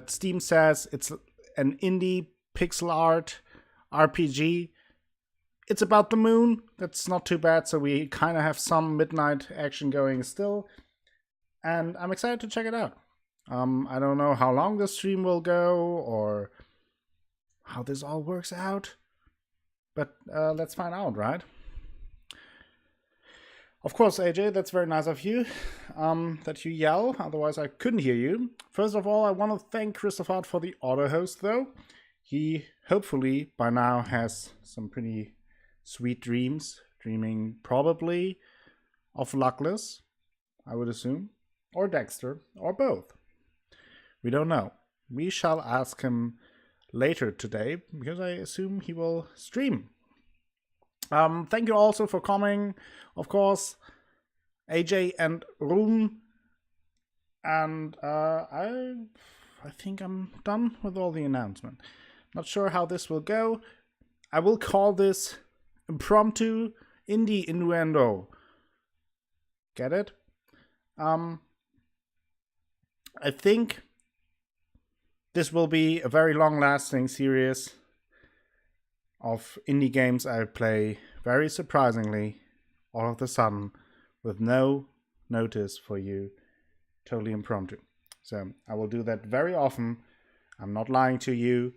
that Steam says it's an indie pixel art RPG. It's about the moon. That's not too bad. So we kind of have some midnight action going still. And I'm excited to check it out. I don't know how long the stream will go or how this all works out. But let's find out, right? Of course, AJ, that's very nice of you that you yell. Otherwise, I couldn't hear you. First of all, I want to thank Christopher for the auto host, though. He hopefully by now has some pretty sweet dreams, dreaming probably of Luckless, I would assume, or Dexter, or both. We don't know. We shall ask him later today, because I assume he will stream. Thank you also for coming, of course, AJ and Rune. And I think I'm done with all the announcement. Not sure how this will go. I will call this impromptu indie innuendo. Get it? I think this will be a very long-lasting series of indie games I play very surprisingly all of a sudden with no notice for you, totally impromptu. So I will do that very often. I'm not lying to you.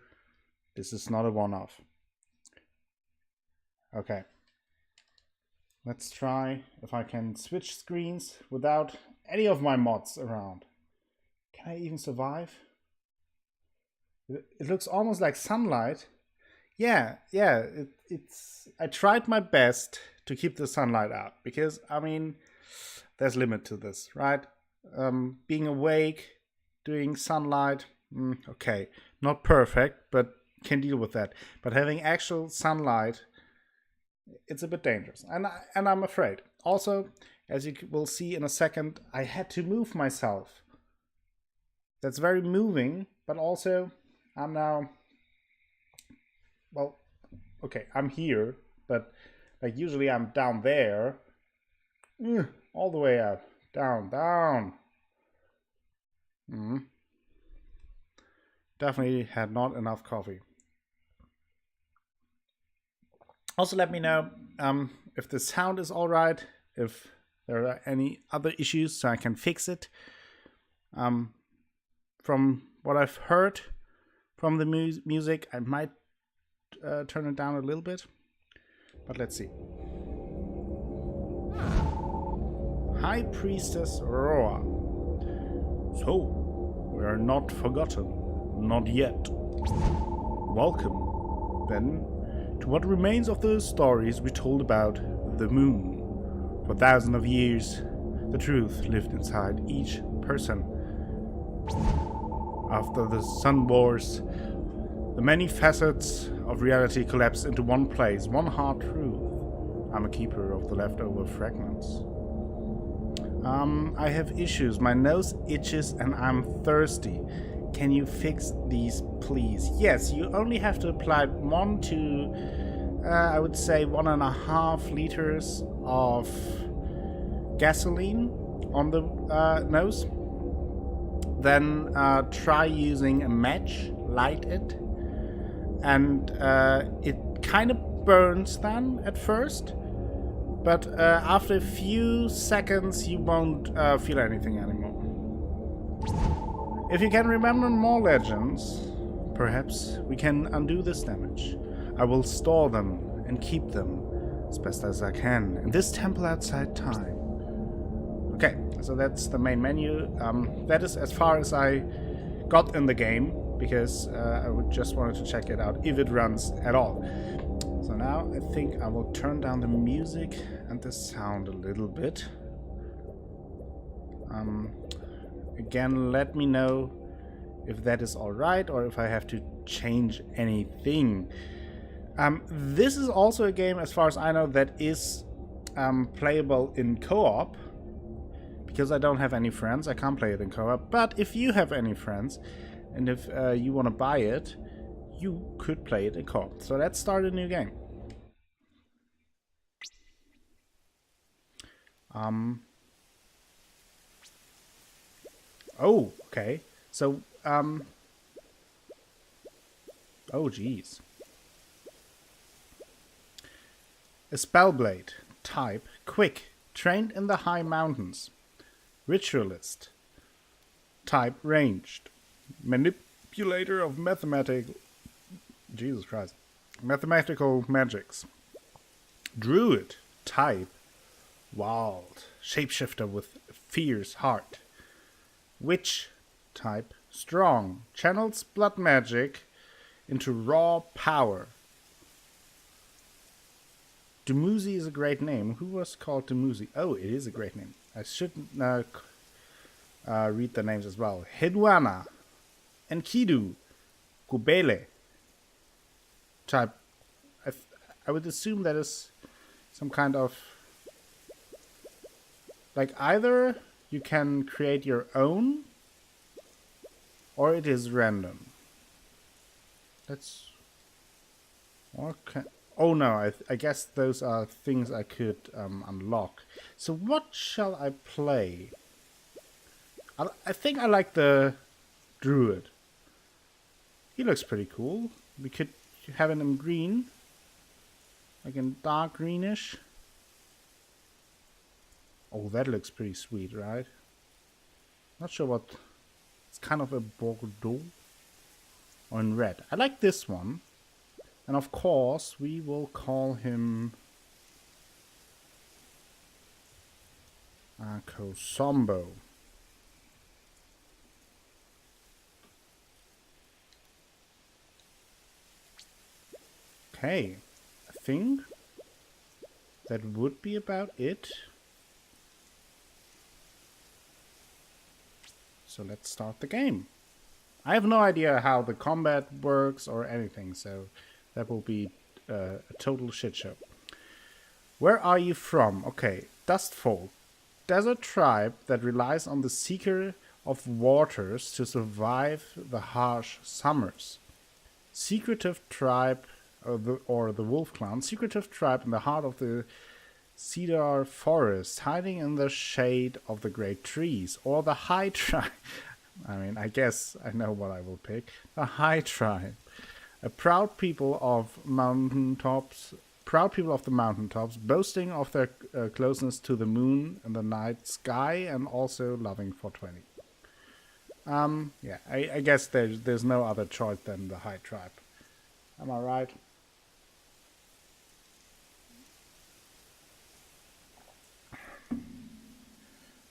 This is not a one-off. Okay. Let's try if I can switch screens without any of my mods around. Can I even survive? It looks almost like sunlight. Yeah, it's. I tried my best to keep the sunlight out because, I mean, there's limit to this, right? Being awake, doing sunlight, okay, not perfect, but can deal with that. But having actual sunlight, it's a bit dangerous, and I'm afraid. Also, as you will see in a second, I had to move myself. That's very moving, but also I'm now. Well, okay, I'm here, but like usually I'm down there, all the way up, down. Definitely had not enough coffee. Also, let me know if the sound is all right, if there are any other issues, so I can fix it. From what I've heard from the music, I might turn it down a little bit, but let's see. High Priestess Roa. So, we are not forgotten, not yet. Welcome, then, to what remains of the stories we told about the moon. For thousands of years, the truth lived inside each person. After the Sun Wars, the many facets of reality collapsed into one place, one hard truth. I'm a keeper of the leftover fragments. I have issues. My nose itches and I'm thirsty. Can you fix these, please? Yes, you only have to apply 1 to, I would say, 1.5 liters of gasoline on the nose. Then try using a match, light it, and it kind of burns then at first, but after a few seconds you won't feel anything anymore. If you can remember more legends, perhaps we can undo this damage. I will store them and keep them as best as I can in this temple outside time. Okay, so that's the main menu. That is as far as I got in the game, because I just wanted to check it out if it runs at all. So now I think I will turn down the music and the sound a little bit. Again, let me know if that is alright or if I have to change anything. This is also a game, as far as I know, that is playable in co-op. Because I don't have any friends, I can't play it in co-op. But if you have any friends, and if you want to buy it, you could play it in co-op. So let's start a new game. Oh, okay. So Oh, jeez. A Spellblade. Type quick. Trained in the high mountains. Ritualist. Type ranged. Manipulator of mathematical... Jesus Christ. Mathematical magics. Druid. Type wild. Shapeshifter with fierce heart. Witch. Type strong. Channels blood magic into raw power. Dumuzi is a great name. Who was called Dumuzi? Oh, it is a great name. I should read the names as well. Hedwana, Enkidu, Gubele. Type. I would assume that is some kind of... like either you can create your own or it is random. That's... okay. Oh no, I guess those are things I could unlock. So what shall I play? I think I like the Druid. He looks pretty cool. We could have him in green. Like in dark greenish. Oh, that looks pretty sweet, right? Not sure what... it's kind of a Bordeaux. Or in red. I like this one. And of course, we will call him... Kosombo. Okay. I think that would be about it. So let's start the game. I have no idea how the combat works or anything, so that will be a total shit show. Where are you from? Okay, Dustfolk. Desert tribe that relies on the Seeker of Waters to survive the harsh summers. Secretive tribe, or the Wolf Clan. Secretive tribe in the heart of the Cedar Forest, hiding in the shade of the great trees. Or the High Tribe. I mean, I guess I know what I will pick. The High Tribe. A proud people of the mountaintops, boasting of their closeness to the moon and the night sky, and also loving 420. Yeah, I guess there's no other choice than the High Tribe. Am I right?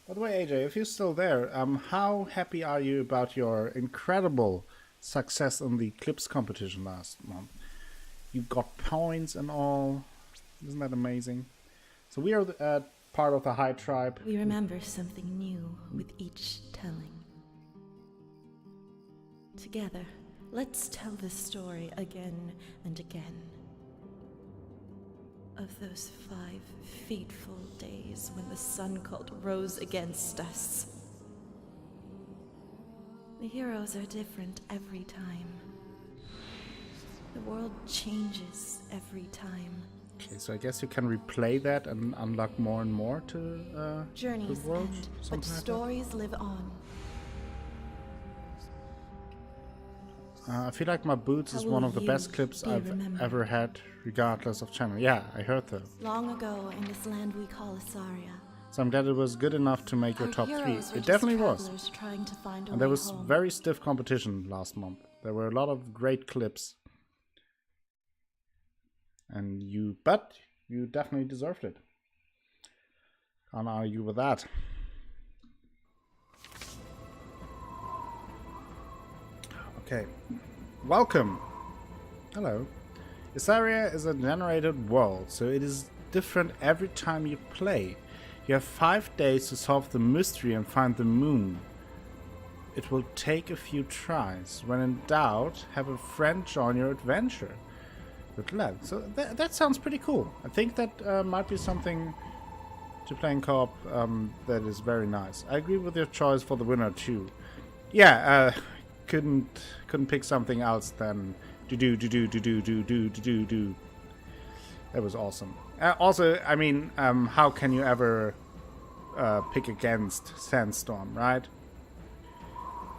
By the way, AJ, if you're still there, how happy are you about your incredible success in the Clips competition last month? You got points and all. Isn't that amazing? So we are part of the High Tribe. We remember something new with each telling. Together, let's tell this story again and again. Of those 5 fateful days when the sun cult rose against us. The heroes are different every time. The world changes every time. Okay, so I guess you can replay that and unlock more and more to journeys the world, end, but stories live on. I feel like my boots is one of the best clips I've ever had, regardless of channel. Yeah, I heard that. Long ago in this land we call Asaria. So I'm glad it was good enough to make your top 3. It definitely was. And there was very stiff competition last month. There were a lot of great clips. But you definitely deserved it. Can't argue with that. Okay. Welcome. Hello. Asaria is a generated world, so it is different every time you play. You have 5 days to solve the mystery and find the moon. It will take a few tries. When in doubt, have a friend join your adventure. Good luck. So that sounds pretty cool. I think that might be something to play in co-op that is very nice. I agree with your choice for the winner too. Yeah, couldn't pick something else than do. That was awesome. Also, I mean, how can you ever pick against Sandstorm, right?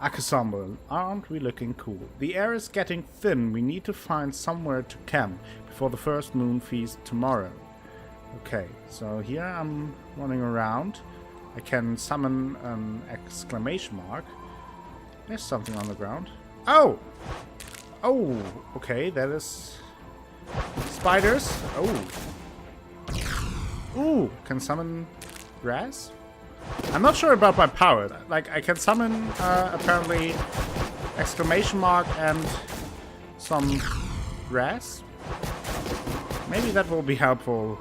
Akasombo, aren't we looking cool? The air is getting thin. We need to find somewhere to camp before the first moon feast tomorrow. Okay, so here I'm running around. I can summon an exclamation mark. There's something on the ground. Oh! Oh, okay, that is... spiders. Oh. Ooh, can summon grass? I'm not sure about my power. Like, I can summon, apparently, exclamation mark and some grass. Maybe that will be helpful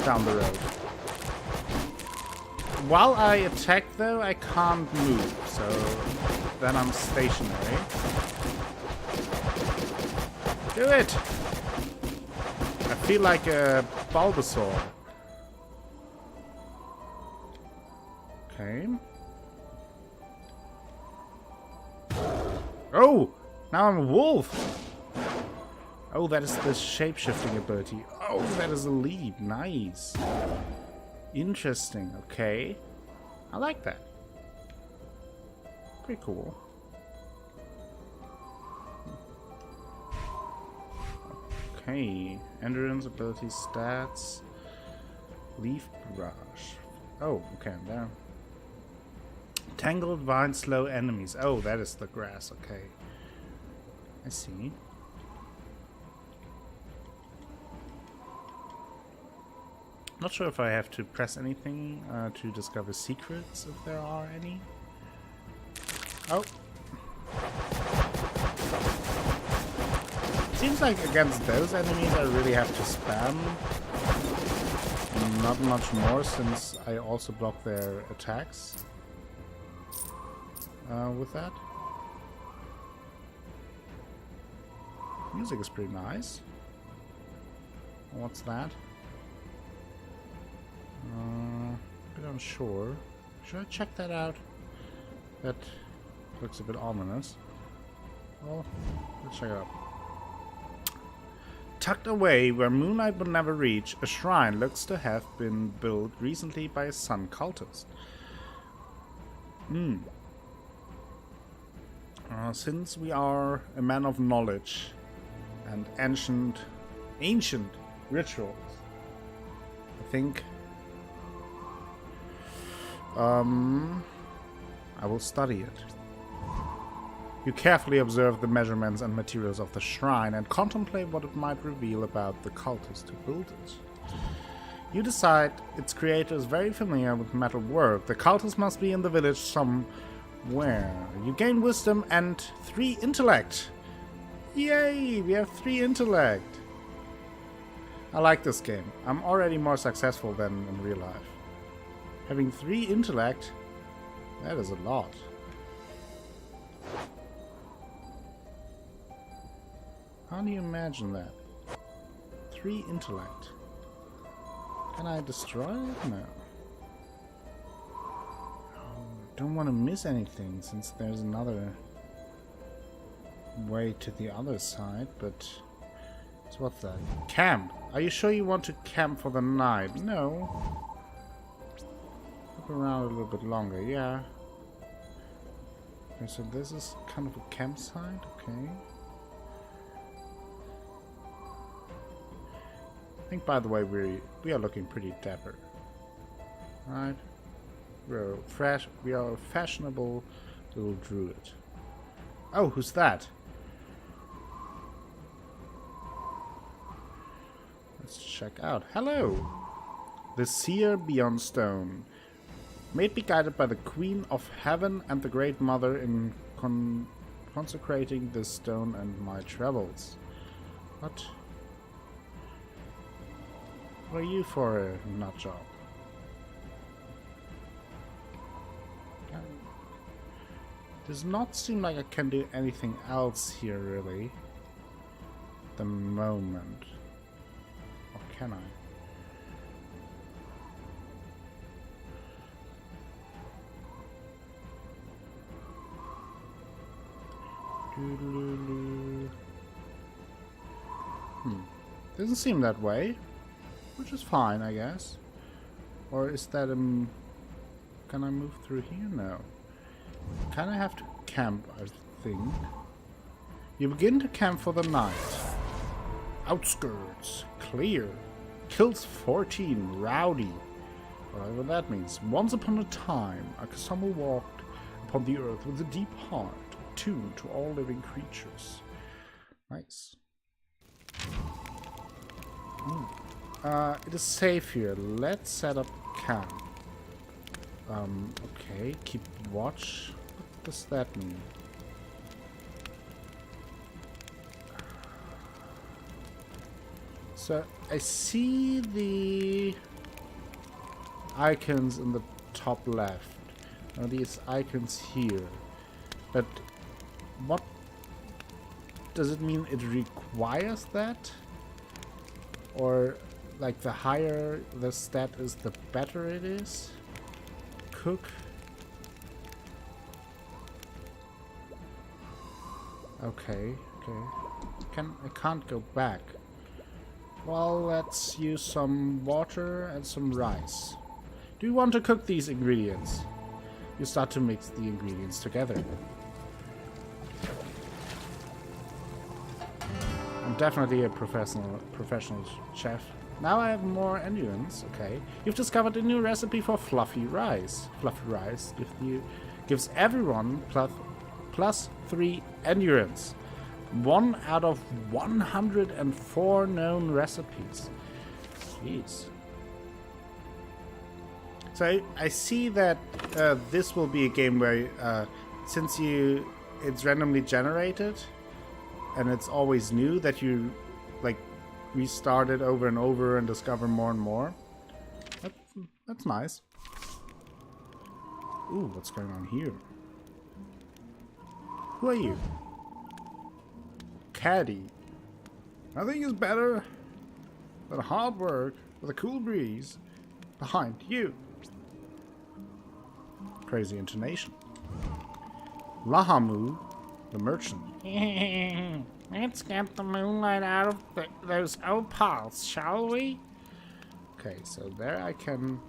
down the road. While I attack, though, I can't move, so then I'm stationary. Do it! I feel like a Bulbasaur. Okay. Oh! Now I'm a wolf! Oh, that is the shape-shifting ability. Oh, that is a leap. Nice. Interesting. Okay. I like that. Pretty cool. Okay. Endurance, ability, stats. Leaf brush. Oh, okay. There. Tangled vine, slow enemies. Oh, that is the grass. Okay. I see. Not sure if I have to press anything to discover secrets, if there are any. Oh. Seems like against those enemies I really have to spam. Not much more, since I also block their attacks. With that. Music is pretty nice. What's that? A bit unsure. Should I check that out? That looks a bit ominous. Well, let's check it out. Tucked away where moonlight would never reach, a shrine looks to have been built recently by a sun cultist. Since we are a man of knowledge and ancient rituals, I think I will study it. You carefully observe the measurements and materials of the shrine and contemplate what it might reveal about the cultist who built it. You decide its creator is very familiar with metal work. The cultist must be in the village somewhere. You gain wisdom and 3 intellect. Yay! We have 3 intellect. I like this game. I'm already more successful than in real life. Having 3 intellect, that is a lot. How do you imagine that? 3 intellect. Can I destroy it? No. Oh, don't want to miss anything, since there's another way to the other side, but... So what's that? Camp! Are you sure you want to camp for the night? No. Look around a little bit longer, yeah. Okay, so this is kind of a campsite, okay. I think, by the way, we are looking pretty dapper. Right? We are a fashionable little druid. Oh, who's that? Let's check out. Hello! The Seer Beyond Stone. May it be guided by the Queen of Heaven and the Great Mother in consecrating this stone and my travels. What? What are you for a nut job? Does not seem like I can do anything else here, really. At the moment. Or can I? Doesn't seem that way. Which is fine, I guess. Or is that can I move through here? No. Kinda have to camp, I think. You begin to camp for the night. Outskirts. Clear. Kills 14. Rowdy. Whatever that means. Once upon a time, Akasama walked upon the earth with a deep heart, attuned to all living creatures. Nice. It is safe here. Let's set up camp. Okay. Keep watch. What does that mean? So, I see the icons in the top left. Now these icons here. But what does it mean? It requires that? Or like the higher the stat is, the better it is? Cook. Okay, okay. I can't go back. Well, let's use some water and some rice. Do you want to cook these ingredients? You start to mix the ingredients together. I'm definitely a professional chef. Now I have more endurance. Okay. You've discovered a new recipe for fluffy rice. Fluffy rice gives everyone plus 3 endurance. 1 out of 104 known recipes. Jeez. So I see that this will be a game where since it's randomly generated and it's always new, that you like restart it over and over and discover more and more. That's nice. Ooh, what's going on here? Who are you? Caddy. Nothing is better than hard work with a cool breeze behind you. Crazy intonation. Lahamu, the merchant. Let's get the moonlight out of those opals, shall we? Okay, so there I can...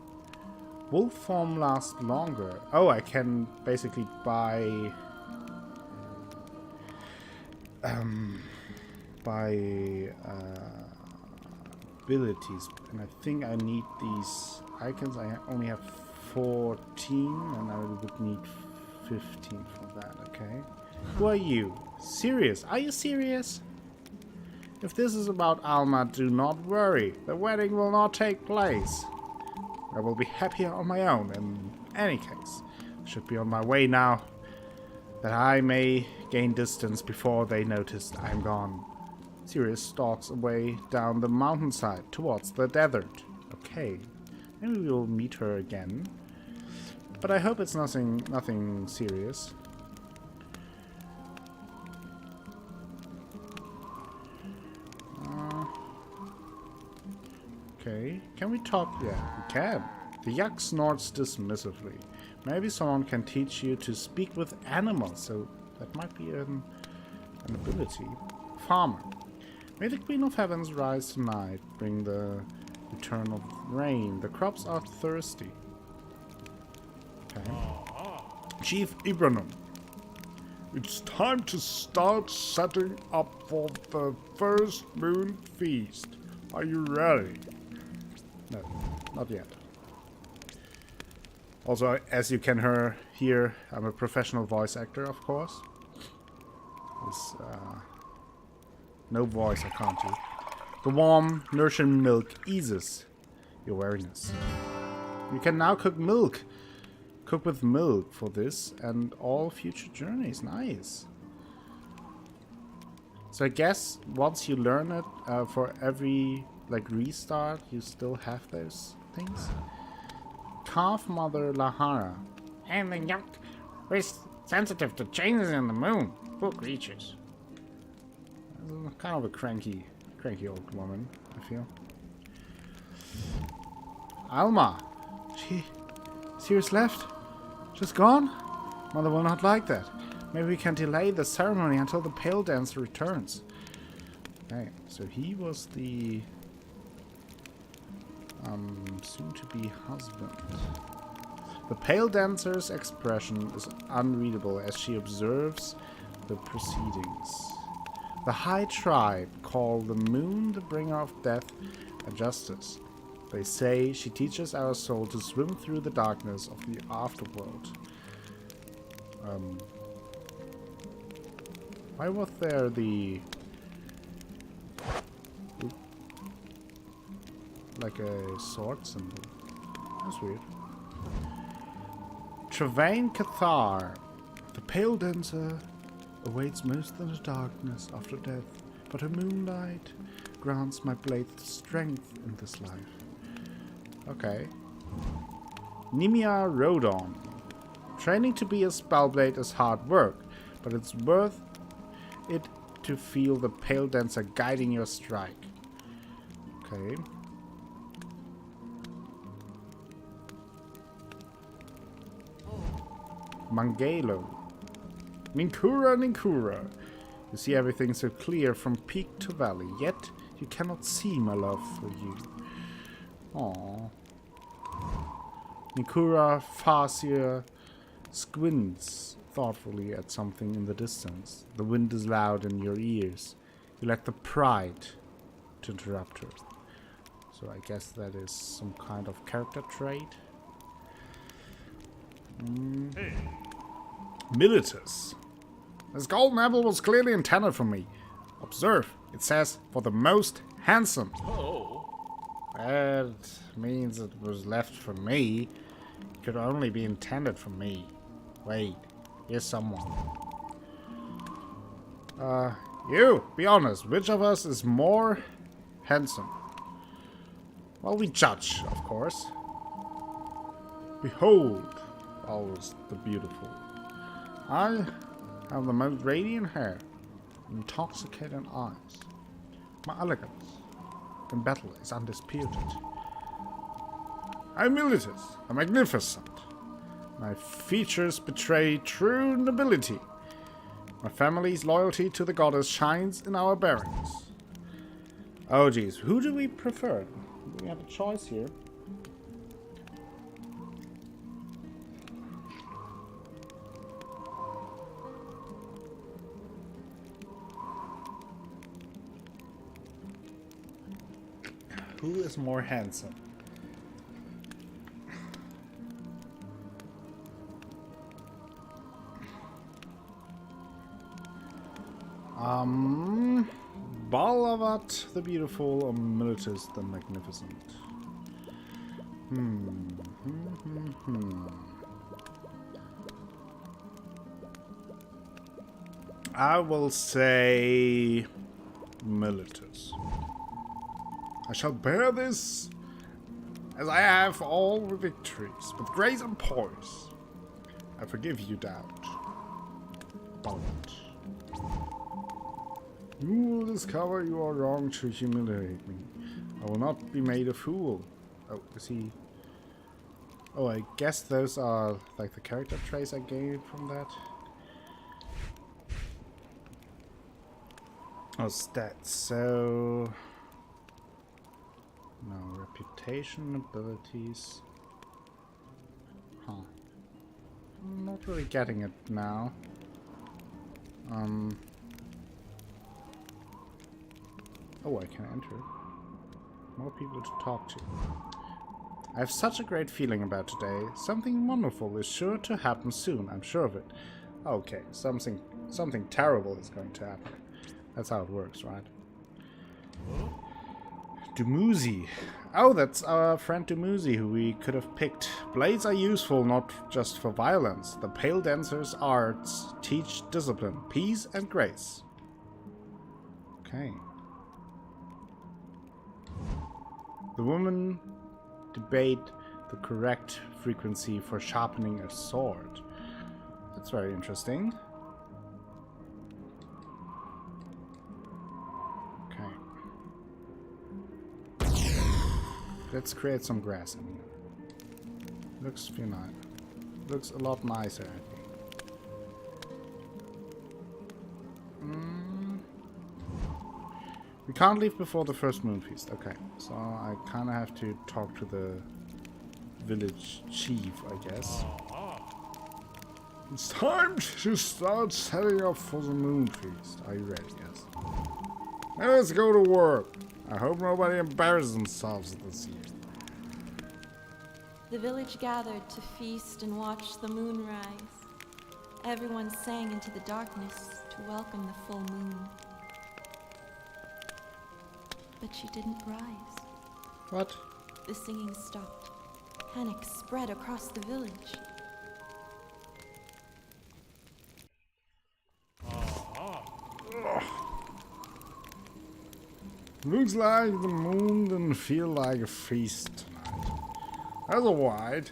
Will form last longer? Oh, I can basically buy... abilities, and I think I need these icons. I only have 14 and I would need 15 for that. Okay, who are you? Serious? Are you serious? If this is about Alma, do not worry, the wedding will not take place. I will be happier on my own. In any case, I should be on my way now, that I may gain distance before they notice I'm gone. Sirius stalks away down the mountainside towards the desert. Okay, maybe we'll meet her again, but I hope it's nothing serious. Okay, can we talk? Yeah, we can. The yak snorts dismissively. Maybe someone can teach you to speak with animals, so that might be an ability. Farmer. May the Queen of Heavens rise tonight, bring the return of rain. The crops are thirsty. Okay. Chief Ibranum. It's time to start setting up for the first moon feast. Are you ready? No, not yet. Also, as you can hear, I'm a professional voice actor, of course. There's no voice I can't do. The warm, nourishing milk eases your weariness. You can now cook milk. Cook with milk for this and all future journeys. Nice. So I guess once you learn it, for every like restart, you still have those things. Calf Mother Lahara. And the yak is sensitive to changes in the moon. Poor creatures. Kind of a cranky old woman, I feel. Alma. Sirius left? Just gone? Mother will not like that. Maybe we can delay the ceremony until the Pale Dancer returns. Okay, so he was the soon-to-be husband. The pale dancer's expression is unreadable as she observes the proceedings. The High Tribe call the moon the bringer of death and justice. They say she teaches our soul to swim through the darkness of the afterworld. Why was there like a sword symbol? That's weird. Travaine Cathar. The pale dancer awaits most in the darkness after death, but her moonlight grants my blade strength in this life. Okay. Nimia Rodon. Training to be a spellblade is hard work, but it's worth it to feel the pale dancer guiding your strike. Okay. Mangelo. Ninkura, Ninkura. You see everything so clear from peak to valley, yet you cannot see my love for you. Aww. Ninkura Farseer squints thoughtfully at something in the distance. The wind is loud in your ears. You lack the pride to interrupt her. So I guess that is some kind of character trait. Hey. Militus. This golden apple was clearly intended for me. Observe, it says for the most handsome. Oh. That means it was left for me. It could only be intended for me. Wait, here's someone. You, be honest, which of us is more handsome? Well, we judge, of course. Behold, always the beautiful. I have the most radiant hair, intoxicating eyes. My elegance in battle is undisputed. I am Militus, the Magnificent. My features betray true nobility. My family's loyalty to the goddess shines in our bearings. Oh geez, who do we prefer? We have a choice here. Who is more handsome? Balavat the Beautiful or Militus the Magnificent? I will say Militus. I shall bear this as I have all victories, with grace and poise. I forgive you, doubt. Balavat. You will discover you are wrong to humiliate me. I will not be made a fool. Oh, is he... Oh, I guess those are like the character traits I gained from that. Oh, stats. So... No, reputation, abilities. Huh. I'm not really getting it now. Oh, I can enter. More people to talk to. I have such a great feeling about today. Something wonderful is sure to happen soon, I'm sure of it. Okay, something terrible is going to happen. That's how it works, right? Dumuzi. Oh, that's our friend Dumuzi, who we could have picked. Blades are useful not just for violence. The pale dancer's arts teach discipline, peace, and grace. Okay. The women debate the correct frequency for sharpening a sword. That's very interesting. Okay. Let's create some grass in here. Looks nice. Looks a lot nicer, I think. We can't leave before the first moon feast. Okay, so I kind of have to talk to the village chief, I guess. It's time to start setting up for the moon feast. Are you ready? Yes. Now let's go to work. I hope nobody embarrasses themselves this year. The village gathered to feast and watch the moon rise. Everyone sang into the darkness to welcome the full moon. But she didn't rise. What? The singing stopped. Panic spread across the village. Looks like the moon didn't feel like a feast tonight. Otherwise,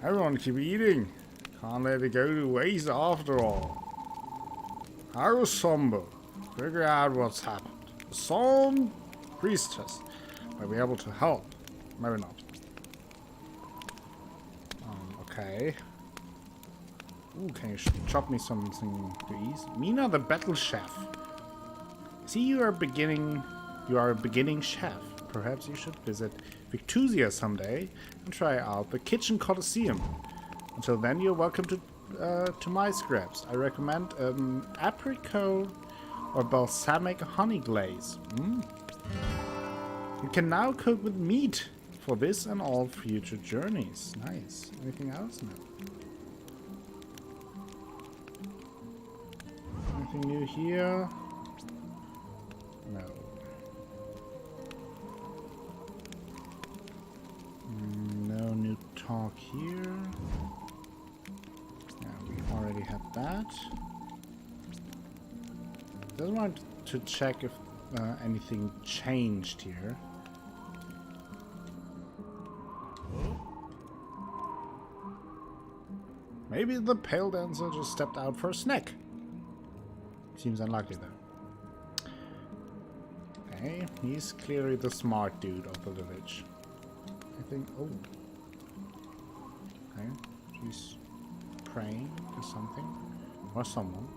everyone keep eating. Can't let it go to waste after all. How somber. Figure out what's happened. The Psalm Priestess might be able to help. Maybe not. Okay. Ooh, can you chop me something to eat? Mina the battle chef. See, you are a beginning chef. Perhaps you should visit Victusia someday and try out the Kitchen Colosseum. Until then, you're welcome to my scraps. I recommend apricot or balsamic honey glaze. You can now cook with meat for this and all future journeys. Nice. Anything else? No. Anything new here? No. No new talk here. Yeah, we already had that. Just want to check if anything changed here. Maybe the pale dancer just stepped out for a snack. Seems unlikely though. Okay, he's clearly the smart dude of the village. I think. Oh. Okay, she's praying to something or someone.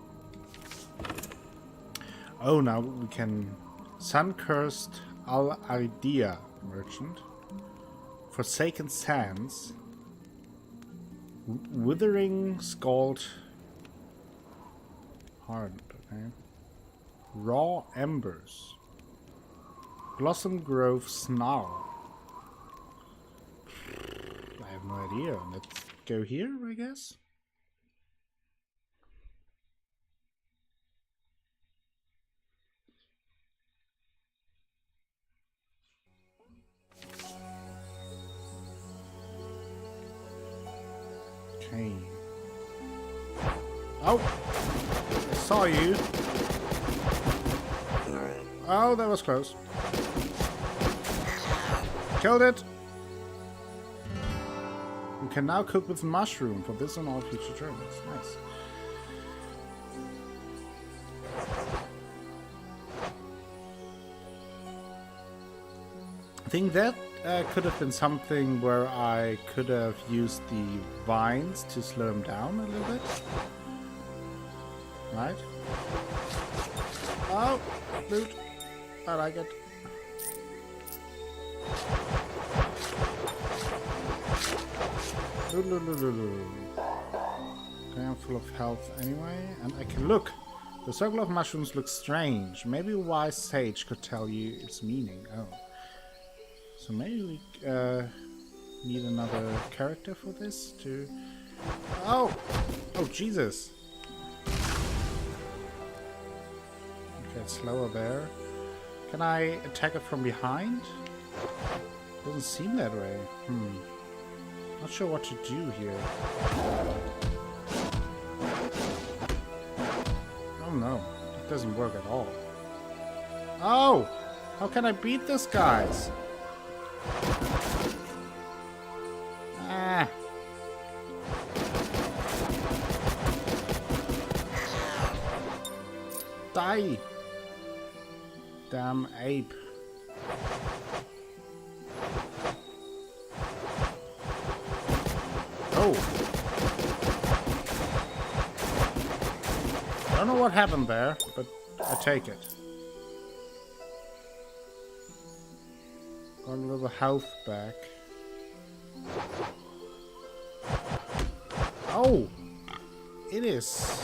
Oh, now we can sun-cursed Al-Aridia merchant, Forsaken Sands, Withering Scald Hardened, okay. Raw Embers, Blossom Grove Snarl. I have no idea. Let's go here, I guess. Okay. Oh! I saw you. Oh, that was close. Killed it! You can now cook with mushroom for this and all future journeys. Nice. I think that could have been something where I could have used the vines to slow him down a little bit. Right? Oh! Loot! I like it. Loot, loot, loot, loot, loot. Okay, I'm full of health anyway. And I can look! The circle of mushrooms looks strange. Maybe a wise sage could tell you its meaning. Oh. So maybe we need another character for this to... Oh! Oh, Jesus! Okay, it's slower there. Can I attack it from behind? Doesn't seem that way. Not sure what to do here. Oh no, it doesn't work at all. Oh! How can I beat this guys? Ah! Die! Damn ape. Oh! I don't know what happened there, but I take it. Got a little health back. Oh! It is.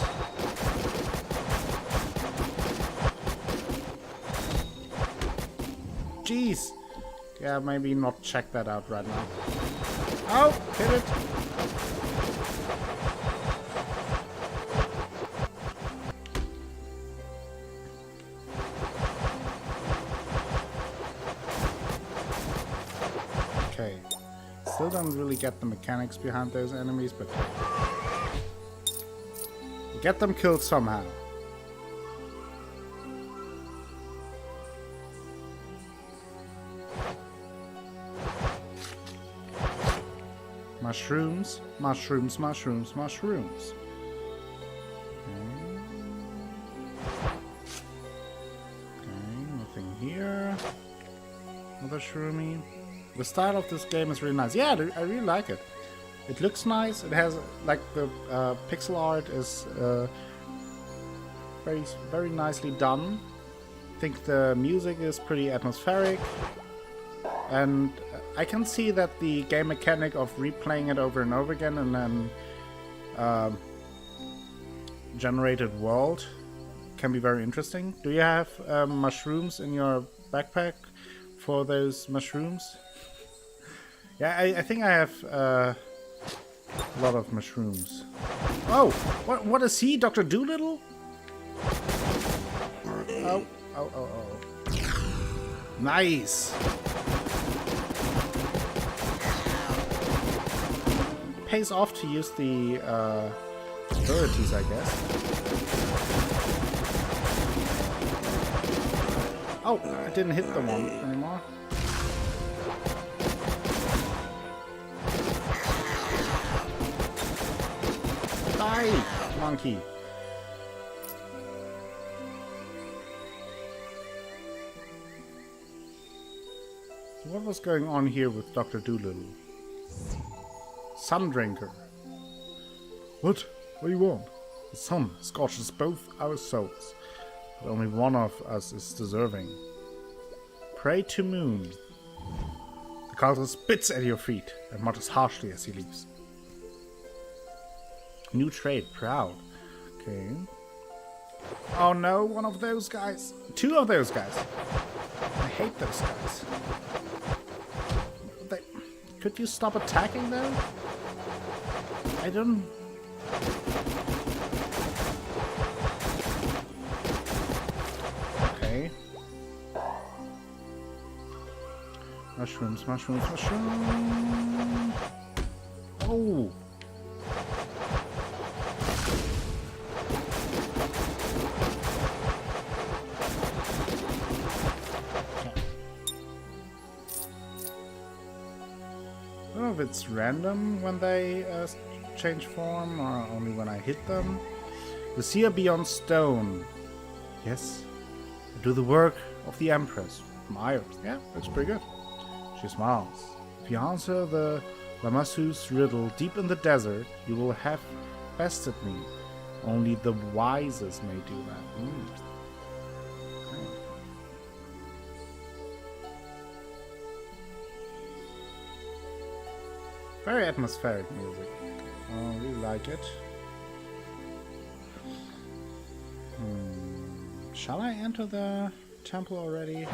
Jeez! Yeah, maybe not check that out right now. Oh! Hit it! Okay. Still don't really get the mechanics behind those enemies, but get them killed somehow. Mushrooms, mushrooms, mushrooms, mushrooms. Okay, nothing here. Another shroomy. The style of this game is really nice. Yeah, I really like it. It looks nice. It has, like, the pixel art is very, very nicely done. I think the music is pretty atmospheric. And I can see that the game mechanic of replaying it over and over again and then generated world can be very interesting. Do you have mushrooms in your backpack for those mushrooms? Yeah, I think I have a lot of mushrooms. Oh, what is he, Dr. Dolittle? Oh. Nice. Pays off to use the abilities, I guess. Oh, I didn't hit the one anymore. Die, monkey. So what was going on here with Dr. Dolittle? Sun drinker. What do you want? The sun scorches both our souls, but only one of us is deserving. Pray to moon. The cultist spits at your feet and mutters harshly as he leaves. New trait, proud. Okay. Oh no, one of those guys. Two of those guys. I hate those guys. Could you stop attacking them? I don't... Okay. Mushrooms, mushrooms, mushrooms. Oh! I don't know if it's random when they change form or only when I hit them. The seer beyond stone. Yes. I do the work of the Empress. Myers. Yeah, that's pretty good. She smiles. If you answer the Lamasu's riddle deep in the desert, you will have bested me. Only the wisest may do that. Okay. Very atmospheric music. I really like it. Shall I enter the temple already?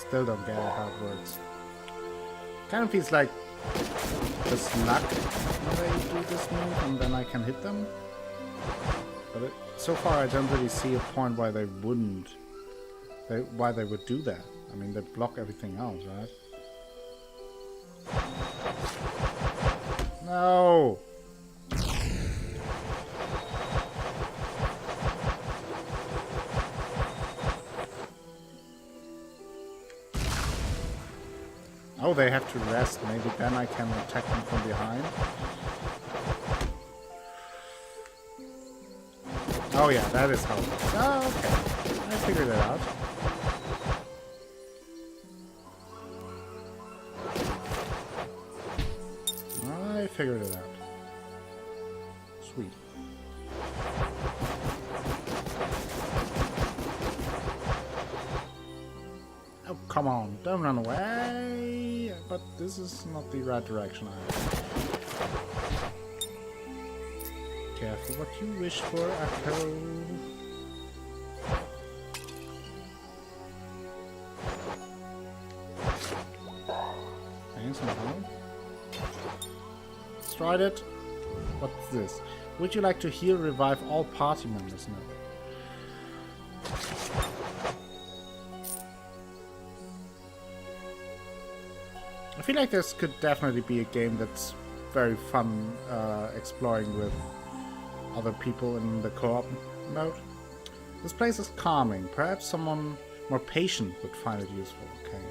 Still don't get how it works. Kind of feels like just luck when they do this move and then I can hit them. But so far I don't really see a point why they wouldn't. Why they would do that. I mean, they block everything else, right? No! Oh, they have to rest. Maybe then I can attack them from behind. Oh yeah, that is how it works. Oh, okay. I figured it out. I figured it out. Sweet. Oh, come on. Don't run away. But this is not the right direction either. Careful what you wish for, Echo. Thanks, no. Destroyed it. What's this? Would you like to heal revive all party members? No. I feel like this could definitely be a game that's very fun exploring with other people in the co-op mode. This place is calming. Perhaps someone more patient would find it useful. Okay.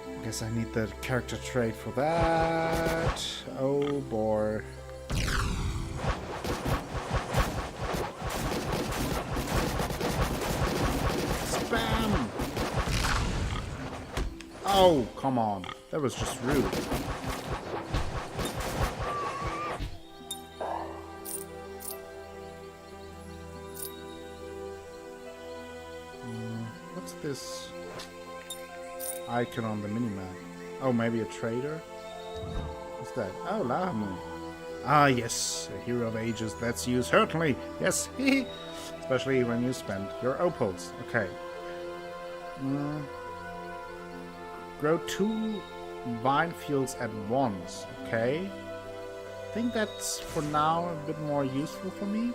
I guess I need the character trait for that. Oh boy. Spam! Oh, come on. That was just rude. What's this icon on the minimap? Oh, maybe a trader? What's that? Oh, Lahamu. Ah, yes. A hero of ages. That's you, certainly. Yes. Especially when you spend your opals. Okay. Grow 2 vine fields at once. Okay. I think that's for now a bit more useful for me,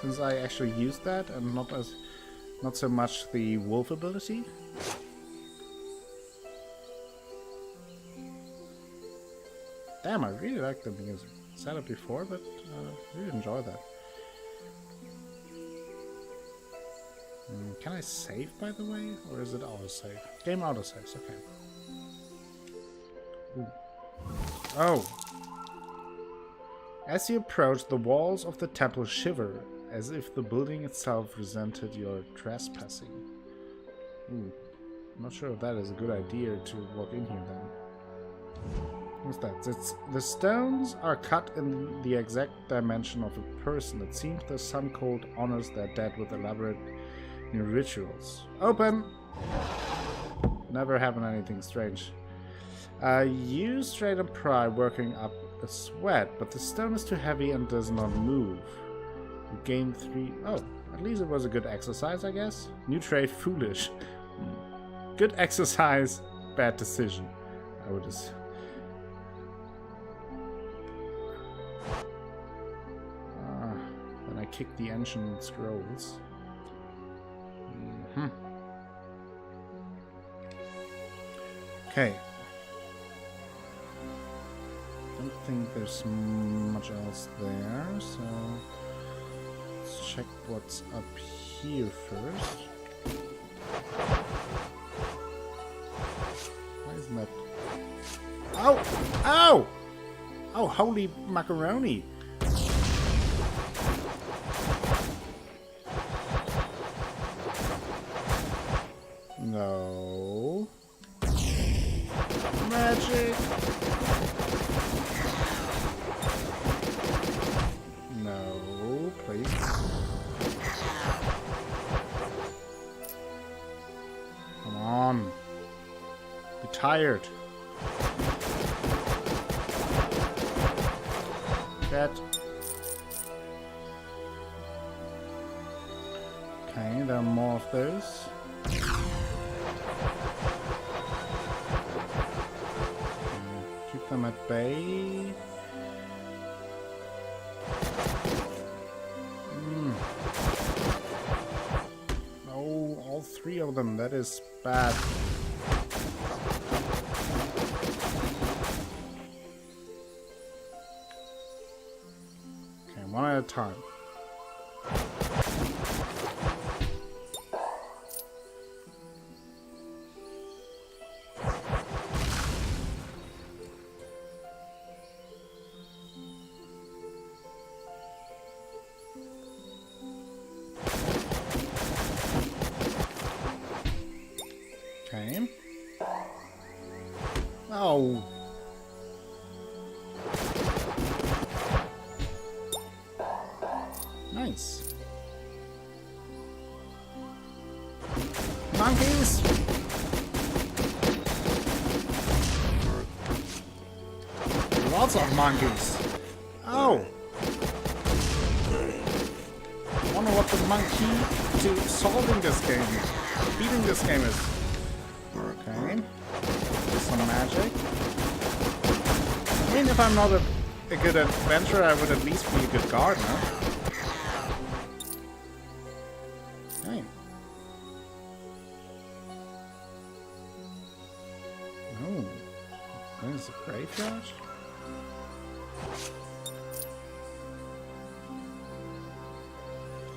since I actually used that and not so much the wolf ability. Damn, I really like the music. Said it before, but I really enjoy that. Can I save, by the way? Or is it autosave? Game autosaves, okay. Ooh. Oh! As you approach, the walls of the temple shiver, as if the building itself resented your trespassing. Ooh. I'm not sure if that is a good idea to walk in here then. What's that? The stones are cut in the exact dimension of a person. It seems the Sun Cult honors their dead with elaborate new rituals. Open! Never happened anything strange. You straight and pry, working up a sweat, but the stone is too heavy and does not move. You gain 3... Oh, at least it was a good exercise, I guess. New trait, foolish. Good exercise, bad decision. I would just... Then I kick the ancient scrolls. Okay. Don't think there's much else there, so let's check what's up here first. Why isn't that? Ow! Ow! Oh, holy macaroni! No. Magic! No, please. Come on. Be tired. Dead. Okay, there are more of those. Keep them at bay. Oh, all 3 of them. That is bad. Okay, one at a time. Oh! Nice. Monkeys! Lots of monkeys. Oh! I wonder what the monkey to solving this game, beating this game is. Okay. Some magic. I mean, if I'm not a good adventurer, I would at least be a good gardener. Hey. Oh. There's a graveyard?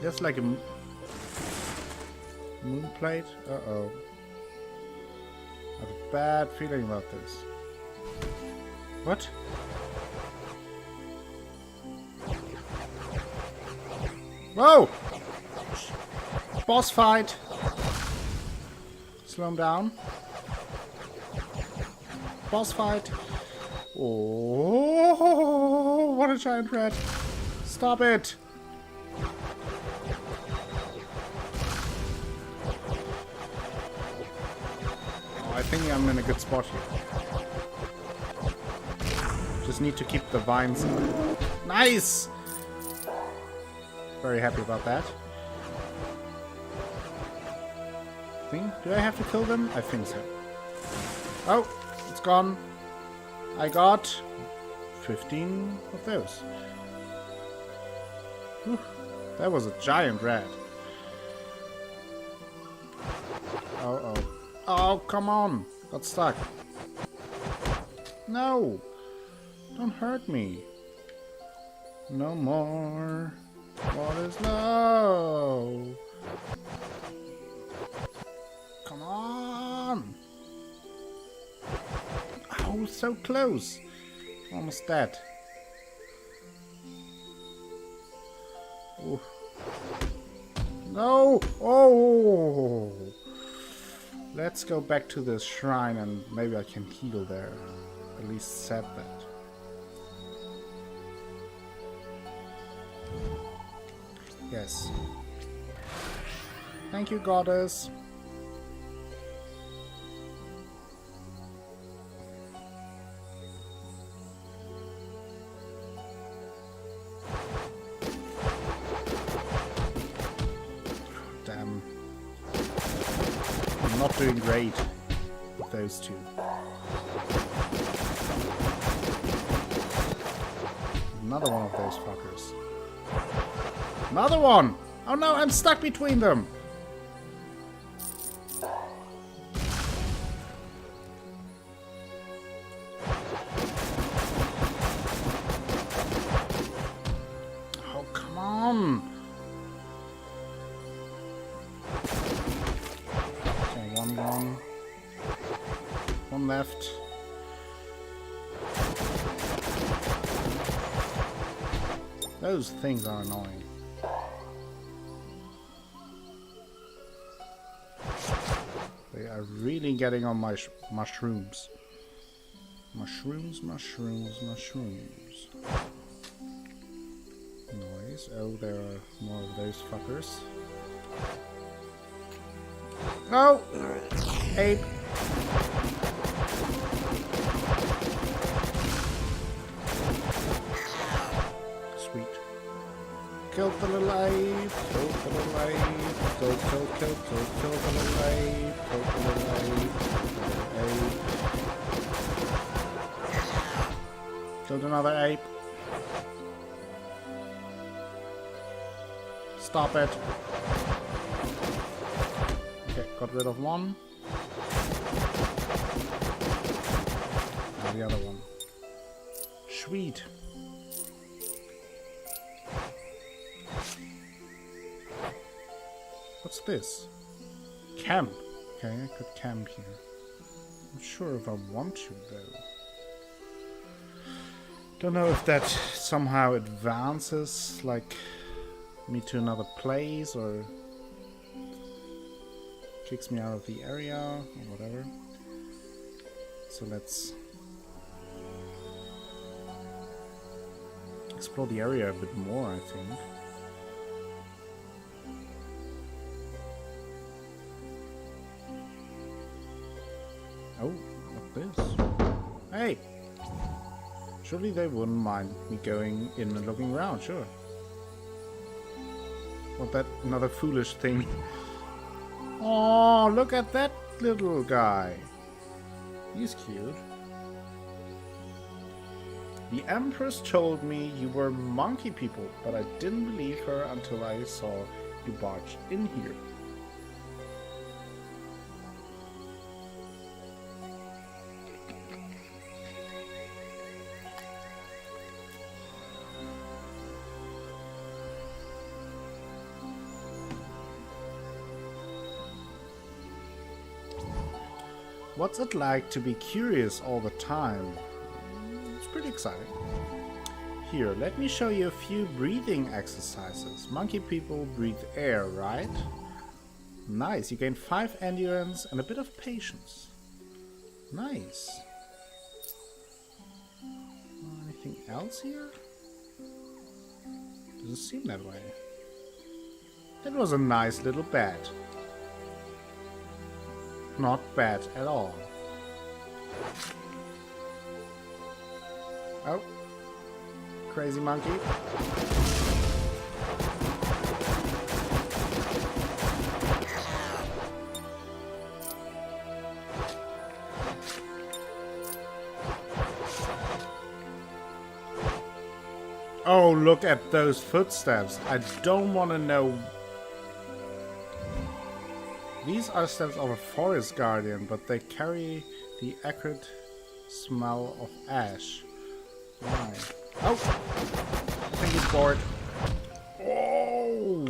Just like a moon plate? Uh-oh. I have a bad feeling about this. What? Whoa! Boss fight! Slow him down. Boss fight! Oh, what a giant rat! Stop it! I think I'm in a good spot here. Just need to keep the vines. Nice! Very happy about that. Do I have to kill them? I think so. Oh, it's gone. I got 15 of those. Whew, that was a giant rat. Oh. Oh, come on! Got stuck. No! Don't hurt me. No more. What is love? Come on! Oh, so close. Almost dead. Ooh. No! Oh! Let's go back to the shrine and maybe I can heal there. At least set that. Yes. Thank you, goddess. Damn. I'm not doing great with those two. Another one of those fuckers. Another one! Oh no, I'm stuck between them! Oh, come on! Okay, one left. Those things are annoying. They are really getting on my mushrooms. Mushrooms. Noise. Oh, there are more of those fuckers. No! Ape! Sweet. Killed the little ape. Killed the little ape. Kill the little ape. Killed the little ape. Killed another ape. Stop it. Okay, got rid of one. Now the other one. Sweet. What's this? Camp. Okay, I could camp here. Not sure if I want to though. Don't know if that somehow advances, like, me to another place or kicks me out of the area or whatever. So let's explore the area a bit more, I think. Oh, what's this? Hey! Surely they wouldn't mind me going in and looking around, sure. Not that another foolish thing. Oh, look at that little guy. He's cute. The Empress told me you were monkey people, but I didn't believe her until I saw you barge in here. What's it like to be curious all the time? It's pretty exciting. Here, let me show you a few breathing exercises. Monkey people breathe air, right? Nice, you gain 5 endurance and a bit of patience. Nice. Anything else here? Doesn't seem that way. That was a nice little bed. Not bad at all. Oh. Crazy monkey. Oh, look at those footsteps. I don't want to know. These are steps of a forest guardian, but they carry the acrid smell of ash. Why? Oh! I think he's bored. Oh!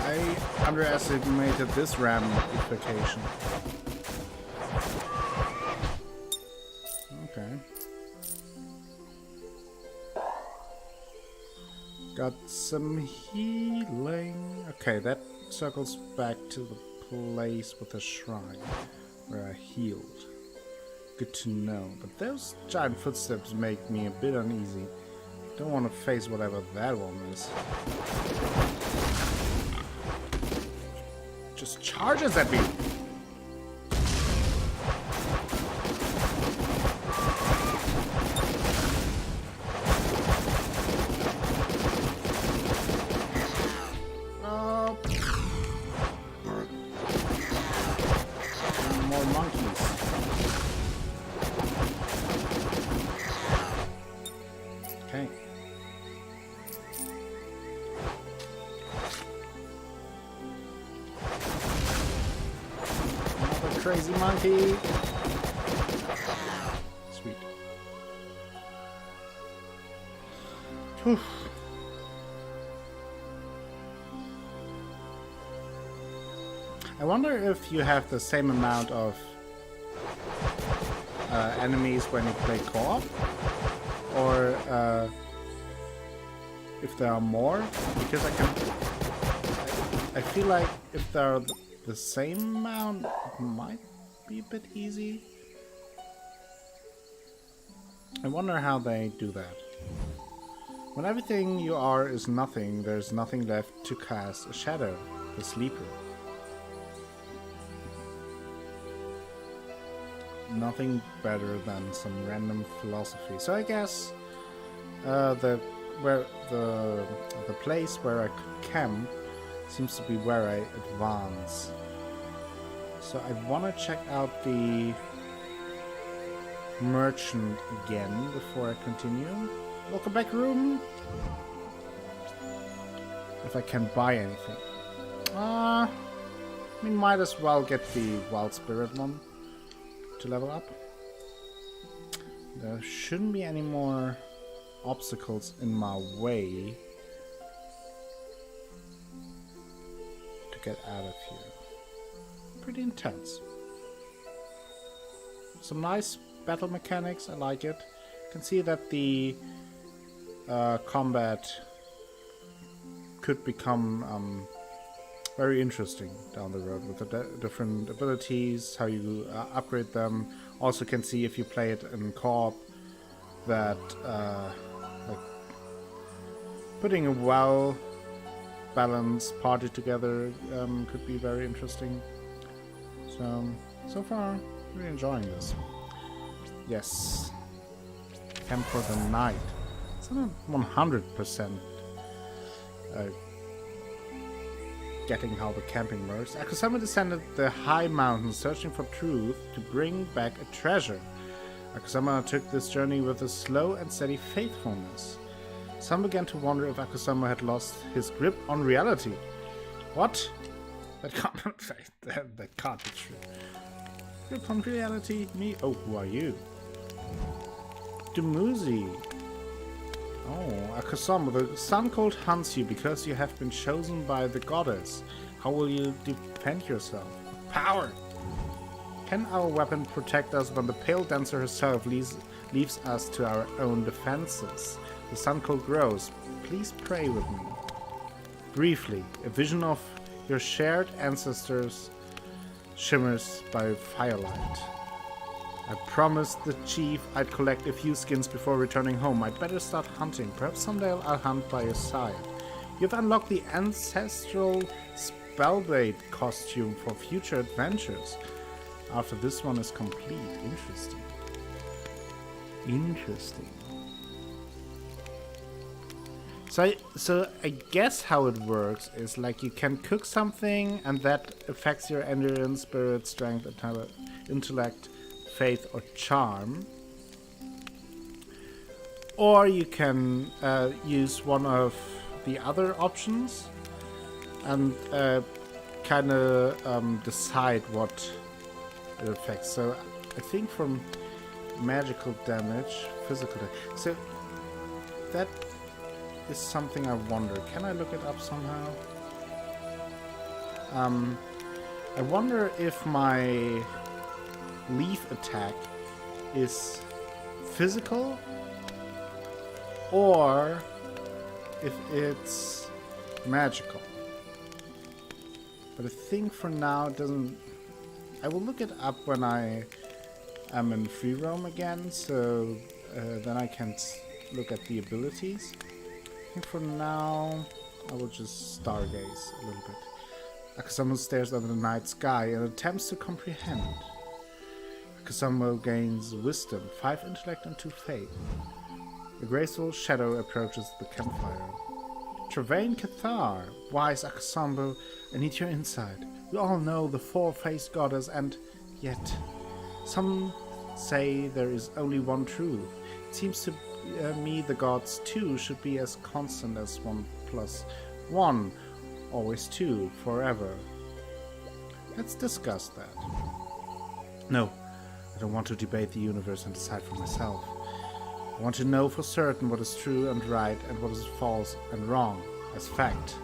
I underestimated this ramification. Okay. Got some healing. Okay, that circles back to the place with the shrine where I healed. Good to know, but those giant footsteps make me a bit uneasy. Don't want to face whatever that one is. Just charges at me! Crazy monkey. Sweet. Whew. I wonder if you have the same amount of enemies when you play co-op, or if there are more, because I feel like if there are the same amount, it might be a bit easy. I wonder how they do that. When everything you are is nothing, there's nothing left to cast a shadow, the sleeper. Nothing better than some random philosophy. So I guess the place where I could camp seems to be where I advance. So I want to check out the merchant again before I continue. Welcome back, room. If I can buy anything. We might as well get the wild spirit one to level up. There shouldn't be any more obstacles in my way to get out of here. Pretty intense. Some nice battle mechanics, I like it. You can see that the combat could become very interesting down the road with the different abilities, how you upgrade them. Also can see if you play it in co-op that putting a well-balanced party together could be very interesting. So far, really enjoying this. Yes. Camp for the night. It's not 100% getting how the camping works. Akusama descended the high mountain searching for truth to bring back a treasure. Akusama took this journey with a slow and steady faithfulness. Some began to wonder if Akusama had lost his grip on reality. What? That can't be true. Grip on reality? Me? Oh, who are you? Dumuzi. Oh, Akusama, the sun cold hunts you because you have been chosen by the goddess. How will you defend yourself? Power! Can our weapon protect us when the pale dancer herself leaves us to our own defenses? The sun cold grows. Please pray with me. Briefly, a vision of your shared ancestors shimmers by firelight. I promised the chief I'd collect a few skins before returning home. I'd better start hunting. Perhaps someday I'll hunt by your side. You've unlocked the ancestral Spellblade costume for future adventures. After this one is complete. Interesting. Interesting. So I guess how it works is like you can cook something and that affects your endurance, spirit, strength, intellect, faith, or charm. Or you can use one of the other options and kind of decide what it affects. So I think from magical damage, physical damage. So that is something I wonder. Can I look it up somehow? I wonder if my leaf attack is physical or if it's magical. But I think for now it doesn't. I will look it up when I am in free roam again, so then I can look at the abilities. I think for now I will just stargaze a little bit. Akusama stares under the night sky and attempts to comprehend. Akusama gains wisdom, 5 intellect and 2 faith. A graceful shadow approaches the campfire. Travain Cathar, wise Akusama, I need your insight. We all know the four-faced goddess, and yet some say there is only one truth. It seems to me the gods too should be as constant as 1 plus 1, always 2, forever. Let's discuss that. No, I don't want to debate the universe and decide for myself. I want to know for certain what is true and right and what is false and wrong as fact.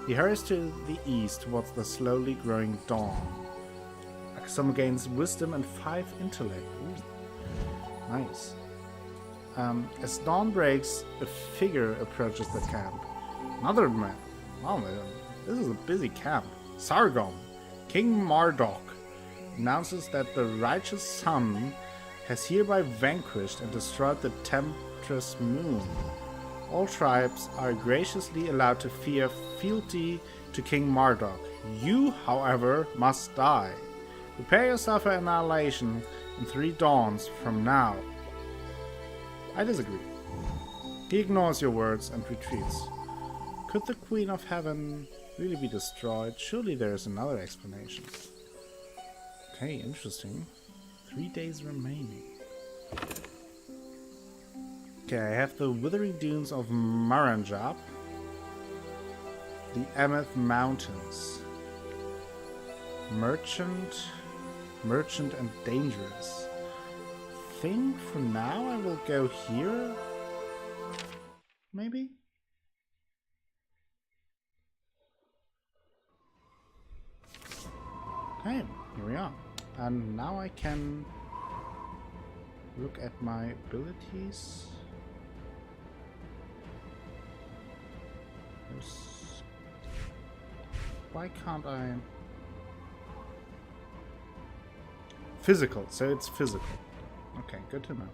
He hurries to the east towards the slowly growing dawn. Akusama gains wisdom and 5 intellect. Ooh. Nice. As dawn breaks, a figure approaches the camp. Another man. Wow, man. This is a busy camp. Sargon, King Marduk, announces that the righteous sun has hereby vanquished and destroyed the temptress moon. All tribes are graciously allowed to fear fealty to King Marduk. You, however, must die. Prepare yourself for annihilation in 3 dawns from now. I disagree. He ignores your words and retreats. Could the Queen of Heaven really be destroyed? Surely there is another explanation. Okay, interesting. 3 days remaining. Okay, I have the Withering Dunes of Maranjab, the Ameth Mountains, Merchant and Dangerous. I think for now I will go here, maybe? Okay, here we are. And now I can look at my abilities. Why can't I? Physical, so it's physical. Okay, good to know.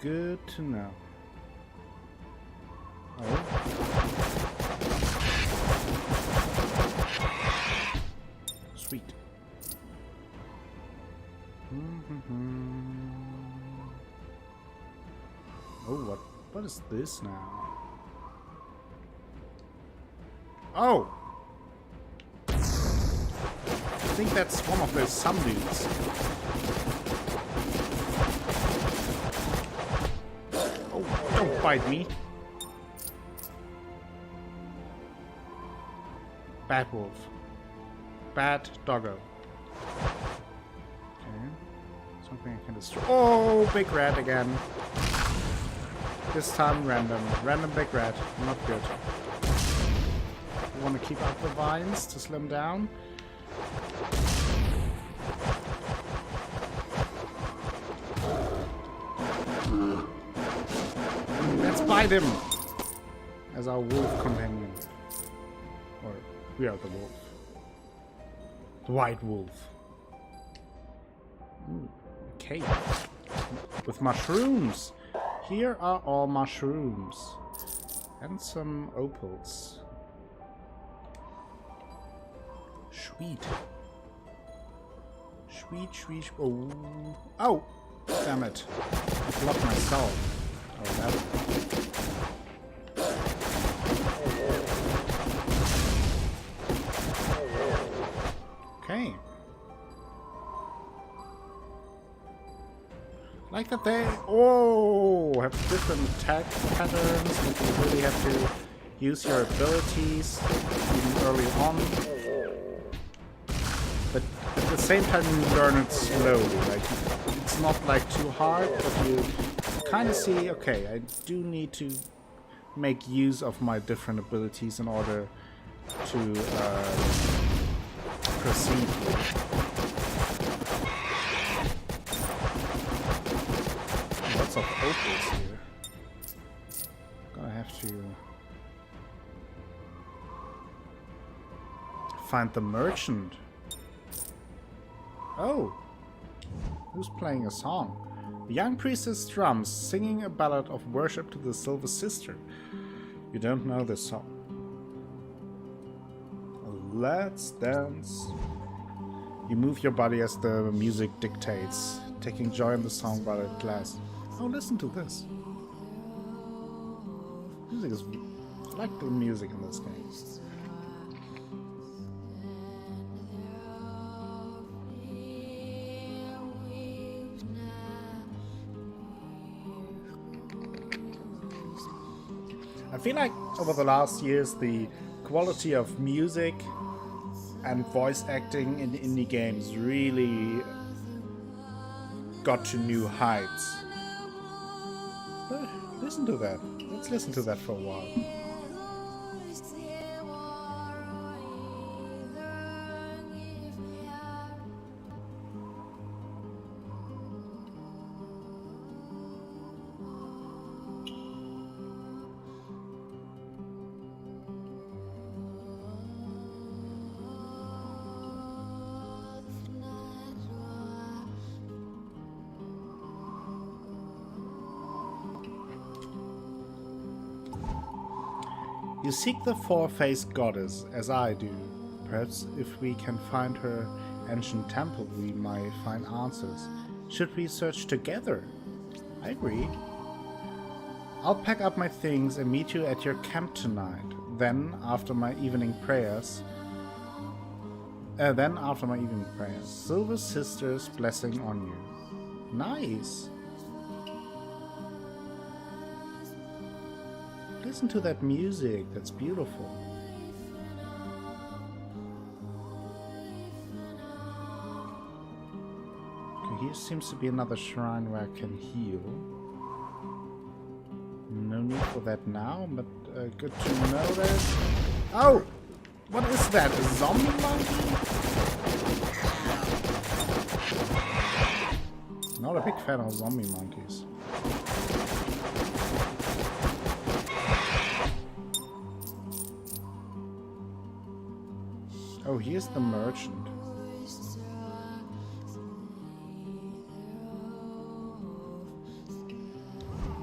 Good to know. Oh. Sweet. Oh, what is this now? Oh! I think that's one of those sun dudes. Oh, don't bite me. Bad wolf. Bad doggo. Okay. Something I can destroy. Oh, big rat again. This time random. Random big rat. Not good. I want to keep up the vines to slow him down. Let's bite him as our wolf companion. Or we are the wolf. The white wolf. Ooh, okay. With mushrooms. Here are all mushrooms. And some opals. Sweet. Sweet, sweet. Oh. Oh! Damn it. I blocked myself. Oh, that. Okay. Like that they have different attack patterns, but you really have to use your abilities even early on. But at the same time you learn it slowly. Like it's not like too hard, but you kind of see, okay, I do need to make use of my different abilities in order to proceed. Lots of opals here. Gonna have to find the merchant. Oh, who's playing a song? The young priestess drums, singing a ballad of worship to the Silver Sister. You don't know this song. Let's dance. You move your body as the music dictates, taking joy in the song while it lasts. Oh, listen to this. Music is... I like the music in this game. I feel like over the last years the quality of music and voice acting in indie games really got to new heights. Listen to that. Let's listen to that for a while. You seek the four-faced goddess, as I do. Perhaps if we can find her ancient temple, we might find answers. Should we search together? I agree. I'll pack up my things and meet you at your camp tonight. Then, after my evening prayers... Silver Sister's blessing on you. Nice! Listen to that music, that's beautiful. Okay, here seems to be another shrine where I can heal. No need for that now, but good to know that. Oh! What is that? A zombie monkey? Not a big fan of zombie monkeys. Oh, here's the merchant.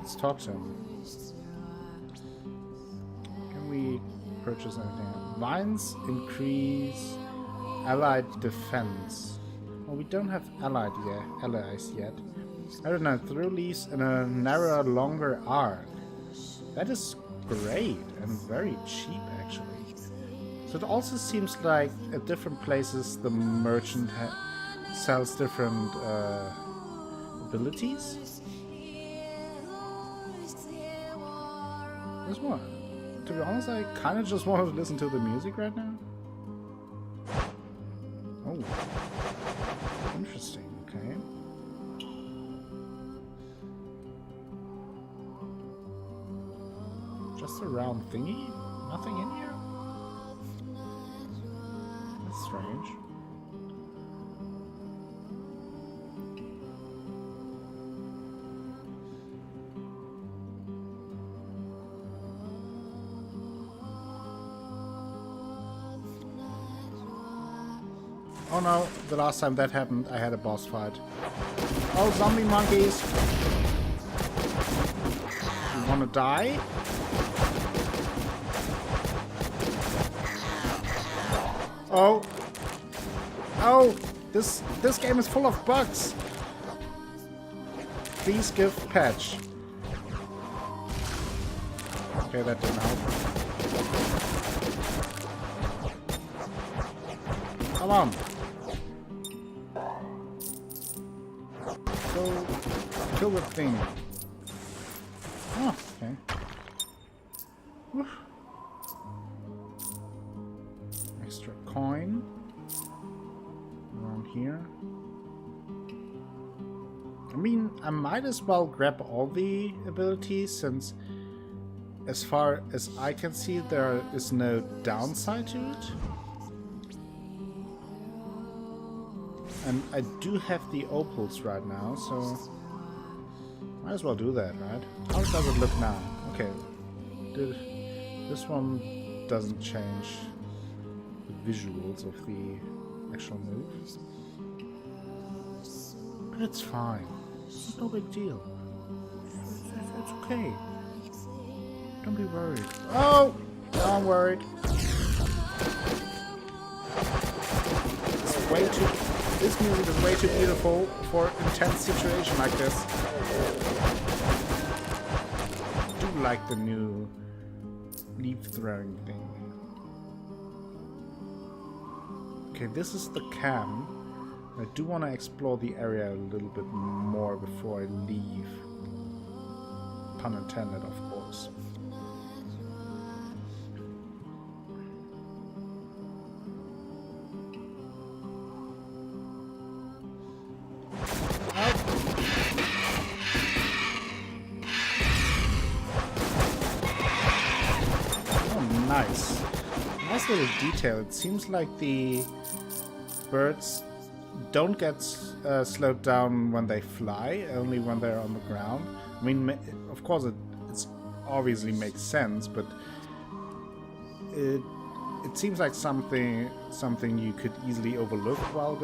Let's talk to him. Can we purchase anything? Vines increase allied defense. Well, we don't have allies yet. I don't know. Throw leaves in a narrower, longer arc. That is great and very cheap, actually. So it also seems like at different places the merchant sells different abilities. There's one. To be honest, I kind of just want to listen to the music right now. Oh. Interesting, okay. Just a round thingy? Nothing in here? That's strange. Oh no, the last time that happened, I had a boss fight. Oh, zombie monkeys! You wanna die? Oh! Oh! This game is full of bugs! Please give patch. Okay, that didn't help. Come on! Go kill the thing. Oh, okay. Whew. Extra coin. Around here. I mean, I might as well grab all the abilities, since as far as I can see, there is no downside to it. And I do have the opals right now, so might as well do that, right? How does it look now? Okay, this one doesn't change the visuals of the actual move, but it's fine. It's no big deal. It's okay. Don't be worried. Oh, now I'm worried. It's way too. This music is way too beautiful for an intense situation like this. I do like the new leaf throwing thing. Okay, this is the camp. I do want to explore the area a little bit more before I leave. Pun intended, of course. Nice. Nice little detail. It seems like the birds don't get slowed down when they fly, only when they're on the ground. I mean, of course, it's obviously makes sense, but it seems like something you could easily overlook while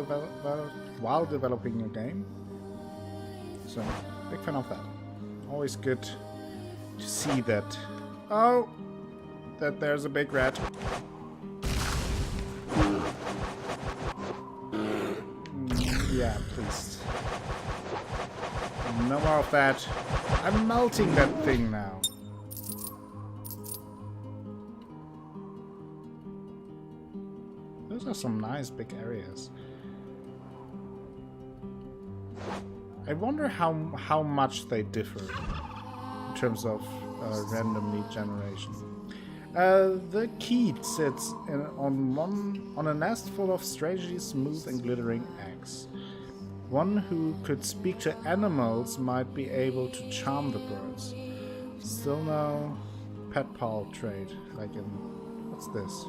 developing a game. So, big fan of that. Always good to see that. Oh. That there's a big rat. Yeah, please. No more of that. I'm melting that thing now. Those are some nice big areas. I wonder how much they differ in terms of random lead generation. The keep sits on a nest full of strangely smooth and glittering eggs. One who could speak to animals might be able to charm the birds. Still no pet pal trait, like in... what's this?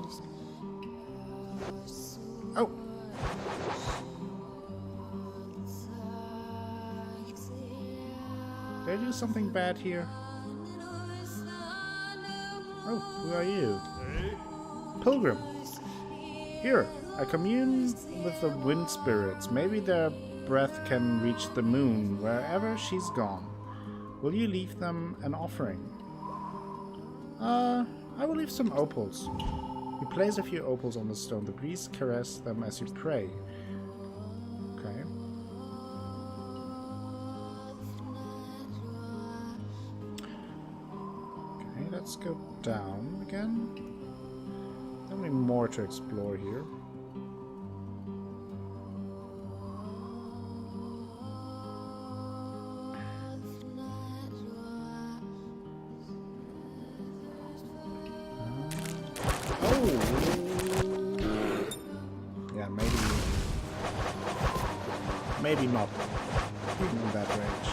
Oh! Did I do something bad here? Oh, who are you? Pilgrim. Here, I commune with the wind spirits. Maybe their breath can reach the moon, wherever she's gone. Will you leave them an offering? I will leave some opals. You place a few opals on the stone. The priest caress them as you pray. Okay. Okay, let's go down again. There's only more to explore here. Maybe not in that range.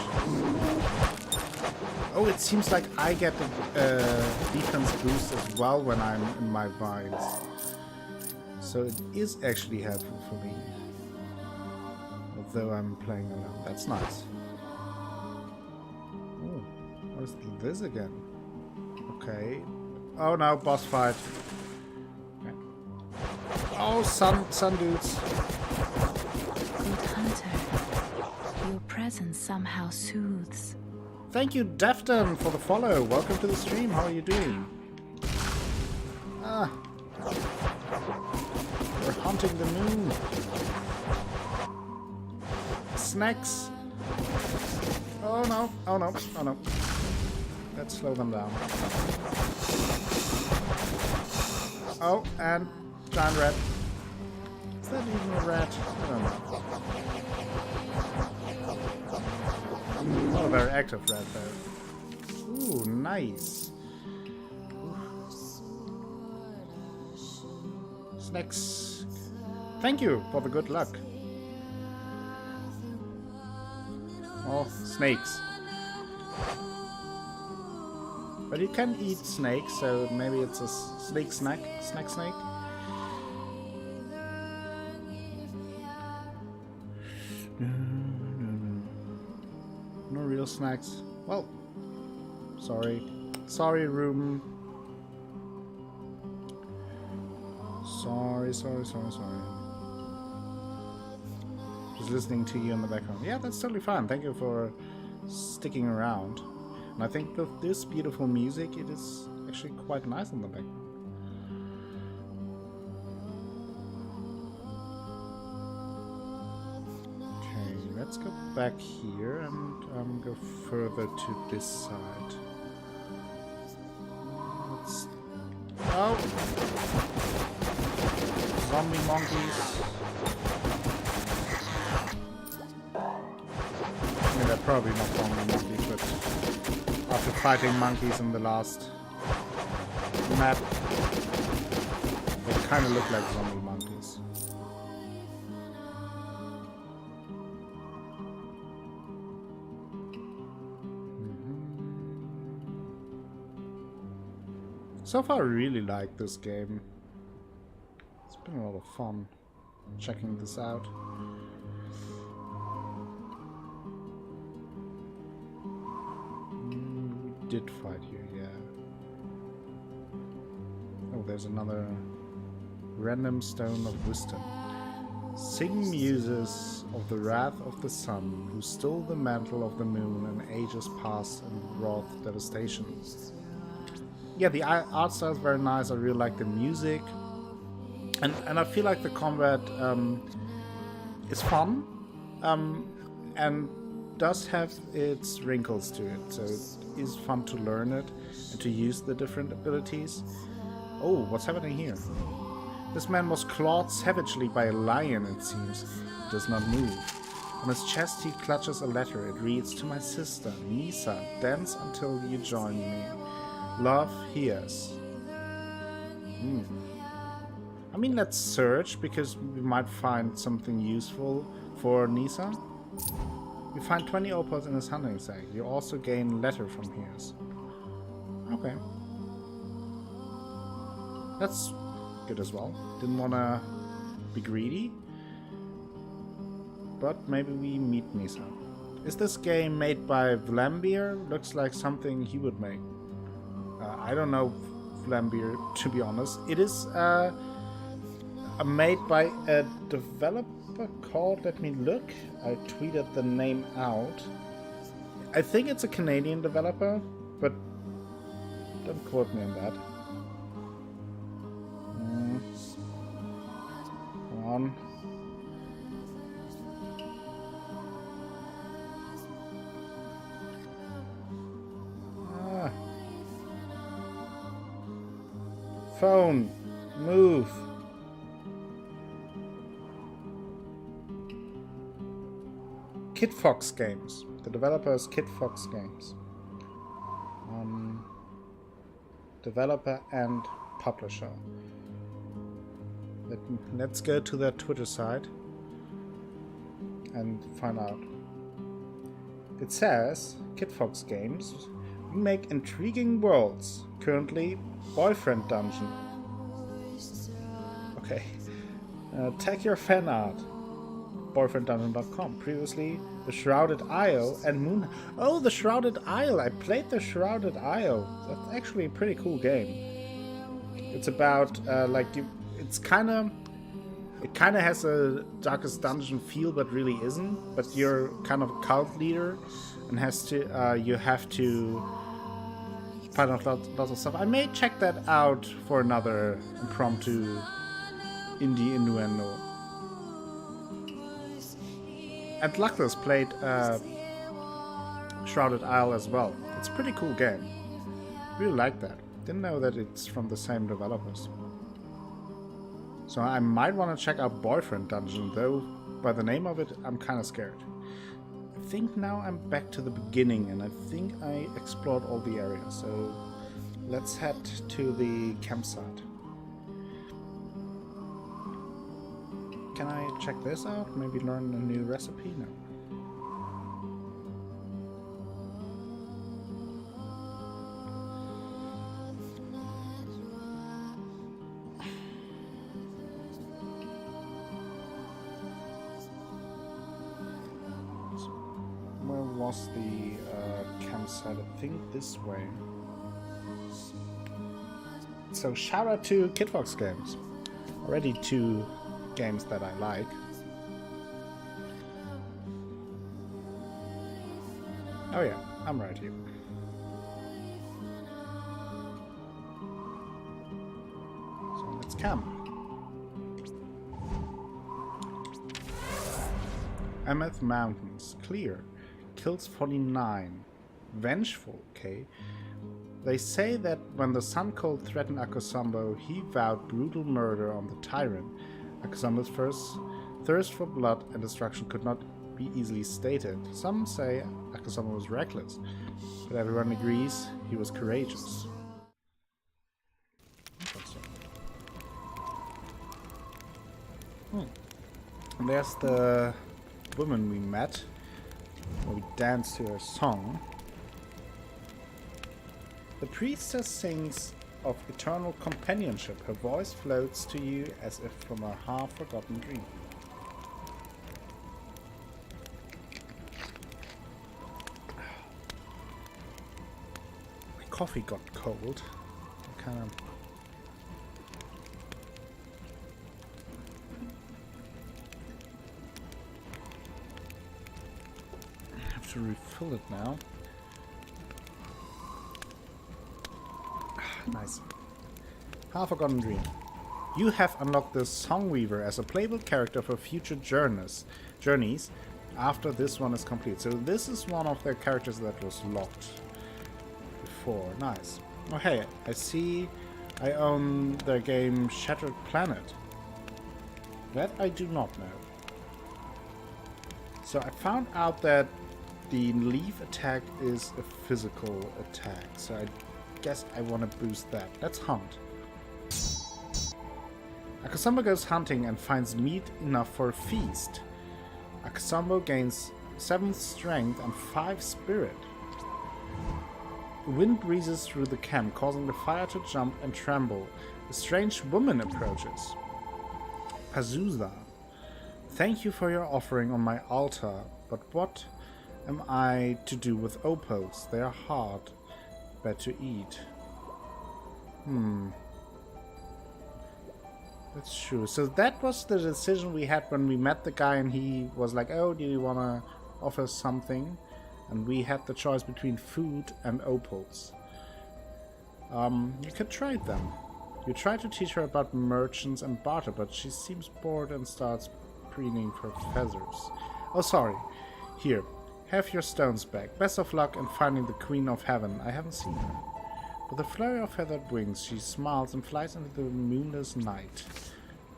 Oh, it seems like I get the defense boost as well when I'm in my vines. So it is actually helpful for me. Although I'm playing alone. That's nice. Oh, what is this again? Okay. Oh no, boss fight. Okay. Oh, sun dudes. Your presence somehow soothes. Thank you, Defton, for the follow. Welcome to the stream. How are you doing? Ah. We're hunting the moon. Snacks. Oh no. Oh no. Oh no. Let's slow them down. Oh, and giant rat. Is that even a rat? I don't know. Not a very active rat though. Ooh, nice. Snacks. Thank you for the good luck. Oh, snakes. But you can eat snakes, so maybe it's a snake snack. Snake. No real snacks. Well, sorry. Sorry, room. Sorry. Just listening to you in the background. Yeah, that's totally fine. Thank you for sticking around. And I think with this beautiful music, it is actually quite nice in the background. Let's go back here and go further to this side. Oh! Zombie monkeys. I mean, they're probably not zombie monkeys, but after fighting monkeys in the last map, they kind of look like zombie monkeys. So far I really like this game. It's been a lot of fun checking this out. We did fight here, yeah. Oh, there's another random stone of wisdom. Sing muses of the wrath of the sun, who stole the mantle of the moon in ages past and wrought devastation. Yeah, the art style is very nice. I really like the music, and I feel like the combat is fun, and does have its wrinkles to it. So it is fun to learn it and to use the different abilities. Oh, what's happening here? This man was clawed savagely by a lion. It seems he does not move. On his chest, he clutches a letter. It reads, "To my sister, Nisa, dance until you join me. Love hears." I mean, let's search, because we might find something useful for Nisa. You find 20 opals in his hunting sack. You also gain letter from Hears. Okay. That's good as well. Didn't want to be greedy. But maybe we meet Nisa. Is this game made by Vlambeer? Looks like something he would make. I don't know Vlambeer, to be honest. It is made by a developer called, let me look. I tweeted the name out. I think it's a Canadian developer, but don't quote me on that. Come on. Phone, move. Kid Fox Games. The developer is Kid Fox Games. Developer and publisher. Let's go to their Twitter site and find out. It says, Kid Fox Games, we make intriguing worlds. Currently, Boyfriend Dungeon. Okay. Tag your fan art. BoyfriendDungeon.com. Previously, the Shrouded Isle and Moon. Oh, the Shrouded Isle! I played the Shrouded Isle. That's actually a pretty cool game. It's about it kind of has a Darkest Dungeon feel, but really isn't. But you're kind of a cult leader, and you have to find out lots of stuff. I may check that out for another impromptu indie innuendo. And Luckless played Shrouded Isle as well. It's a pretty cool game. Really like that. Didn't know that it's from the same developers. So I might want to check out Boyfriend Dungeon, though by the name of it, I'm kind of scared. I think now I'm back to the beginning, and I think I explored all the areas. So let's head to the campsite. Can I check this out? Maybe learn a new recipe? No. Where was the campsite? I think this way. So shout out to Kid Fox Games. Already 2 games that I like. Oh yeah, I'm right here. So let's camp. Ameth Mountains, clear. Kills 49. Vengeful, okay. They say that when the Sun Cult threatened Akosombo, he vowed brutal murder on the tyrant. Akosombo's first thirst for blood and destruction could not be easily stated. Some say Akosombo was reckless, but everyone agrees he was courageous. And there's the woman we met, where we danced to her song. The priestess sings of eternal companionship. Her voice floats to you as if from a half-forgotten dream. My coffee got cold. I kind of... I have to refill it now. Nice. Half-Forgotten Dream. You have unlocked the Songweaver as a playable character for future journeys after this one is complete. So this is one of the characters that was locked before. Nice. Oh hey, I see I own the game Shattered Planet. That I do not know. So I found out that the leaf attack is a physical attack. So I guess I want to boost that. Let's hunt. Akosombo goes hunting and finds meat enough for a feast. Akosombo gains 7 strength and 5 spirit. Wind breezes through the camp, causing the fire to jump and tremble. A strange woman approaches. Pazuza. Thank you for your offering on my altar, but what am I to do with opals? They are hard. Bad to eat. That's true. So that was the decision we had when we met the guy and he was like, oh, do you want to offer something? and we had the choice between food and opals. You could trade them. You try to teach her about merchants and barter, but she seems bored and starts preening for feathers. Oh, sorry. Here, have your stones back. Best of luck in finding the Queen of Heaven. I haven't seen her. With a flurry of feathered wings, she smiles and flies into the moonless night.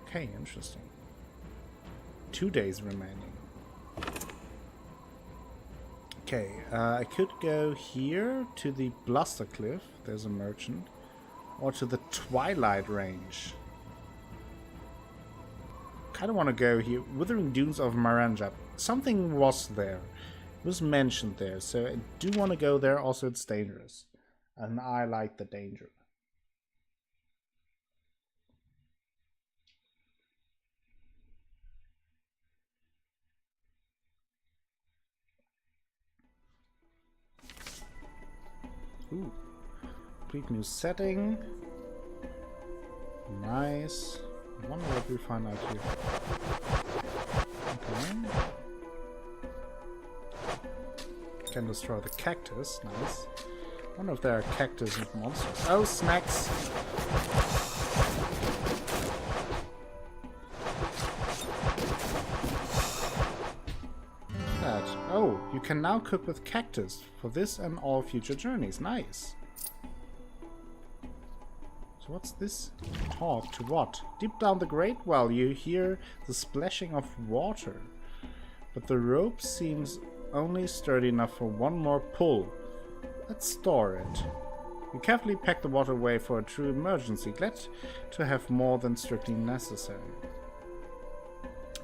Okay, interesting. 2 days remaining. Okay, I could go here to the Bluster Cliff. There's a merchant. Or to the Twilight Range. Kind of want to go here. Withering Dunes of Maranjab. Something was there. It was mentioned there. So I do want to go there. Also, it's dangerous. And I like the danger. Ooh. Complete new setting. Nice. I wonder what we find out here. Okay. Can destroy the cactus. Nice. I wonder if there are cactus monsters. Oh, snacks! That. Oh, you can now cook with cactus for this and all future journeys. Nice. So what's this? Talk to what? Deep down the Great Well, you hear the splashing of water. But the rope seems only sturdy enough for one more pull. Let's store it. You carefully pack the water away for a true emergency. Glad to have more than strictly necessary.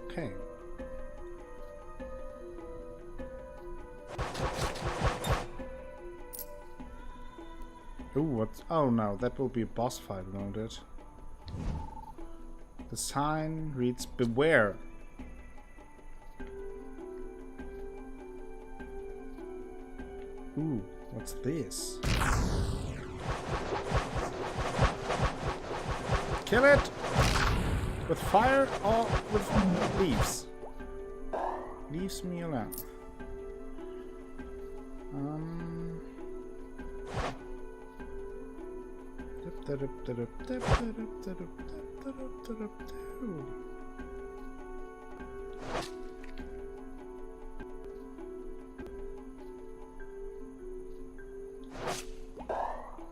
Okay. Ooh, what? Oh no, that will be a boss fight, won't it? The sign reads, "Beware." Ooh, what's this? Kill it! With fire or with leaves? Leaves me alone.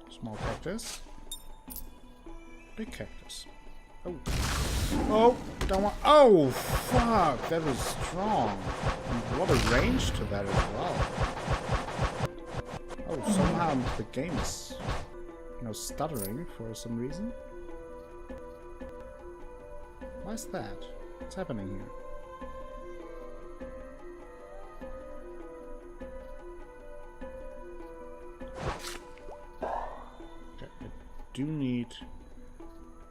Small cactus. Big cactus. Oh. Oh, don't want. Oh, fuck. That was strong. And what a range to that as well. Oh, somehow the game is, stuttering for some reason. Why is that? What's happening here? Okay, I do need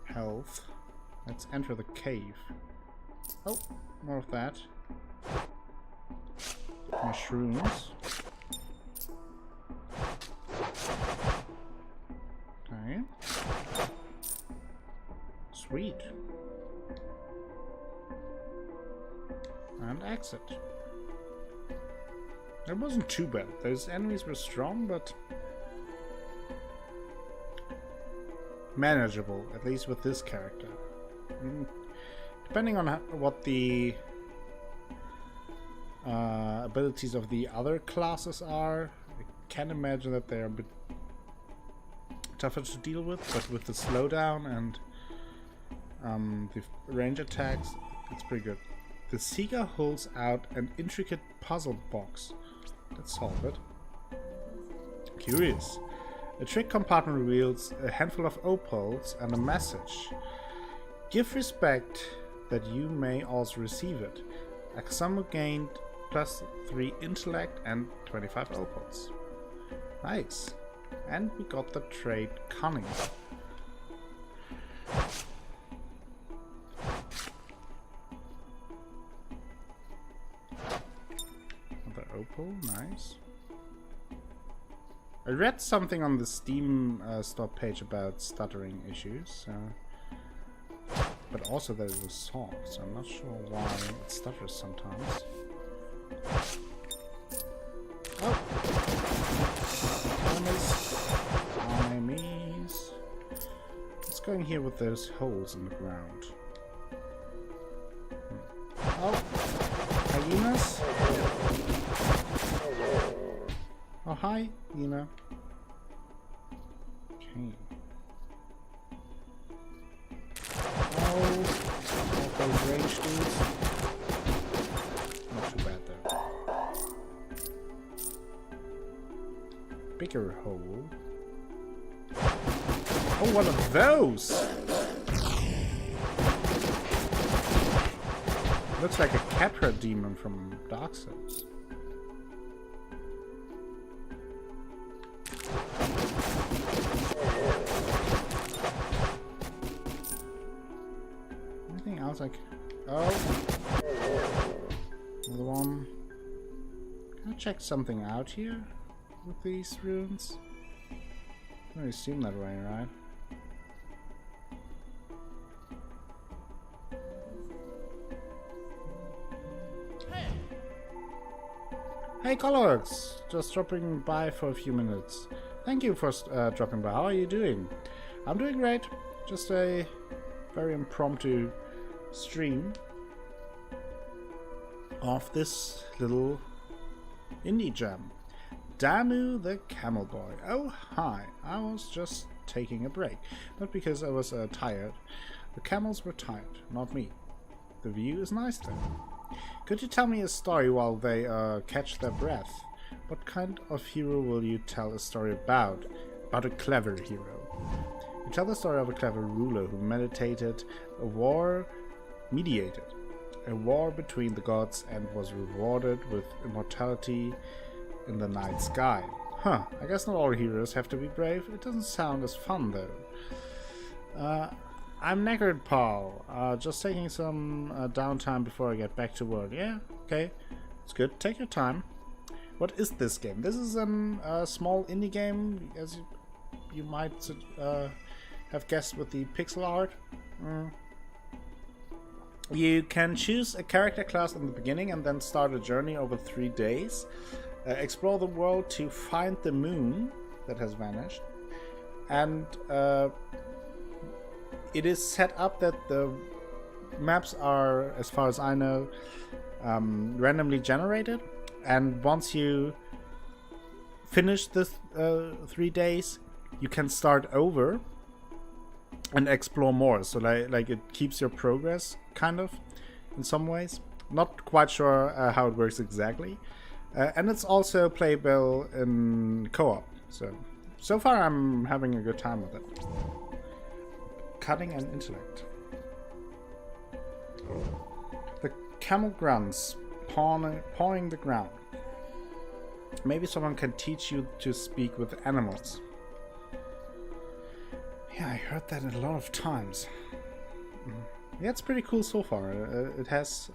health. Let's enter the cave. Oh, more of that. Mushrooms. Okay. Sweet. And exit. That wasn't too bad. Those enemies were strong, but manageable, at least with this character. Depending on what the abilities of the other classes are, I can imagine that they're a bit tougher to deal with, but with the slowdown and the range attacks, it's pretty good. The Seeker holds out an intricate puzzle box. Let's solve it. Curious. A trick compartment reveals a handful of opals and a message. Give respect that you may also receive it. Axamo gained +3 intellect and 25 opals. Nice. And we got the trait Cunning. Another opal, nice. I read something on the Steam store page about stuttering issues, but also that it was solved, so I'm not sure why it stutters sometimes. Oh! Enemies. What's going here with those holes in the ground? Oh! Hyenas? Oh, hi, Yuna. Okay. Oh, those range dudes. Not too bad though. Bigger hole. Oh, one of those! Looks like a Capra demon from Dark Souls. Anything else like... Oh! Another one. Can I check something out here with these runes? I don't seem that way, right? Hey Colorx! Just dropping by for a few minutes. Thank you for dropping by. How are you doing? I'm doing great. Just a very impromptu stream of this little indie jam. Damu the Camel Boy. Oh hi, I was just taking a break. Not because I was tired. The camels were tired, not me. The view is nice though. Could you tell me a story while they catch their breath? What kind of hero will you tell a story about? About a clever hero. You tell the story of a clever ruler who mediated a war between the gods and was rewarded with immortality in the night sky. Huh, I guess not all heroes have to be brave. It doesn't sound as fun though. I'm Neckard Paul, just taking some downtime before I get back to work. Yeah, okay, it's good. Take your time. What is this game? This is a small indie game, as you might have guessed with the pixel art. You can choose a character class in the beginning and then start a journey over 3 days. Explore the world to find the moon that has vanished. And it is set up that the maps are, as far as I know, randomly generated. And once you finish this 3 days, you can start over and explore more. So like it keeps your progress, kind of, in some ways. Not quite sure how it works exactly. And it's also playable in co-op. So far I'm having a good time with it. Cutting and intellect. The camel grunts, pawing the ground. Maybe someone can teach you to speak with animals. Yeah, I heard that a lot of times. Yeah, it's pretty cool so far. It has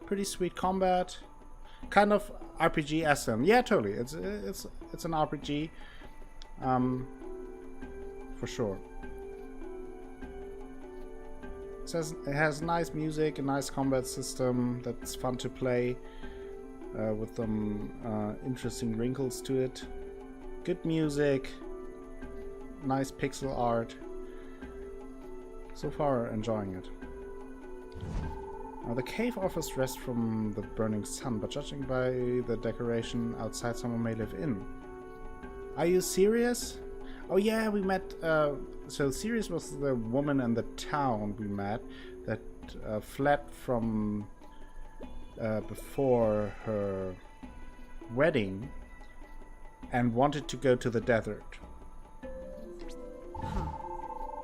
pretty sweet combat, kind of RPG SM. Yeah, totally. It's an RPG, for sure. It has nice music, a nice combat system that's fun to play, with some interesting wrinkles to it. Good music, nice pixel art. So far, enjoying it. The cave offers rest from the burning sun, but judging by the decoration outside, someone may live in. Are you serious? Oh yeah, we met. So Sirius was the woman in the town we met that fled from before her wedding and wanted to go to the desert.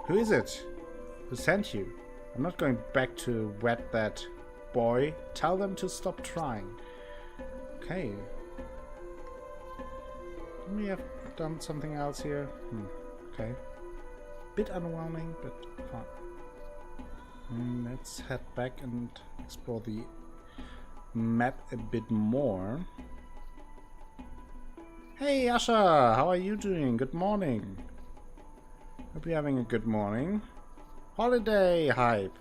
Who is it? Who sent you? I'm not going back to wed that boy. Tell them to stop trying. Okay. We have done something else here. Okay. Bit underwhelming, but fun. Let's head back and explore the map a bit more. Hey Asha, how are you doing? Good morning. Hope you're having a good morning. Holiday hype.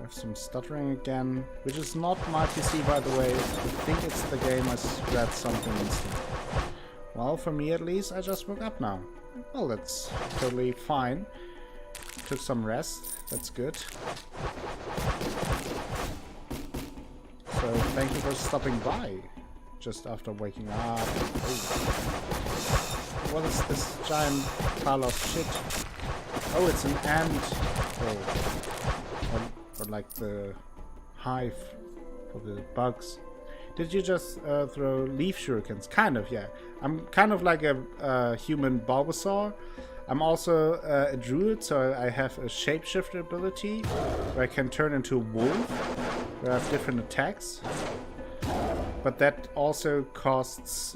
have some stuttering again, which is not my PC, by the way. I think it's the game has read something instant. Well, for me at least, I just woke up now. Well, that's totally fine. Took some rest, that's good. So, thank you for stopping by just after waking up. Oh. What is this giant pile of shit? Oh, it's an ant. Oh. Or like the hive for the bugs. Did you just throw leaf shurikens? Kind of, yeah. I'm kind of like a human Bulbasaur. I'm also a druid, so I have a shapeshifter ability where I can turn into a wolf, where I have different attacks. But that also costs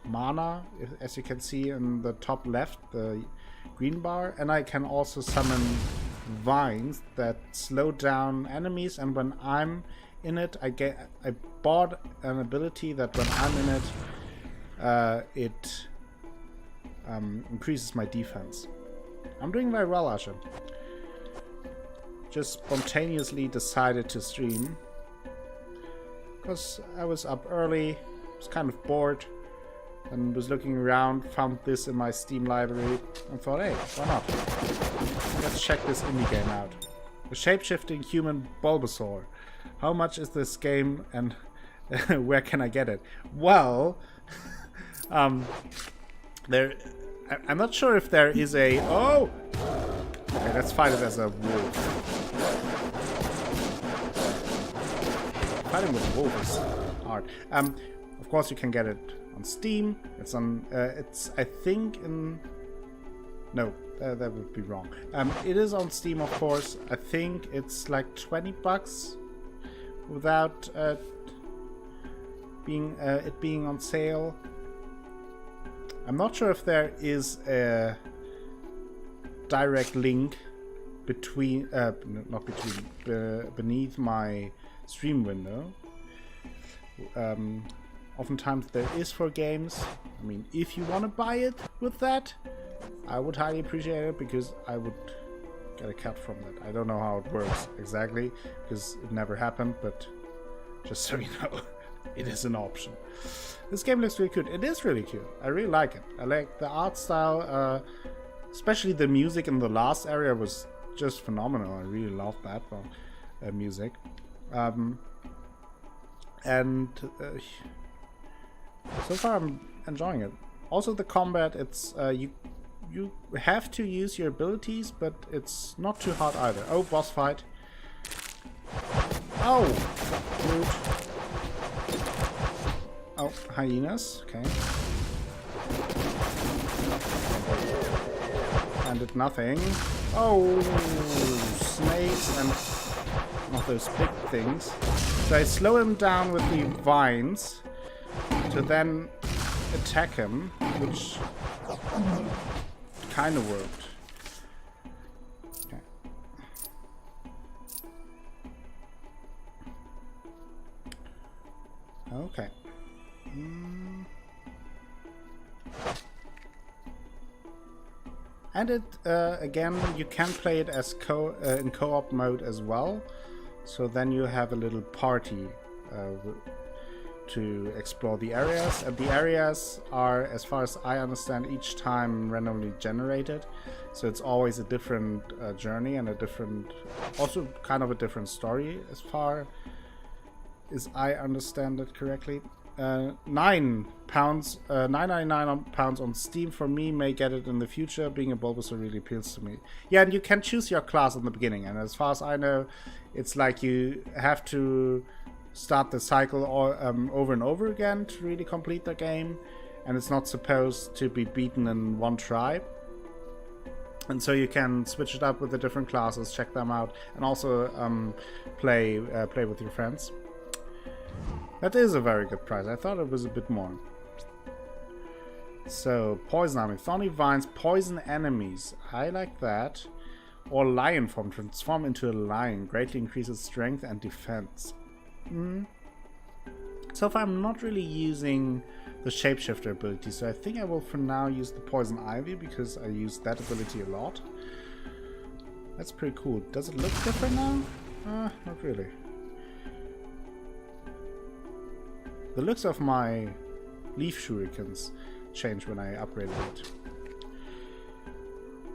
mana, as you can see in the top left, the green bar. And I can also summon vines that slow down enemies, and when I'm in it, I bought an ability that when I'm in it, it increases my defense. I'm doing very well, Asha. Just spontaneously decided to stream because I was up early, was kind of bored, and was looking around, found this in my Steam library, and thought, hey, why not? Let's check this indie game out. The shape-shifting human Bulbasaur. How much is this game, and where can I get it? Well, I'm not sure if there is a... Oh! Okay, let's fight it as a wolf. Fighting with a wolf is hard. Of course, you can get it on Steam. It's on... it's, I think, in... No, that would be wrong. It is on Steam, of course. I think it's like $20 without it being on sale. I'm not sure if there is a direct link between, beneath my stream window. Oftentimes there is for games. I mean, if you want to buy it with that, I would highly appreciate it, because I would get a cut from that. I don't know how it works exactly, because it never happened, but just so you know, it is an option. This game looks really cute. It is really cute. I really like it. I like the art style, especially the music in the last area was just phenomenal. I really love that music. So far I'm enjoying it. Also the combat, it's you have to use your abilities, but it's not too hard either. Oh, boss fight. Oh, rude. Oh, hyenas. Okay. And did nothing. Oh, snakes and not those big things. So I slow him down with the vines to then attack him, which kind of worked. Okay. Okay. And it again, you can play it as in co-op mode as well. So then you have a little party to explore the areas, and the areas are, as far as I understand, each time randomly generated. So it's always a different journey and a different, also kind of a different story, as far as I understand it correctly. £9, £9.99 on Steam. For me, may get it in the future. Being a Bulbasaur really appeals to me. Yeah, and you can choose your class in the beginning, and as far as I know, it's like you have to start the cycle over and over again to really complete the game, and it's not supposed to be beaten in one try. And so you can switch it up with the different classes, check them out, and also play with your friends. That is a very good price. I thought it was a bit more. So, poison army, thorny vines, poison enemies. I like that. Or lion form, transform into a lion, greatly increases strength and defense. So far I'm not really using the shapeshifter ability, so I think I will for now use the poison ivy, because I use that ability a lot. That's pretty cool. Does it look different now? Not really. The looks of my leaf shurikens change when I upgraded it.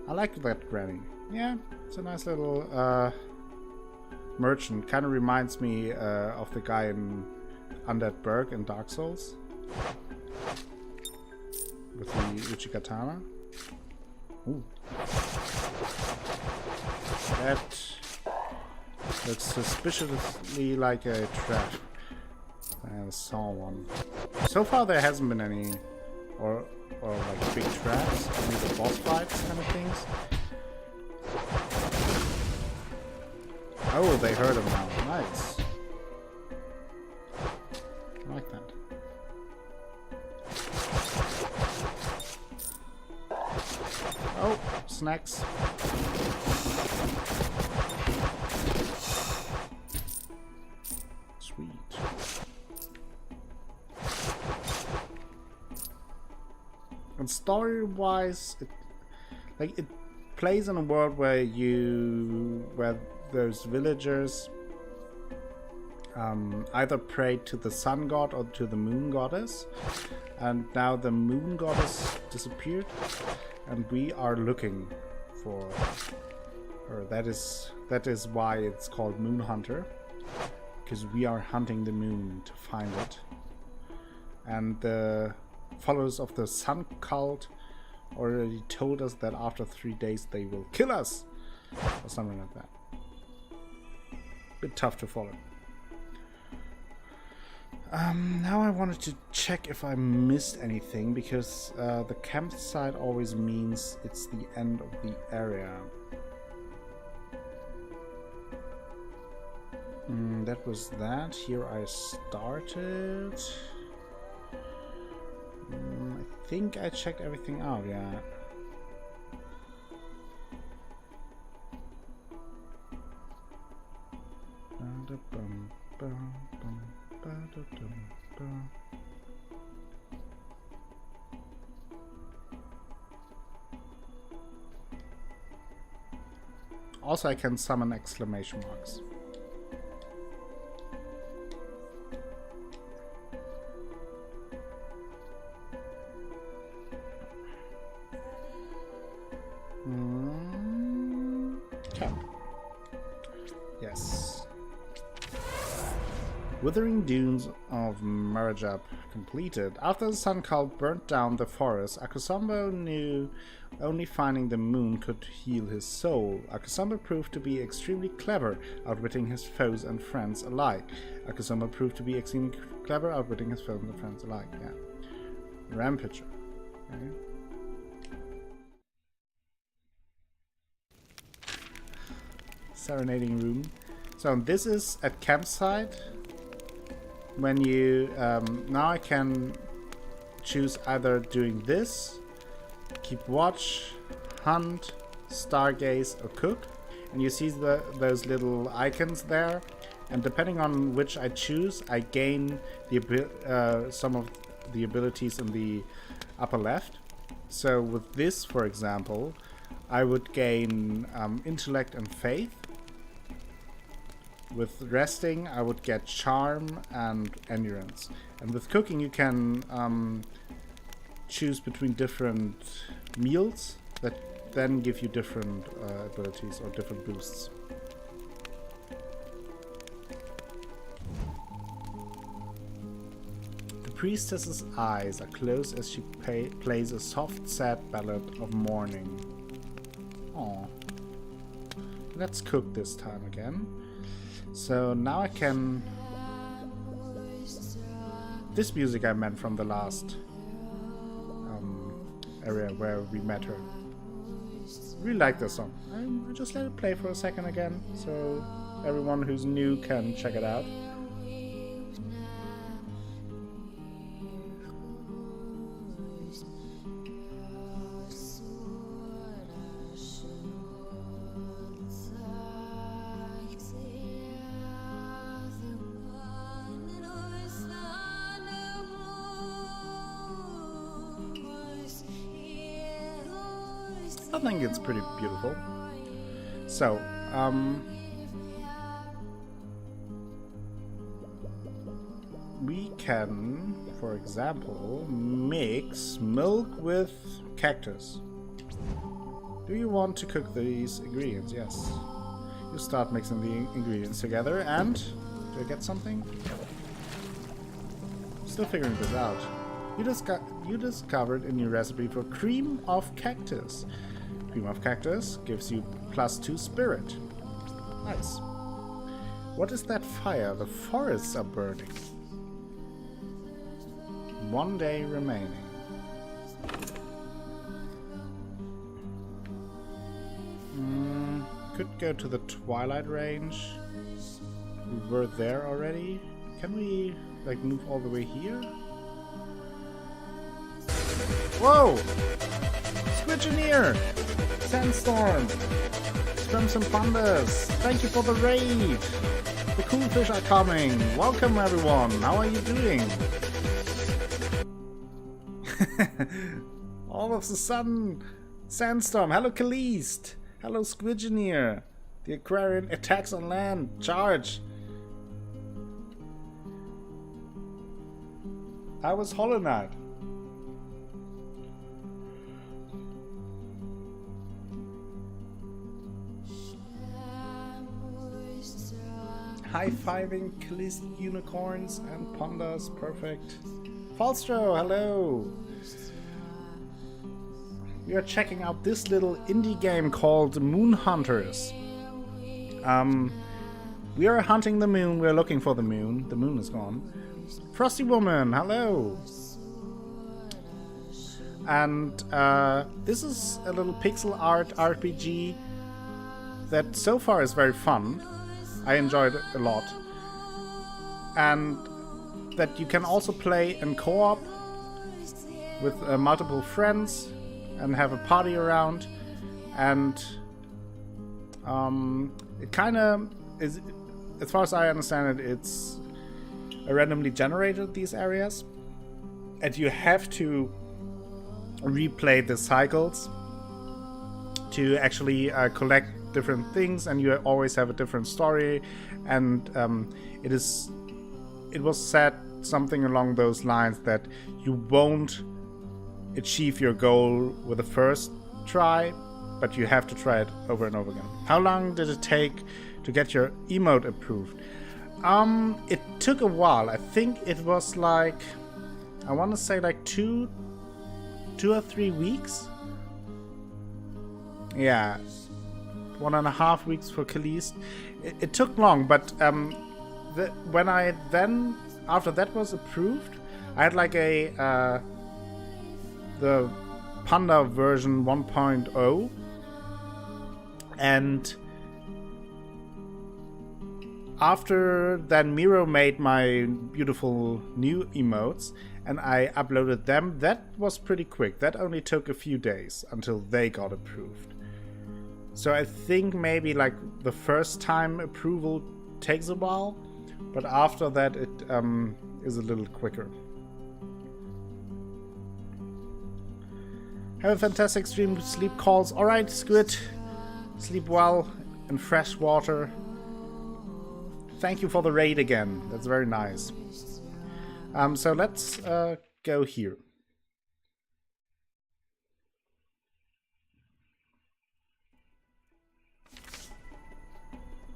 I like that granny. Yeah, it's a nice little merchant. Kind of reminds me of the guy in Undead Burg in Dark Souls. With the Uchigatana. Ooh. That looks suspiciously like a trap. I saw one. So far there hasn't been any or like big traps, only the boss fights kind of things. Oh, they heard him now. Nice. I like that. Oh, snacks. Sweet. And story-wise, it plays in a world where those villagers either prayed to the sun god or to the moon goddess, and now the moon goddess disappeared, and we are looking for her. That is why it's called Moon Hunter, because we are hunting the moon to find it. And the followers of the sun cult already told us that after 3 days they will kill us, or something like that. Bit tough to follow. Now I wanted to check if I missed anything, because the campsite always means it's the end of the area. That was that. Here I started. I think I checked everything out, yeah. Also, I can summon exclamation marks. Camp. Yes. Withering Dunes of Marajab completed. After the sun cult burnt down the forest, Akasombo knew only finding the moon could heal his soul. Akasombo proved to be extremely clever, outwitting his foes and friends alike. Akasombo proved to be extremely clever, outwitting his foes and friends alike, yeah. Rampager. Okay. Serenading room. So this is at campsite. When you now I can choose either doing this, keep watch, hunt, stargaze, or cook, and you see those little icons there, and depending on which I choose, I gain the some of the abilities in the upper left. So with this, for example, I would gain intellect and faith. With resting, I would get charm and endurance. And with cooking, you can choose between different meals that then give you different abilities or different boosts. The priestess's eyes are closed as she plays a soft, sad ballad of mourning. Aww. Let's cook this time again. So now I can... This music I meant from the last area where we met her. Really like this song. I just let it play for a second again, so everyone who's new can check it out. I think it's pretty beautiful. So, we can, for example, mix milk with cactus. Do you want to cook these ingredients? Yes. You start mixing the ingredients together and... do I get something? Still figuring this out. You discovered a new recipe for cream of cactus. Cream of cactus gives you +2 spirit. Nice. What is that fire? The forests are burning. 1 day remaining. Could go to the Twilight Range. We were there already. Can we like move all the way here? Whoa! Squidgeneer! Sandstorm! Crimson Pandas! Thank you for the raid! The cool fish are coming! Welcome everyone! How are you doing? All of a sudden! Sandstorm! Hello Caliste! Hello Squidgeneer! The Aquarian attacks on land! Charge! How was Hollow Knight? High-fiving Caliste unicorns and pandas, perfect. Falstro, hello! We are checking out this little indie game called Moon Hunters. We are hunting the moon, we are looking for the moon. The moon is gone. Frosty Woman, hello! And this is a little pixel art RPG that so far is very fun. I enjoyed it a lot. And that you can also play in co-op with multiple friends and have a party around. And it kind of is, as far as I understand it, it's randomly generated, these areas. And you have to replay the cycles to actually collect different things, and you always have a different story. And it was said something along those lines that you won't achieve your goal with the first try, but you have to try it over and over again. How long did it take to get your emote approved? It took a while. I think it was like, I want to say like two or 3 weeks. Yeah, 1.5 weeks for Caliste. It took long, but when I then, after that was approved, I had like the Panda version 1.0, and after then Miro made my beautiful new emotes and I uploaded them. That was pretty quick. That only took a few days until they got approved. So I think maybe like the first time approval takes a while, but after that it is a little quicker. Have a fantastic stream. Sleep calls. Alright, Squid. Sleep well in fresh water. Thank you for the raid again. That's very nice. So let's go here.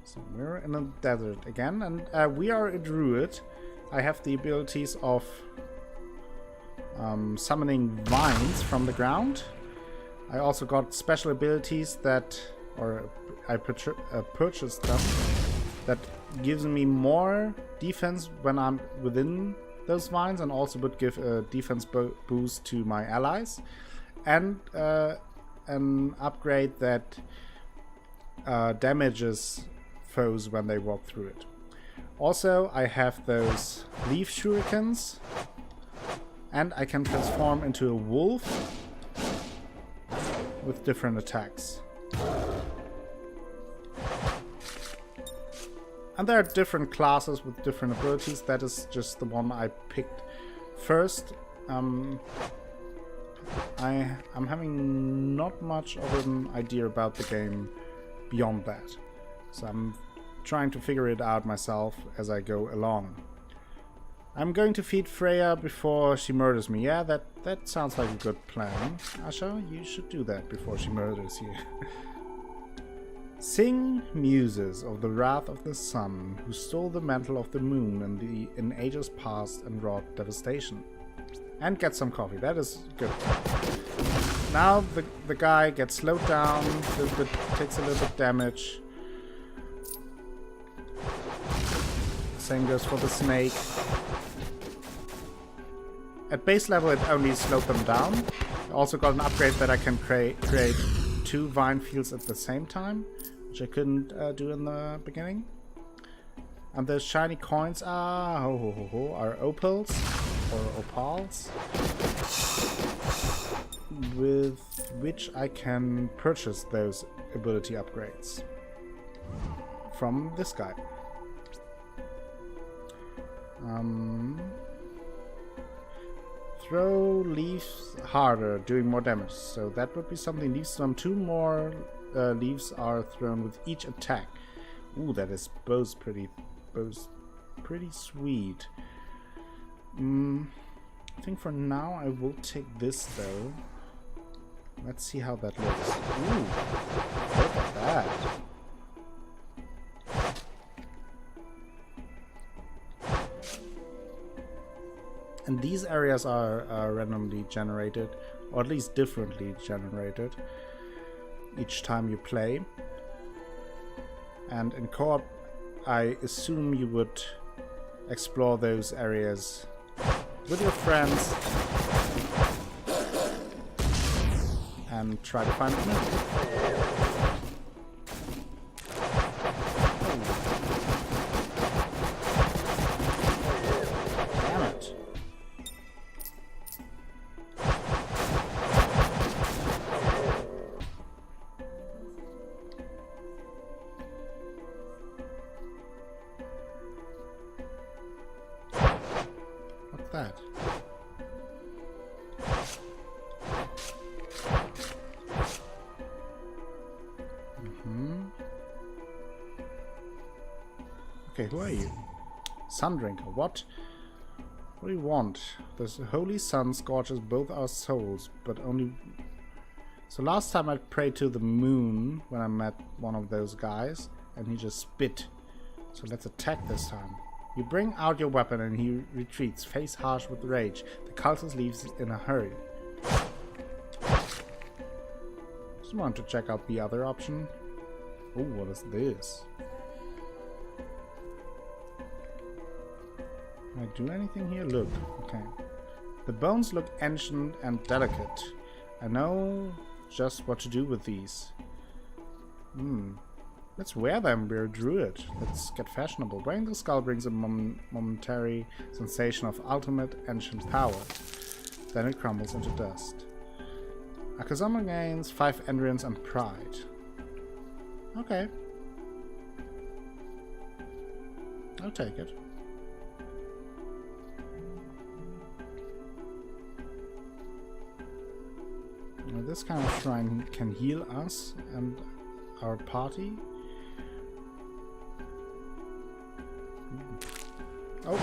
So we're in a desert again, and we are a druid. I have the abilities of summoning vines from the ground. I also got special abilities that, or I purchased them, that gives me more defense when I'm within those vines, and also would give a defense boost to my allies, and an upgrade that damages foes when they walk through it. Also, I have those leaf shurikens, and I can transform into a wolf with different attacks. And there are different classes with different abilities. That is just the one I picked first. I'm having not much of an idea about the game beyond that. So I'm trying to figure it out myself as I go along. I'm going to feed Freya before she murders me. Yeah, that sounds like a good plan. Asha, you should do that before she murders you. Sing muses of the wrath of the sun, who stole the mantle of the moon in ages past and wrought devastation. And get some coffee. That is good. Now the guy gets slowed down, takes a little bit damage. Same goes for the snake. At base level it only slowed them down. I also got an upgrade that I can create 2 vine fields at the same time, which I couldn't do in the beginning. And the shiny coins are opals or opals, with which I can purchase those ability upgrades from this guy. Throw leaves harder, doing more damage. So that would be something. Leaf storm. 2 more leaves are thrown with each attack. Ooh, that is both pretty sweet. I think for now I will take this though. Let's see how that looks. Ooh, look at that. And these areas are randomly generated, or at least differently generated, each time you play. And in co-op, I assume you would explore those areas with your friends and try to find them. That. Okay, who are you? Sundrinker. What do you want? The holy sun scorches both our souls, but only... So last time I prayed to the moon when I met one of those guys, and he just spit. So let's attack this time. You bring out your weapon and he retreats, face harsh with rage. The cultist leaves in a hurry. Just want to check out the other option. Oh, what is this? Can I do anything here? Look. Okay. The bones look ancient and delicate. I know just what to do with these. Let's wear them, we're a druid. Let's get fashionable. Wearing the skull brings a momentary sensation of ultimate ancient power. Then it crumbles into dust. Akazama gains 5 endurance and pride. Okay. I'll take it. Now this kind of shrine can heal us and our party. Oh.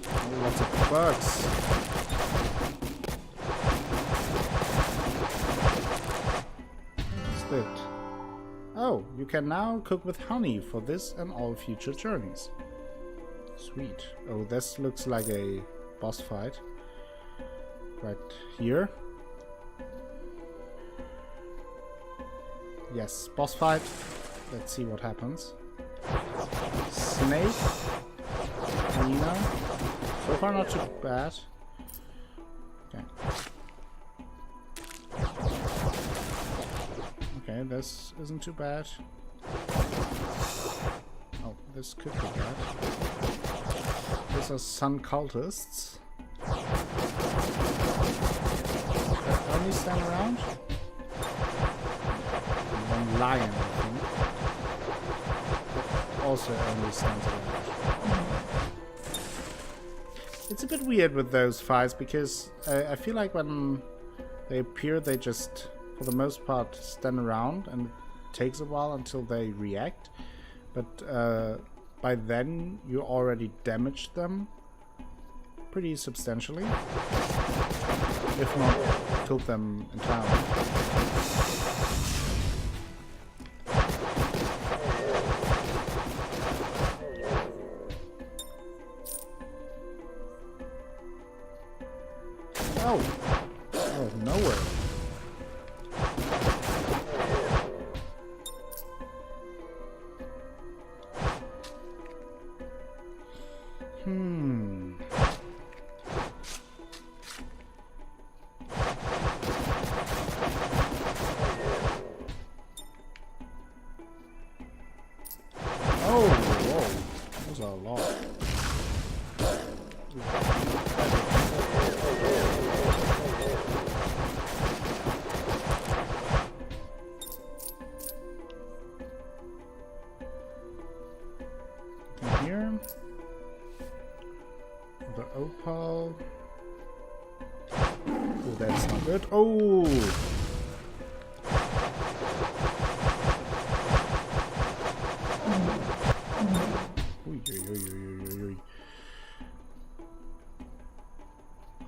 Oh, lots of bugs. What's that? Oh, you can now cook with honey for this and all future journeys. Sweet. Oh, this looks like a boss fight. Right here. Yes, boss fight. Let's see what happens. Snake. Nina. So far not too bad. Okay. Okay, this isn't too bad. Oh, this could be bad. These are sun cultists. Only stand around? One lion, I think. Also only stands around. It's a bit weird with those fights because I feel like when they appear they just, for the most part, stand around and takes a while until they react, but by then you already damaged them pretty substantially, if not killed them entirely. Oh! Oh, nowhere. Oh, whoa. That was a lot. Here. The opal. Oh, that's not good. Oh!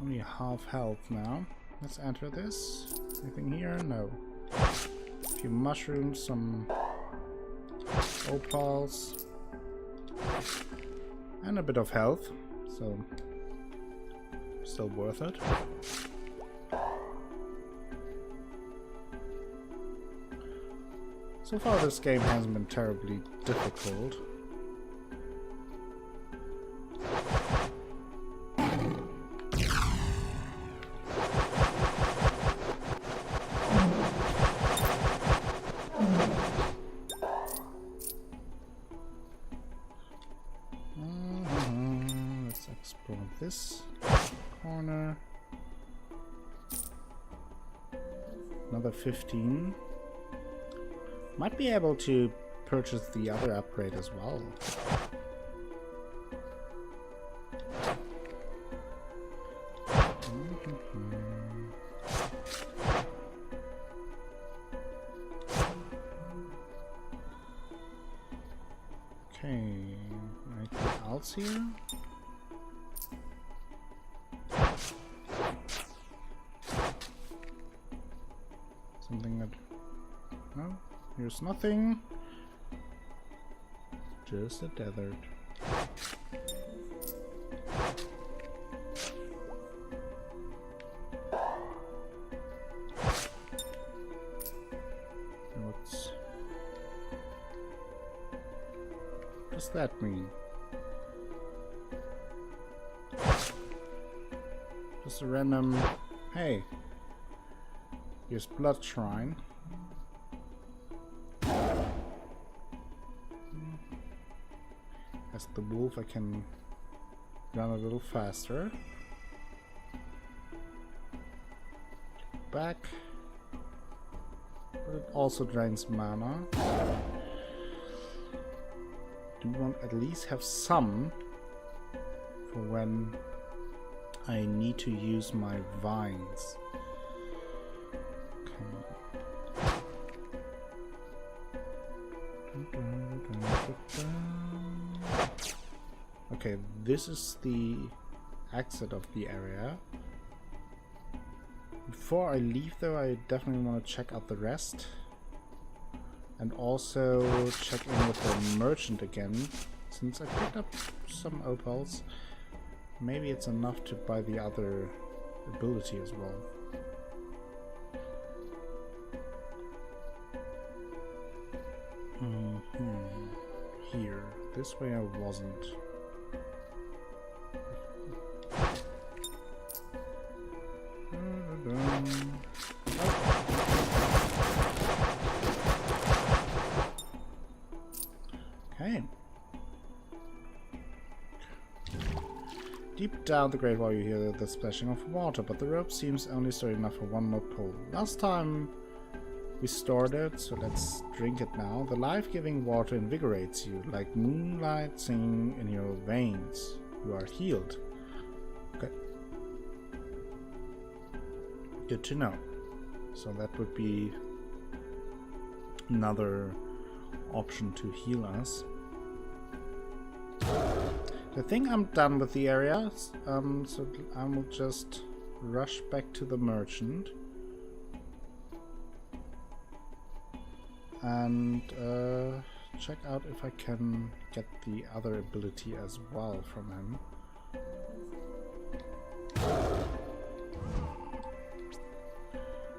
Only half health now. Let's enter this. Anything here? No. A few mushrooms, some opals, and a bit of health, so still worth it. So far this game hasn't been terribly difficult. Let's explore this corner. Another 15. Might be able to purchase the other upgrade as well. Okay, anything else here? Something that... no? Here's nothing. Just a desert. What does that mean? Just a random... hey. Here's Blood Shrine. As the wolf, I can run a little faster. Back. But it also drains mana. Do want at least have some for when I need to use my vines. Okay, this is the exit of the area. Before I leave though, I definitely want to check out the rest. And also check in with the merchant again. Since I picked up some opals, maybe it's enough to buy the other ability as well. Here. This way I wasn't. Okay. Deep down the Great Wall you hear the splashing of water, but the rope seems only sturdy enough for one more pull. Last time we stored it, so let's drink it now. The life-giving water invigorates you, like moonlight singing in your veins. You are healed. Okay. Good to know. So that would be another option to heal us. I think I'm done with the area, so I will just rush back to the merchant and check out if I can get the other ability as well from him.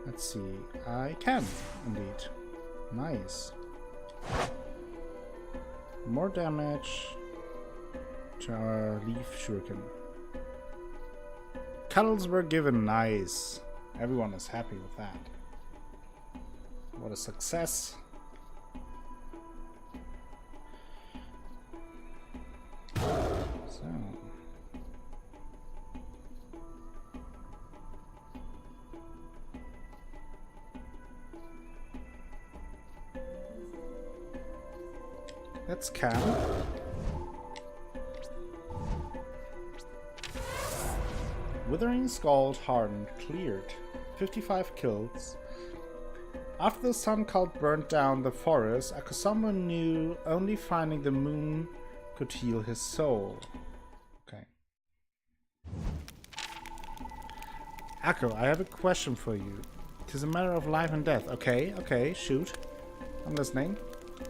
Let's see, I can indeed. Nice. More damage to our leaf shuriken. Cuddles were given. Nice. Everyone is happy with that. What a success. So. Let's camp. Withering Scald hardened, cleared. 55 kills. After the sun cult burnt down the forest, Akasama knew only finding the moon could heal his soul. Okay. Akko, I have a question for you. It is a matter of life and death. Okay, shoot. I'm listening.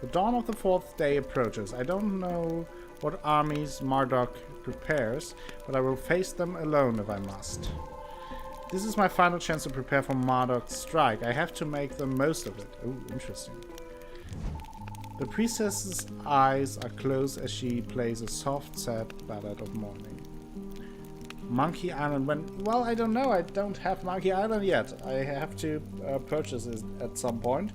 The dawn of the fourth day approaches. I don't know what armies Marduk prepares, but I will face them alone if I must. This is my final chance to prepare for Marduk's strike. I have to make the most of it. Oh, interesting. The priestess's eyes are closed as she plays a soft, sad ballad of mourning. Monkey Island well, I don't know. I don't have Monkey Island yet. I have to purchase it at some point.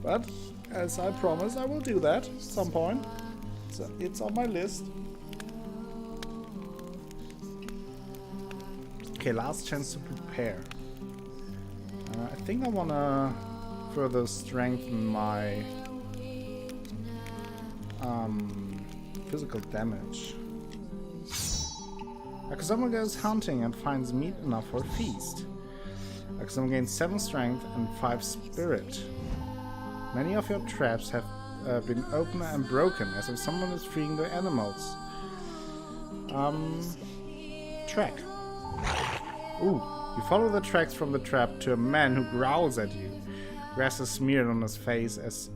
But as I promised, I will do that at some point. So it's on my list. Okay, last chance to prepare. I think I want to further strengthen my physical damage. Akasama goes hunting and finds meat enough for a feast. Akasama gains 7 strength and 5 spirit. Many of your traps have been opened and broken, as if someone is freeing the animals. Track. Ooh, you follow the tracks from the trap to a man who growls at you. Grass is smeared on his face as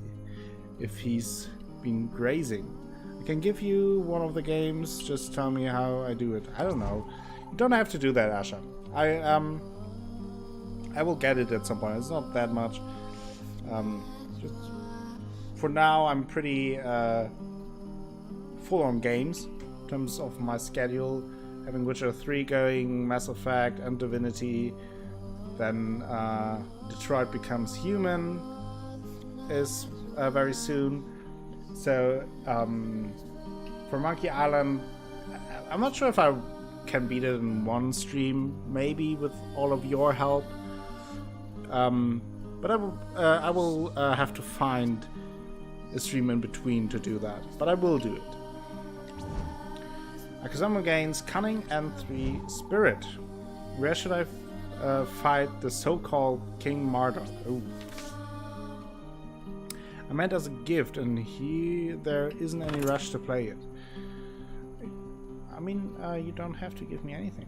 if he's been grazing. I can give you one of the games, just tell me how I do it. I don't know. You don't have to do that, Asha. I will get it at some point. It's not that much. Just for now, I'm pretty full on games in terms of my schedule. Having Witcher 3 going, Mass Effect and Divinity. Then Detroit Becomes Human is very soon. So for Monkey Island, I'm not sure if I can beat it in one stream. Maybe with all of your help. But I will have to find a stream in between to do that. But I will do it. Akasama gains Cunning and 3 Spirit. Where should I fight the so-called King Marduk? Ooh. I meant as a gift, and there isn't any rush to play it. I mean, you don't have to give me anything.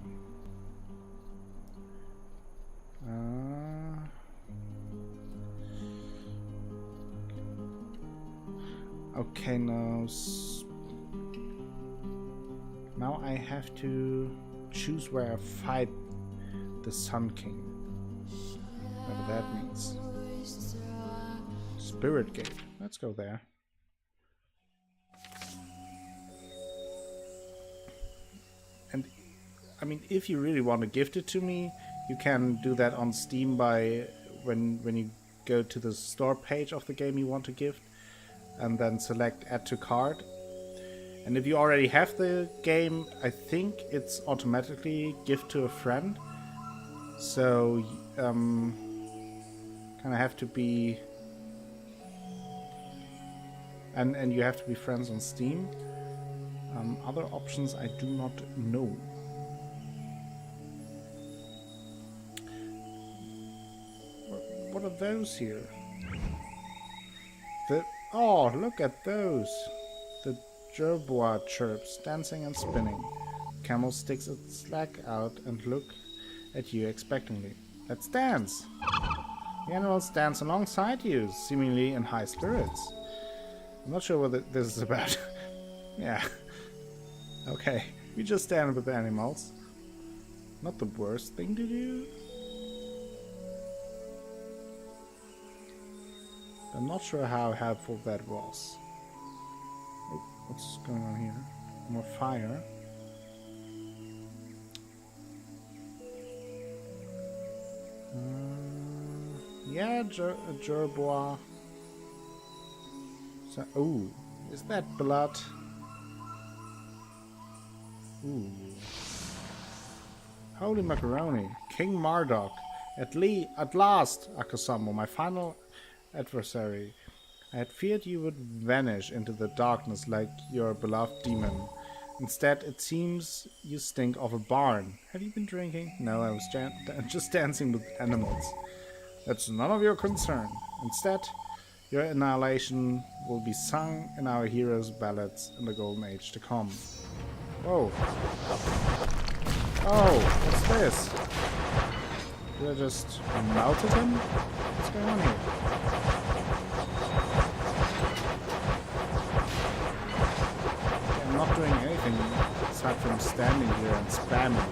Okay, now I have to choose where I fight the Sun King. Whatever that means. Spirit Gate. Let's go there. And I mean, if you really want to gift it to me, you can do that on Steam by when you go to the store page of the game you want to gift, and then select Add to Cart. And if you already have the game, I think it's automatically gift to a friend. So kind of have to be, and you have to be friends on Steam. Other options I do not know. What are those here? Oh, look at those. The jerboa chirps, dancing and spinning. Camel sticks its leg out and look at you expectantly. Let's dance! The animals dance alongside you, seemingly in high spirits. I'm not sure what this is about. Yeah. Okay, we just dance with the animals. Not the worst thing to do. I'm not sure how helpful that was. Oh, what's going on here? More fire. Yeah, jerboa. So, ooh, is that blood? Ooh. Holy macaroni. King Marduk. At last, Akasamo, my final adversary. I had feared you would vanish into the darkness like your beloved demon. Instead, it seems you stink of a barn. Have you been drinking? No, I was just dancing with animals. That's none of your concern. Instead, your annihilation will be sung in our heroes' ballads in the golden age to come. Whoa. Oh, what's this? Did I just melted him? What's going on here? Okay, I'm not doing anything aside from standing here and spamming.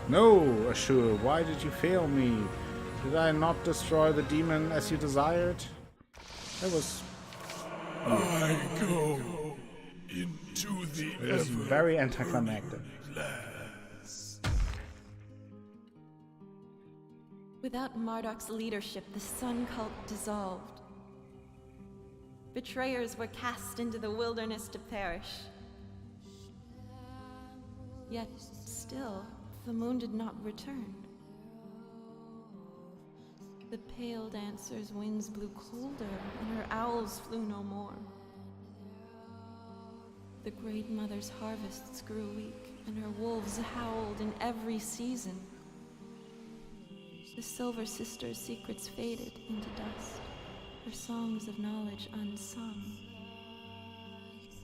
No, Ashur, why did you fail me? Did I not destroy the demon as you desired? That was... I go into the It was very anticlimactic. Without Marduk's leadership, the Sun Cult dissolved. Betrayers were cast into the wilderness to perish. Yet, still, the moon did not return. The pale dancer's winds blew colder, and her owls flew no more. The Great Mother's harvests grew weak, and her wolves howled in every season. The Silver Sister's secrets faded into dust, her songs of knowledge unsung.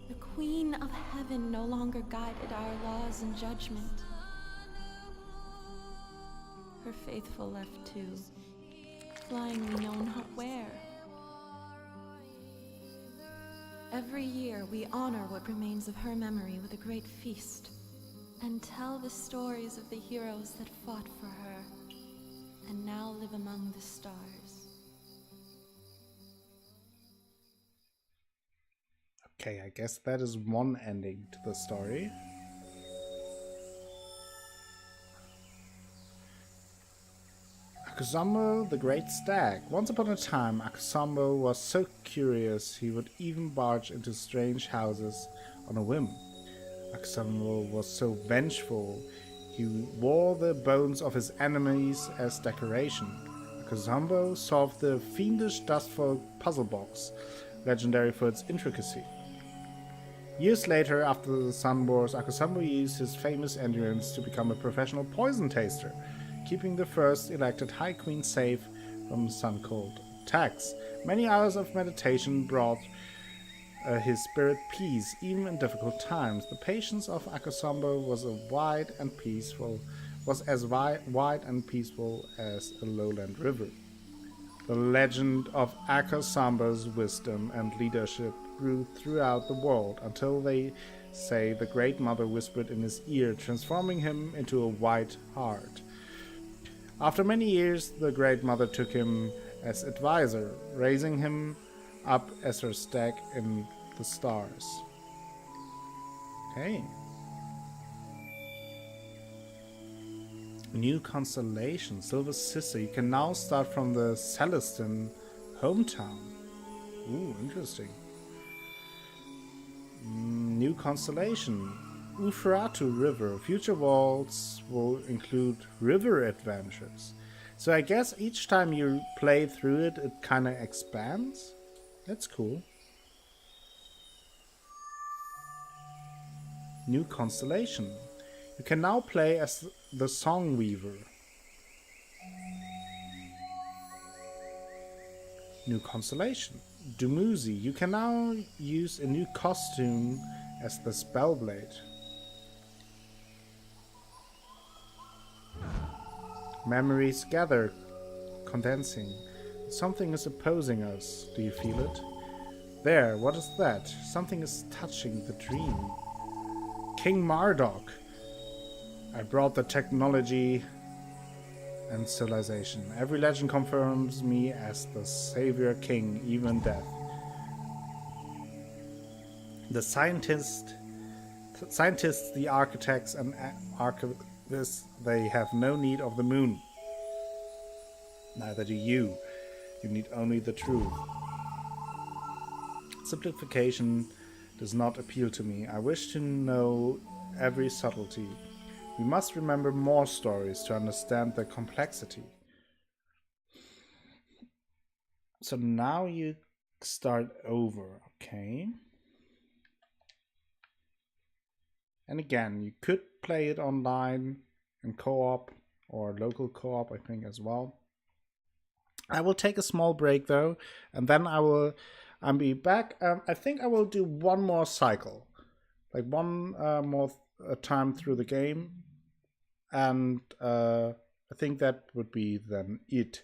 The Queen of Heaven no longer guided our laws and judgment. Her faithful left too, flying we know not where. Every year we honor what remains of her memory with a great feast, and tell the stories of the heroes that fought for her, and now live among the stars. Okay, I guess that is one ending to the story. Akasombo the Great Stag. Once upon a time, Akasombo was so curious he would even barge into strange houses on a whim. Akasombo was so vengeful he wore the bones of his enemies as decoration. Akasombo solved the fiendish Dustfolk puzzle box, legendary for its intricacy. Years later, after the Sun Wars, Akasombo used his famous endurance to become a professional poison taster, keeping the first elected High Queen safe from Sun Cult attacks. Many hours of meditation brought his spirit peace, even in difficult times. The patience of Akasombo was as wide and peaceful as a lowland river. The legend of Akasombo's wisdom and leadership grew throughout the world until they say the Great Mother whispered in his ear, transforming him into a white hart. After many years, the Great Mother took him as advisor, raising him up as her stag in the stars. Okay. New constellation, Silver Sister. You can now start from the Celestin hometown. Ooh, interesting. New constellation, Ufratu River. Future worlds will include river adventures. So I guess each time you play through it, it kind of expands. That's cool. New constellation. You can now play as the Song Weaver. New constellation. Dumuzi. You can now use a new costume as the Spellblade. Memories gather, condensing. Something is opposing us. Do you feel it? There, what is that? Something is touching the dream. King Marduk. I brought the technology and civilization. Every legend confirms me as the savior king, even death. The scientists, the architects, and archivists, they have no need of the moon. Neither do you. You need only the truth. Simplification does not appeal to me. I wish to know every subtlety. We must remember more stories to understand their complexity. So now you start over, okay? And again, you could play it online in co-op or local co-op, I think, as well. I will take a small break though, and then I'll be back. I think I will do one more cycle, like one more time through the game, and I think that would be then it.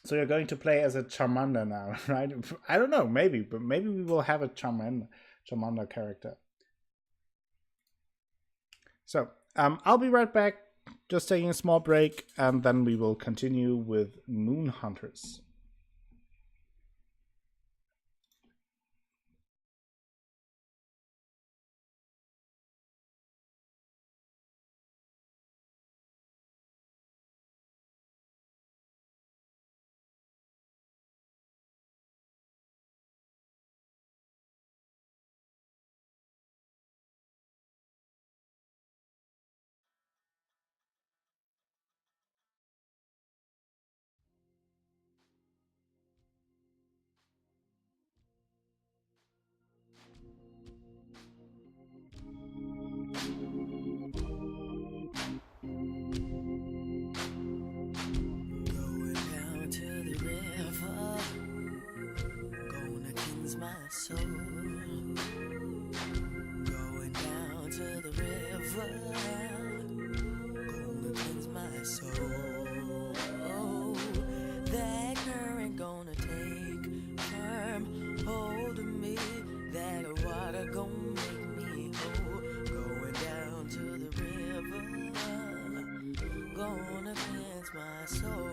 So you're going to play as a Charmander now, right? I don't know, maybe, but maybe we will have a Charmander character. So I'll be right back. Just taking a small break, and then we will continue with Moon Hunters. soul. Going down to the river, gonna cleanse my soul. That current gonna take firm hold of me. That water gonna make me whole. Going down to the river, gonna cleanse my soul.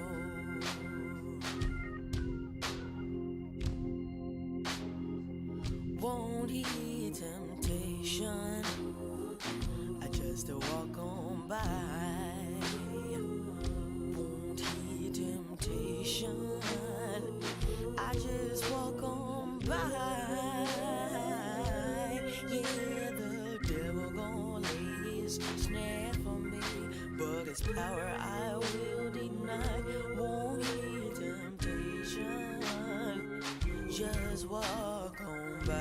Won't heed temptation, I just walk on by. Won't heed temptation, I just walk on by. Yeah, the devil gon' lay his snare for me, but his power I will deny. Won't heed temptation, just walk on by.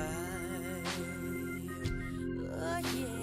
Oh yeah.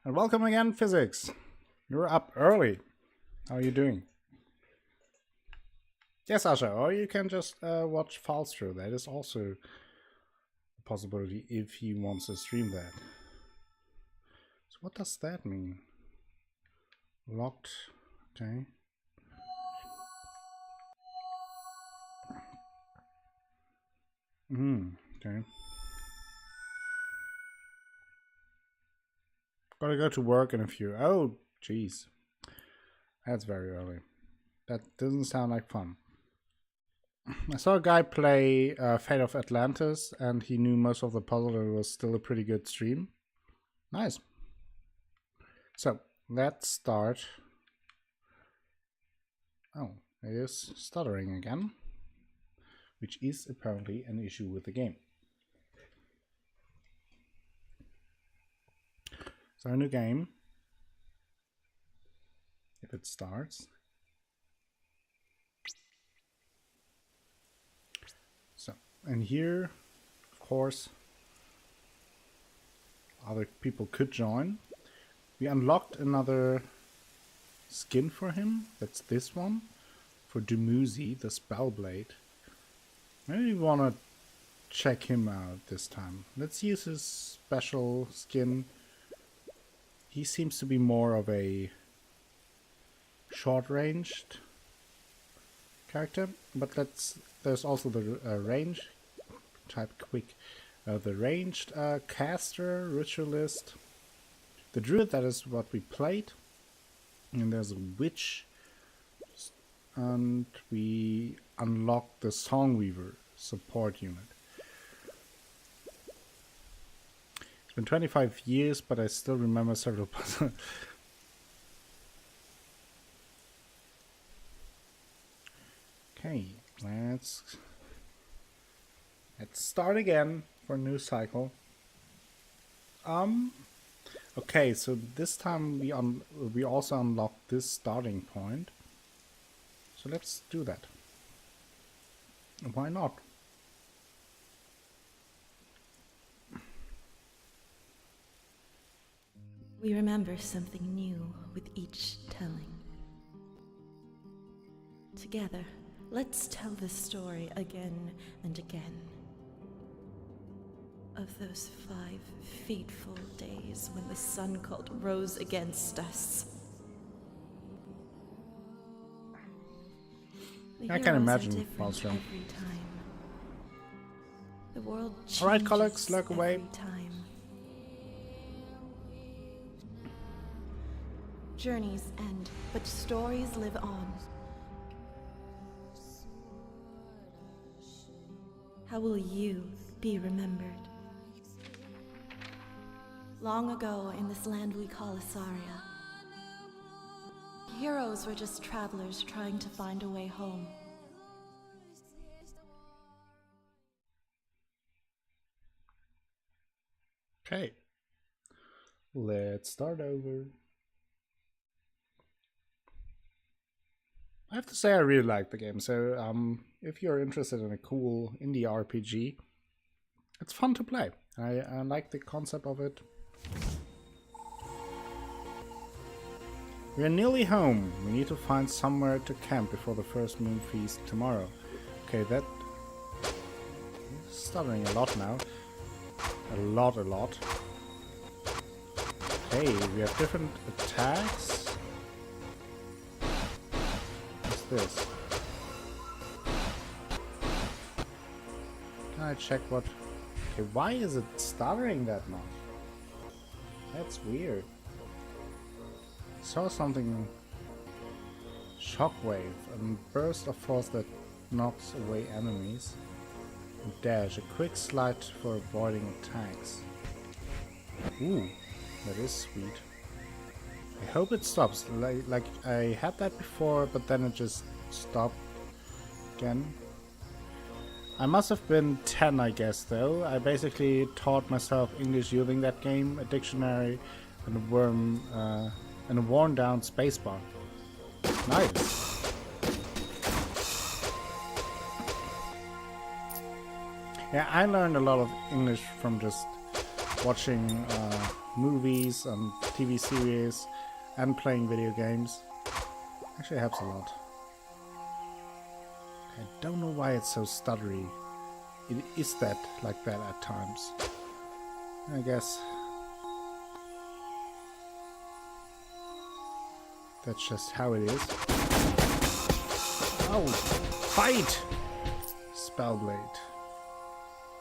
And welcome again, Physics. You're up early. How are you doing? Yes, Asha, or you can just watch Falls Through. That is also a possibility if he wants to stream that. So what does that mean? Locked. Okay. Okay. Gotta go to work in a few. Oh, jeez. That's very early. That doesn't sound like fun. I saw a guy play Fate of Atlantis, and he knew most of the puzzle, and it was still a pretty good stream. Nice. So, let's start. Oh, it is stuttering again, which is apparently an issue with the game. So, a new game. If it starts. So, and here, of course, other people could join. We unlocked another skin for him. That's this one. For Dumuzi, the Spellblade. Maybe we want to check him out this time. Let's use his special skin. He seems to be more of a short-ranged character, but there's also the range type quick, the ranged caster, ritualist, the druid, that is what we played, and there's a witch, and we unlocked the Songweaver support unit. It's been 25 years, but I still remember several puzzles. Okay, let's start again for a new cycle. Okay, so this time we also unlocked this starting point. So let's do that. Why not? We remember something new with each telling. Together, let's tell the story again and again. Of those 5 fateful days when the sun cult rose against us. The I can heroes are imagine, different Wallstrom. every time. The world changes. All right, colleagues, look away. every time. Journeys end, but stories live on. How will you be remembered? Long ago, in this land we call Asaria, heroes were just travelers trying to find a way home. Okay, let's start over. I have to say I really like the game, so if you're interested in a cool indie RPG, it's fun to play. I like the concept of it. We're nearly home. We need to find somewhere to camp before the first moon feast tomorrow. Okay, that... stuttering a lot now. A lot. Okay, we have different attacks. What's this? Can I check what... Okay, why is it stuttering that much? That's weird. Saw something... Shockwave, a burst of force that knocks away enemies. And dash, a quick slide for avoiding attacks. Ooh, that is sweet. I hope it stops. Like I had that before, but then it just stopped again. I must have been 10, I guess, though. I basically taught myself English using that game, a dictionary, and a worn-down spacebar. Nice. Yeah, I learned a lot of English from just watching movies and TV series and playing video games. Actually helps a lot. I don't know why it's so stuttery. It is that like that at times. I guess that's just how it is. Oh, fight! Spellblade.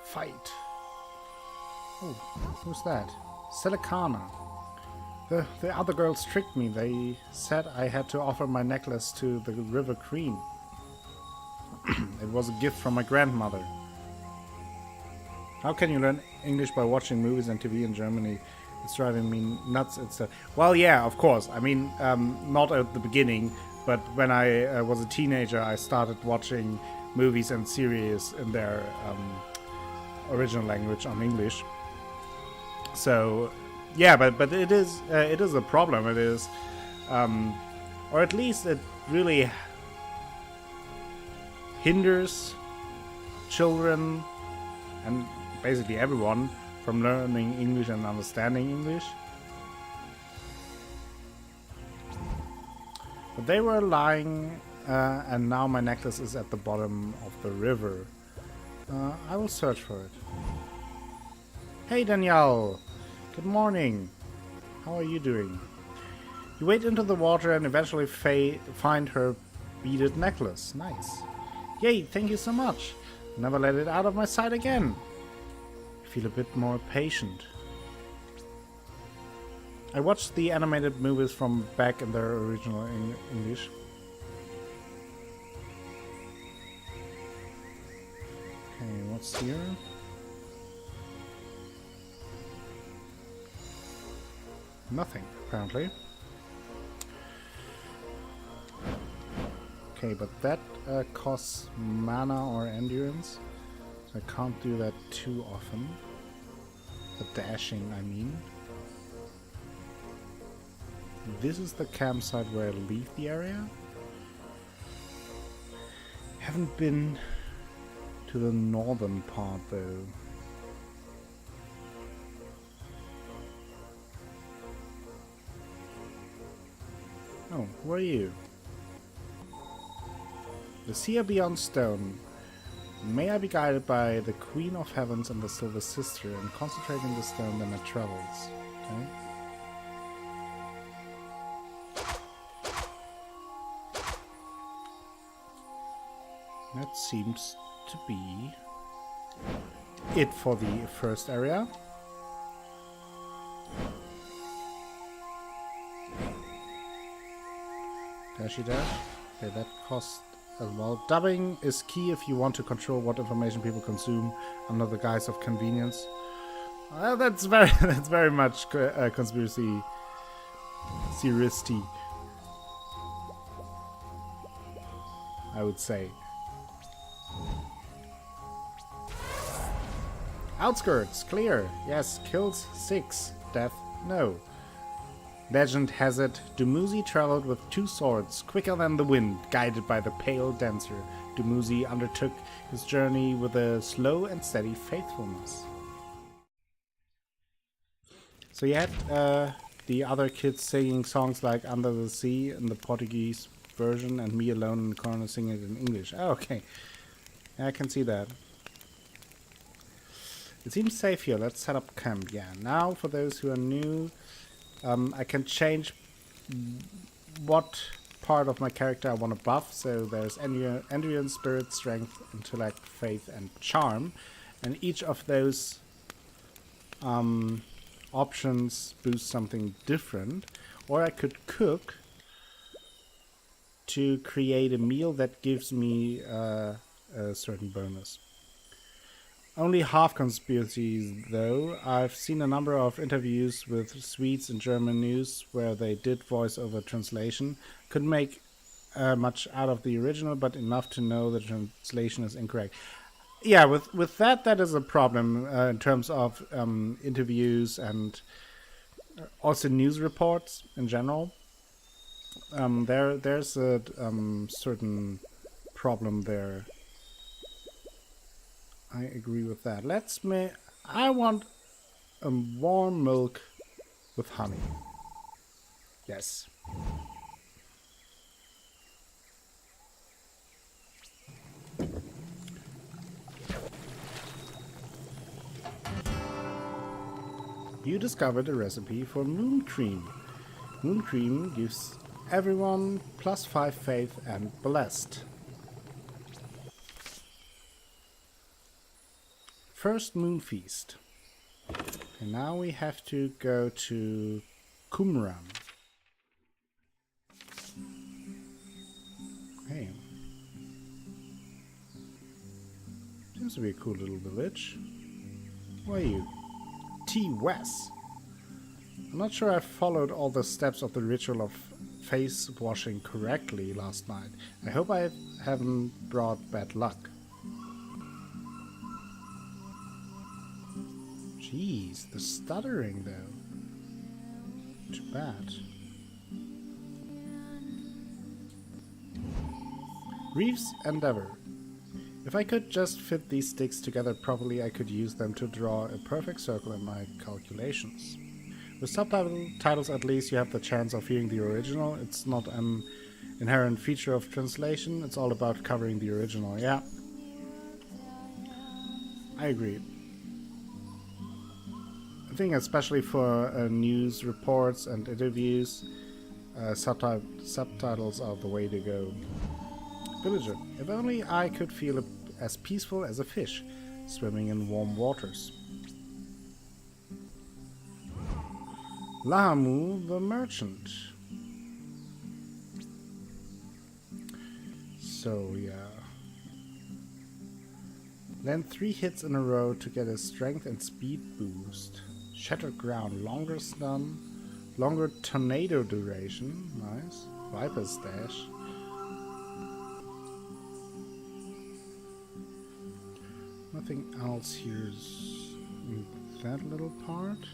Fight. Oh, who's that? Silicana. The other girls tricked me. They said I had to offer my necklace to the River Queen. It was a gift from my grandmother. How can you learn English by watching movies and TV in Germany? It's driving me nuts. Well, yeah, of course. I mean, not at the beginning, but when I was a teenager, I started watching movies and series in their original language on English. So, yeah, but it is a problem. It is, or at least it really hinders children and basically everyone from learning English and understanding English. But they were lying, and now my necklace is at the bottom of the river. I will search for it. Hey Danielle! Good morning! How are you doing? You wade into the water and eventually find her beaded necklace. Nice. Yay, thank you so much. Never let it out of my sight again. I feel a bit more patient. I watched the animated movies from back in their original English. Okay, what's here? Nothing, apparently. Okay, but that costs mana or endurance. So I can't do that too often. The dashing, I mean. This is the campsite where I leave the area. Haven't been to the northern part though. Oh, who are you? The Seer Beyond Stone. May I be guided by the Queen of Heavens and the Silver Sister in concentrating the stone in my travels. Okay. That seems to be it for the first area. Dashy dash. Okay, that cost as well. Dubbing is key if you want to control what information people consume under the guise of convenience. That's very much conspiracy theorist-y, I would say. Outskirts, clear. Yes, kills 6. Death, no. Legend has it, Dumuzi traveled with 2 swords, quicker than the wind, guided by the pale dancer. Dumuzi undertook his journey with a slow and steady faithfulness. So you had the other kids singing songs like Under the Sea in the Portuguese version and me alone in the corner singing it in English. Oh, okay. Yeah, I can see that. It seems safe here. Let's set up camp. Yeah, now for those who are new, I can change what part of my character I want to buff. So there's endurance, spirit, strength, intellect, faith, and charm. And each of those options boost something different. Or I could cook to create a meal that gives me a certain bonus. Only half conspiracies, though. I've seen a number of interviews with Swedes and German news where they did voice-over translation. Couldn't make much out of the original, but enough to know the translation is incorrect. Yeah, with that is a problem in terms of interviews and also news reports in general. There's a certain problem there. I agree with that. I want a warm milk with honey. Yes. You discovered a recipe for moon cream. Moon cream gives everyone +5 faith and blessed. First moon feast. And now we have to go to Qumran. Hey. Seems to be a cool little village. Who are you? T. Wes. I'm not sure I followed all the steps of the ritual of face washing correctly last night. I hope I haven't brought bad luck. Jeez, the stuttering though. Too bad. Reef's Endeavor. If I could just fit these sticks together properly, I could use them to draw a perfect circle in my calculations. With subtitles at least you have the chance of hearing the original. It's not an inherent feature of translation, it's all about covering the original. Yeah, I agree. I think especially for news reports and interviews, subtitles are the way to go. Villager. If only I could feel as peaceful as a fish swimming in warm waters. Lahamu the merchant. So yeah. Land 3 hits in a row to get a strength and speed boost. Shattered ground, longer stun, longer tornado duration. Nice. Viper's dash. Nothing else here's in that little part.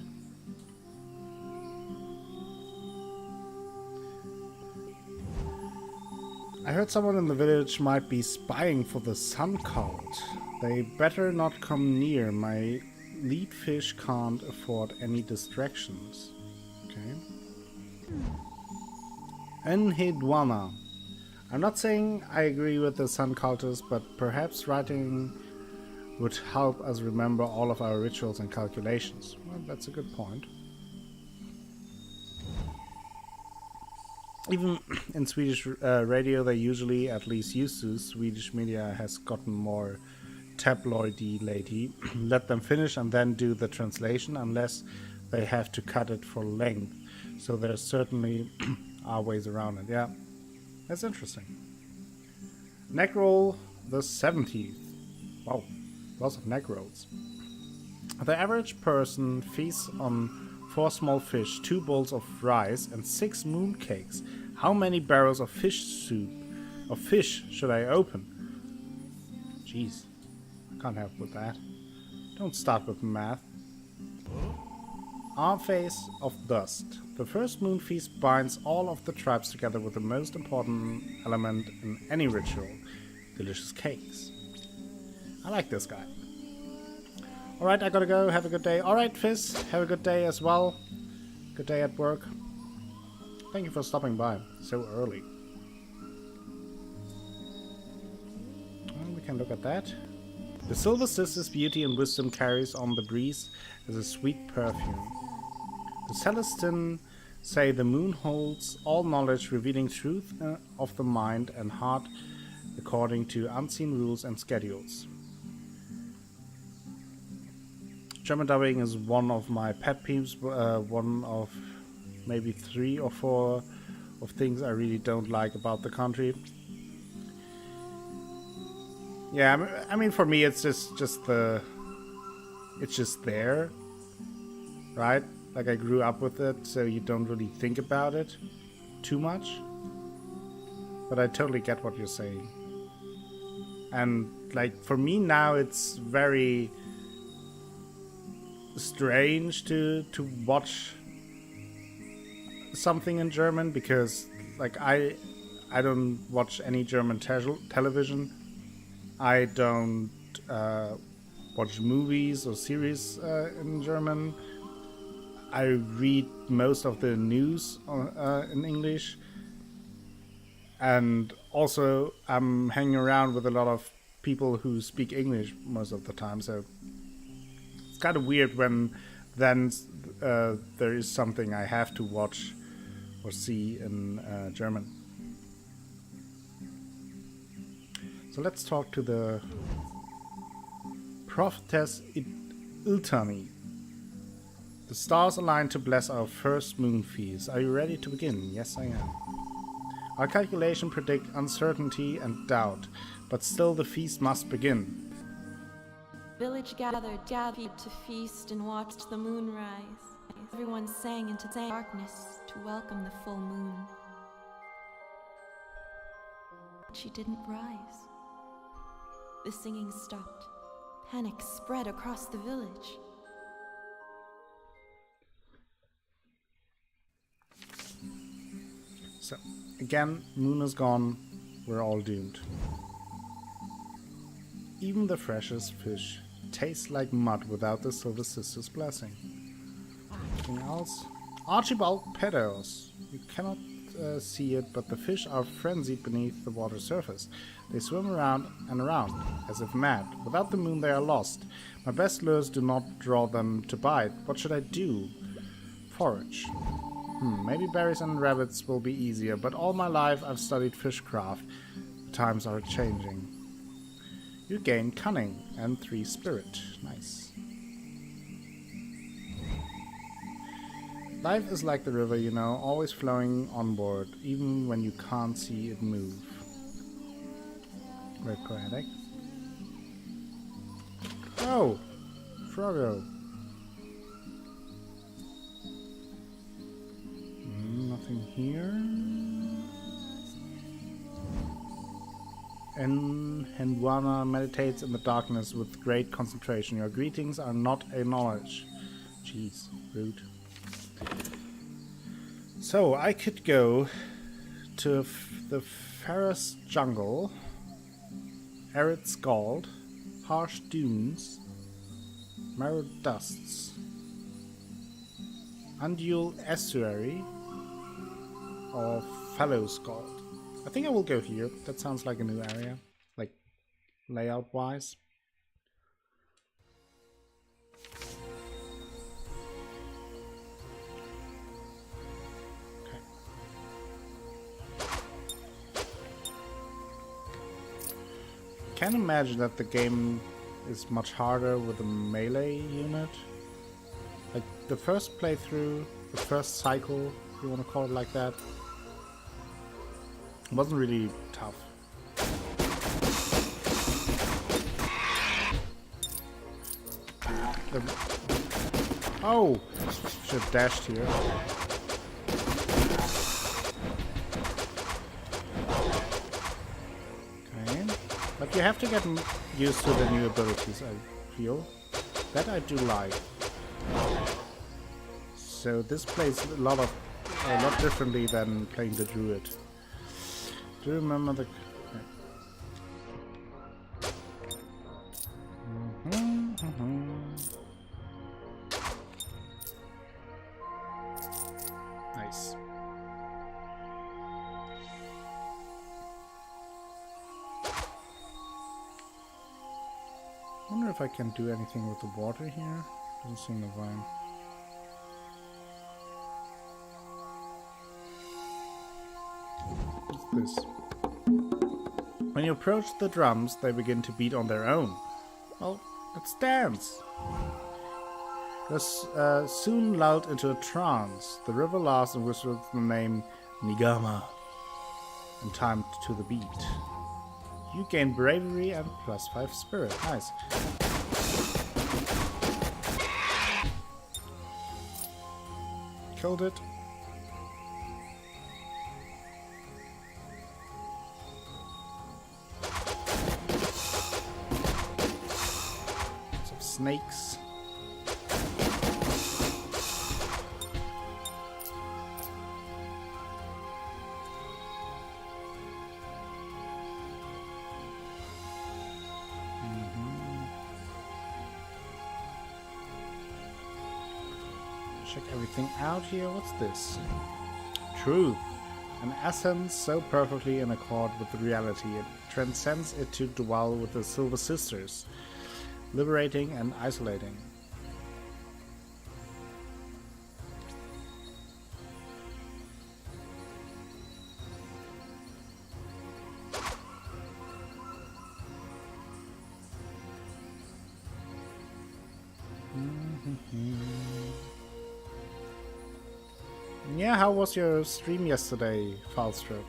I heard someone in the village might be spying for the Sun Cult. They better not come near. My lead fish can't afford any distractions. Okay. Enhedwana. I'm not saying I agree with the Sun Cultists, but perhaps writing would help us remember all of our rituals and calculations. Well, that's a good point. Even in Swedish radio, they usually, at least used to, Swedish media has gotten more tabloidy lately. Let them finish and then do the translation, unless they have to cut it for length. So there certainly are ways around it. Yeah, that's interesting. Neckroll the 70th. Wow, lots of neck rolls. The average person feasts on 4 small fish, 2 bowls of rice, and 6 moon cakes. How many barrels of fish should I open? Jeez, I can't help with that. Don't start with math. Our Face of Dust. The first moon feast binds all of the tribes together with the most important element in any ritual: delicious cakes. I like this guy. Alright, I gotta go. Have a good day. Alright, Fizz, have a good day as well. Good day at work. Thank you for stopping by so early. Well, we can look at that. The Silver Sister's beauty and wisdom carries on the breeze as a sweet perfume. The Celestine say the moon holds all knowledge, revealing truth of the mind and heart according to unseen rules and schedules. German dubbing is one of my pet peeves, one of maybe 3 or 4 of things I really don't like about the country. Yeah, I mean for me it's just there, right? Like I grew up with it, so you don't really think about it too much. But I totally get what you're saying. And like for me now it's very strange to watch something in German, because like I don't watch any German television. I don't watch movies or series in German. I read most of the news in English, and also I'm hanging around with a lot of people who speak English most of the time, so it's kind of weird when then there is something I have to watch or see in German. So let's talk to the Prophetess Iltani. The stars align to bless our first moon feast. Are you ready to begin? Yes, I am. Our calculation predict uncertainty and doubt, but still the feast must begin. Village gathered to feast and watched the moon rise. Everyone sang into darkness to welcome the full moon. But she didn't rise. The singing stopped. Panic spread across the village. So, again, moon is gone, we're all doomed. Even the freshest fish tastes like mud without the Silver Sister's blessing. Anything else? Archibald Pedos. You cannot see it, but the fish are frenzied beneath the water surface. They swim around and around, as if mad. Without the moon they are lost. My best lures do not draw them to bite. What should I do? Forage. Maybe berries and rabbits will be easier, but all my life I've studied fishcraft. The times are changing. You gain cunning and 3 spirit. Nice. Life is like the river, you know, always flowing onward, even when you can't see it move. Great poetic. Oh! Froggo. Nothing here. And Hendwana meditates in the darkness with great concentration. Your greetings are not acknowledged. Jeez, rude. So I could go to the Ferrous Jungle, Arid Scald, Harsh Dunes, Marrow Dusts, Undule Estuary, or Fallow Scald. I think I will go here. That sounds like a new area, like layout-wise. Can't imagine that the game is much harder with a melee unit. Like the first playthrough, the first cycle, if you want to call it like that, wasn't really tough. Oh! Should have dashed here. Okay. But you have to get used to the new abilities, I feel. That I do like. So this plays a lot differently than playing the druid. Do you remember the... Nice. I wonder if I can do anything with the water here. Doesn't seem to rhyme. What's this? When you approach the drums, they begin to beat on their own. Well, let's dance! You're soon lulled into a trance. The river laughs and whispers the name Nigama in time to the beat. You gain bravery and +5 spirit. Nice. Killed it. Some snakes. check everything out here. What's this? Truth. An essence so perfectly in accord with reality, it transcends it to dwell with the Silver Sisters, liberating and isolating. Yeah, how was your stream yesterday, Falstrip?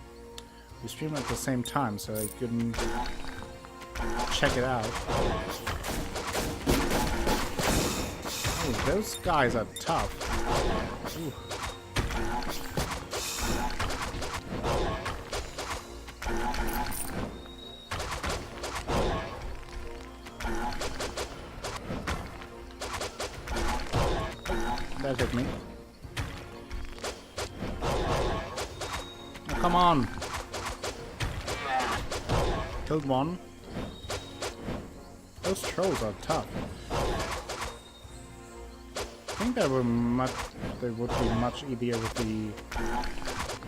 We streamed at the same time, so I couldn't check it out. Oh, those guys are tough. Ooh. That hit me. Come on! Killed one. Those trolls are tough. I think they would be much easier with the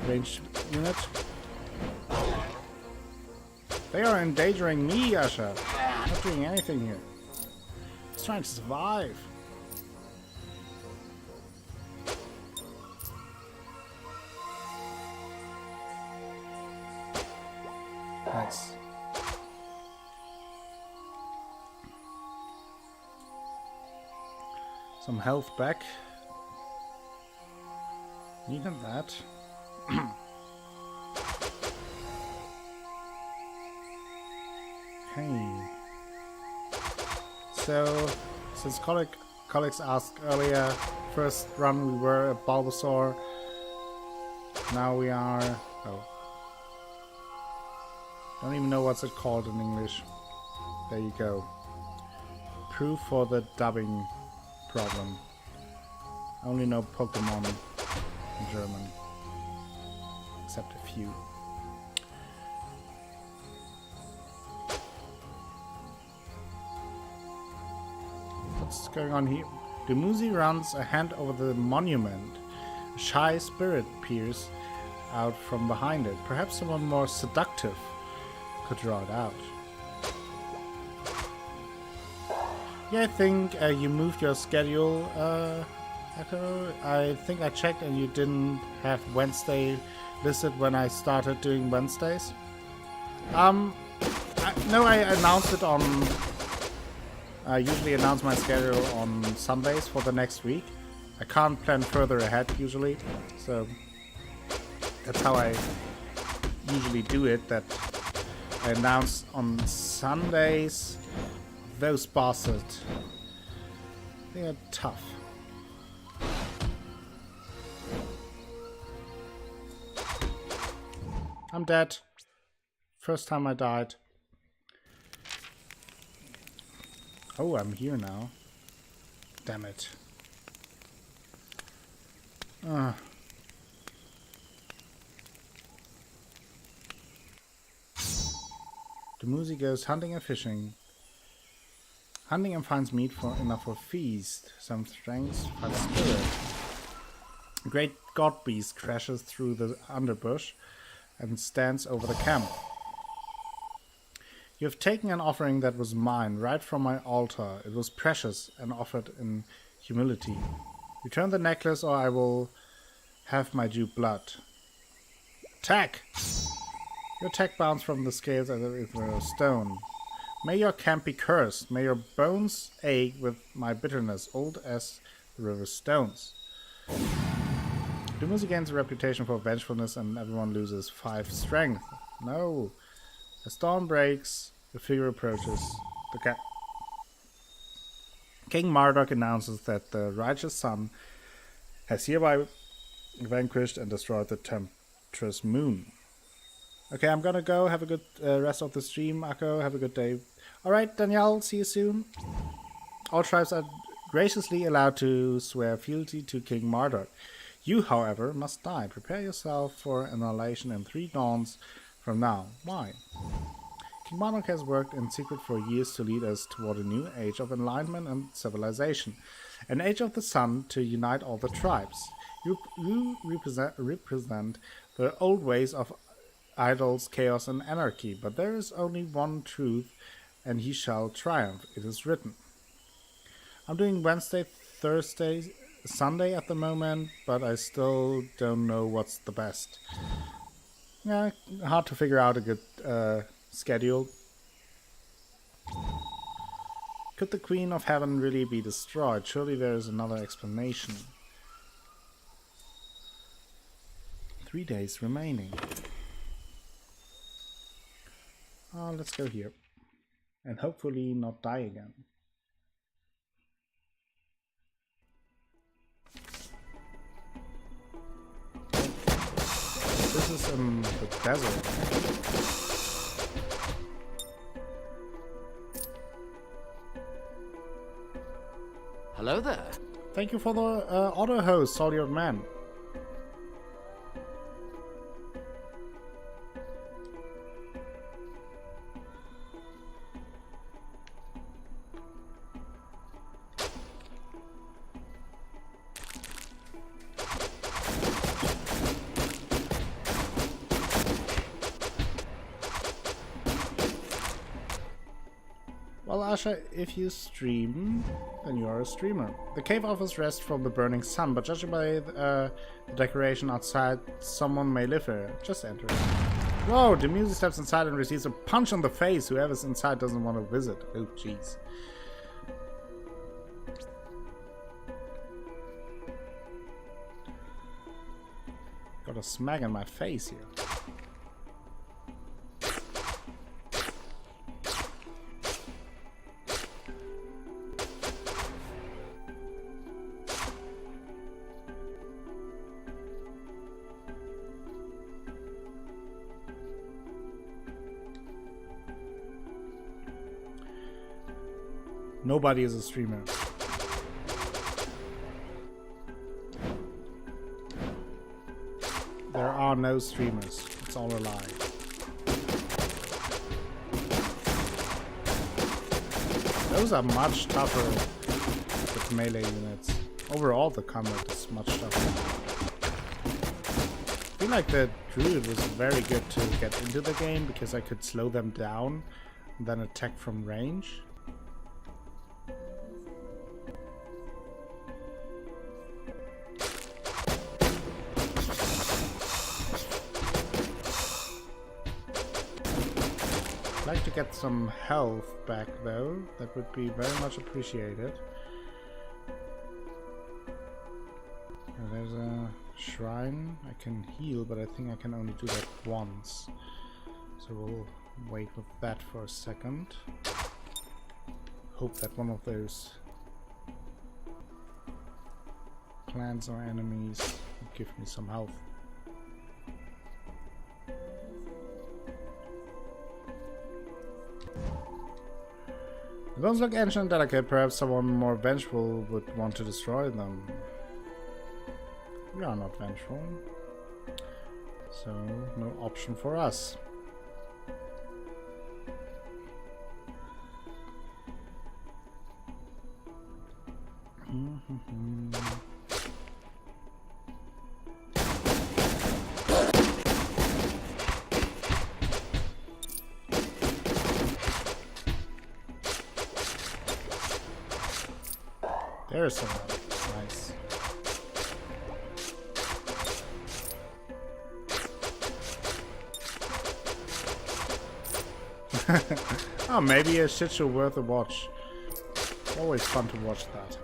ranged unit. They are endangering me, Asha. I'm not doing anything here. Just trying to survive. Nice. Some health back. Needed that. Okay. So, since colleagues asked earlier, first run we were at Bulbasaur. Now we are... oh. Don't even know what's it called in English. There you go. Proof for the dubbing problem. I only know Pokemon in German. Except a few. What's going on here? Dumuzi runs a hand over the monument. A shy spirit peers out from behind it. Perhaps someone more seductive could draw it out. Yeah, I think you moved your schedule, Echo. I think I checked and you didn't have Wednesday listed when I started doing Wednesdays. No, I announced it on... I usually announce my schedule on Sundays for the next week. I can't plan further ahead usually, so that's how I usually do it, that I announce on Sundays. Those bastards. They are tough. I'm dead. First time I died. Oh, I'm here now. Damn it. Dumuzi goes hunting and fishing. Hunting and finds meat enough for feast. Some strength, but spirit. A great god beast crashes through the underbush and stands over the camp. You have taken an offering that was mine, right from my altar. It was precious and offered in humility. Return the necklace or I will have my due blood. Attack! Your attack bounced from the scales as if it were a stone. May your camp be cursed. May your bones ache with my bitterness, old as the river's stones. Dumuzi gains a reputation for vengefulness and everyone loses 5 strength. No. As dawn breaks, the figure approaches the camp. King Marduk announces that the righteous sun has hereby vanquished and destroyed the tempestuous moon. Okay, I'm gonna go. Have a good rest of the stream, Akko. Have a good day. Alright, Danielle, see you soon. All tribes are graciously allowed to swear fealty to King Marduk. You, however, must die. Prepare yourself for annihilation in 3 dawns from now. Why? King Marduk has worked in secret for years to lead us toward a new age of enlightenment and civilization. An Age of the Sun to unite all the tribes. You represent the old ways of idols, chaos, and anarchy, but there is only one truth, and he shall triumph. It is written. I'm doing Wednesday, Thursday, Sunday at the moment, but I still don't know what's the best. Yeah, hard to figure out a good schedule. Could the Queen of Heaven really be destroyed? Surely there is another explanation. 3 days remaining. Oh, let's go here. And hopefully not die again. This is in the desert. Hello there. Thank you for the auto host, Saudi old man. Well, Asha, if you stream, then you are a streamer. The cave offers rest from the burning sun, but judging by the decoration outside, someone may live here. Just enter. Whoa, the music steps inside and receives a punch on the face. Whoever's inside doesn't want to visit. Oh, jeez. Got a smack in my face here. Nobody is a streamer. There are no streamers. It's all a lie. Those are much tougher with melee units. Overall, the combat is much tougher. I feel like the druid was very good to get into the game because I could slow them down and then attack from range. I'd like to get some health back though, that would be very much appreciated. There's a shrine, I can heal, but I think I can only do that once. So we'll wait with that for a second. Hope that one of those clans or enemies will give me some health. Those look ancient and delicate. Perhaps someone more vengeful would want to destroy them. We are not vengeful, so no option for us. There's someone. Nice. Oh, maybe a shit show worth a watch. Always fun to watch that.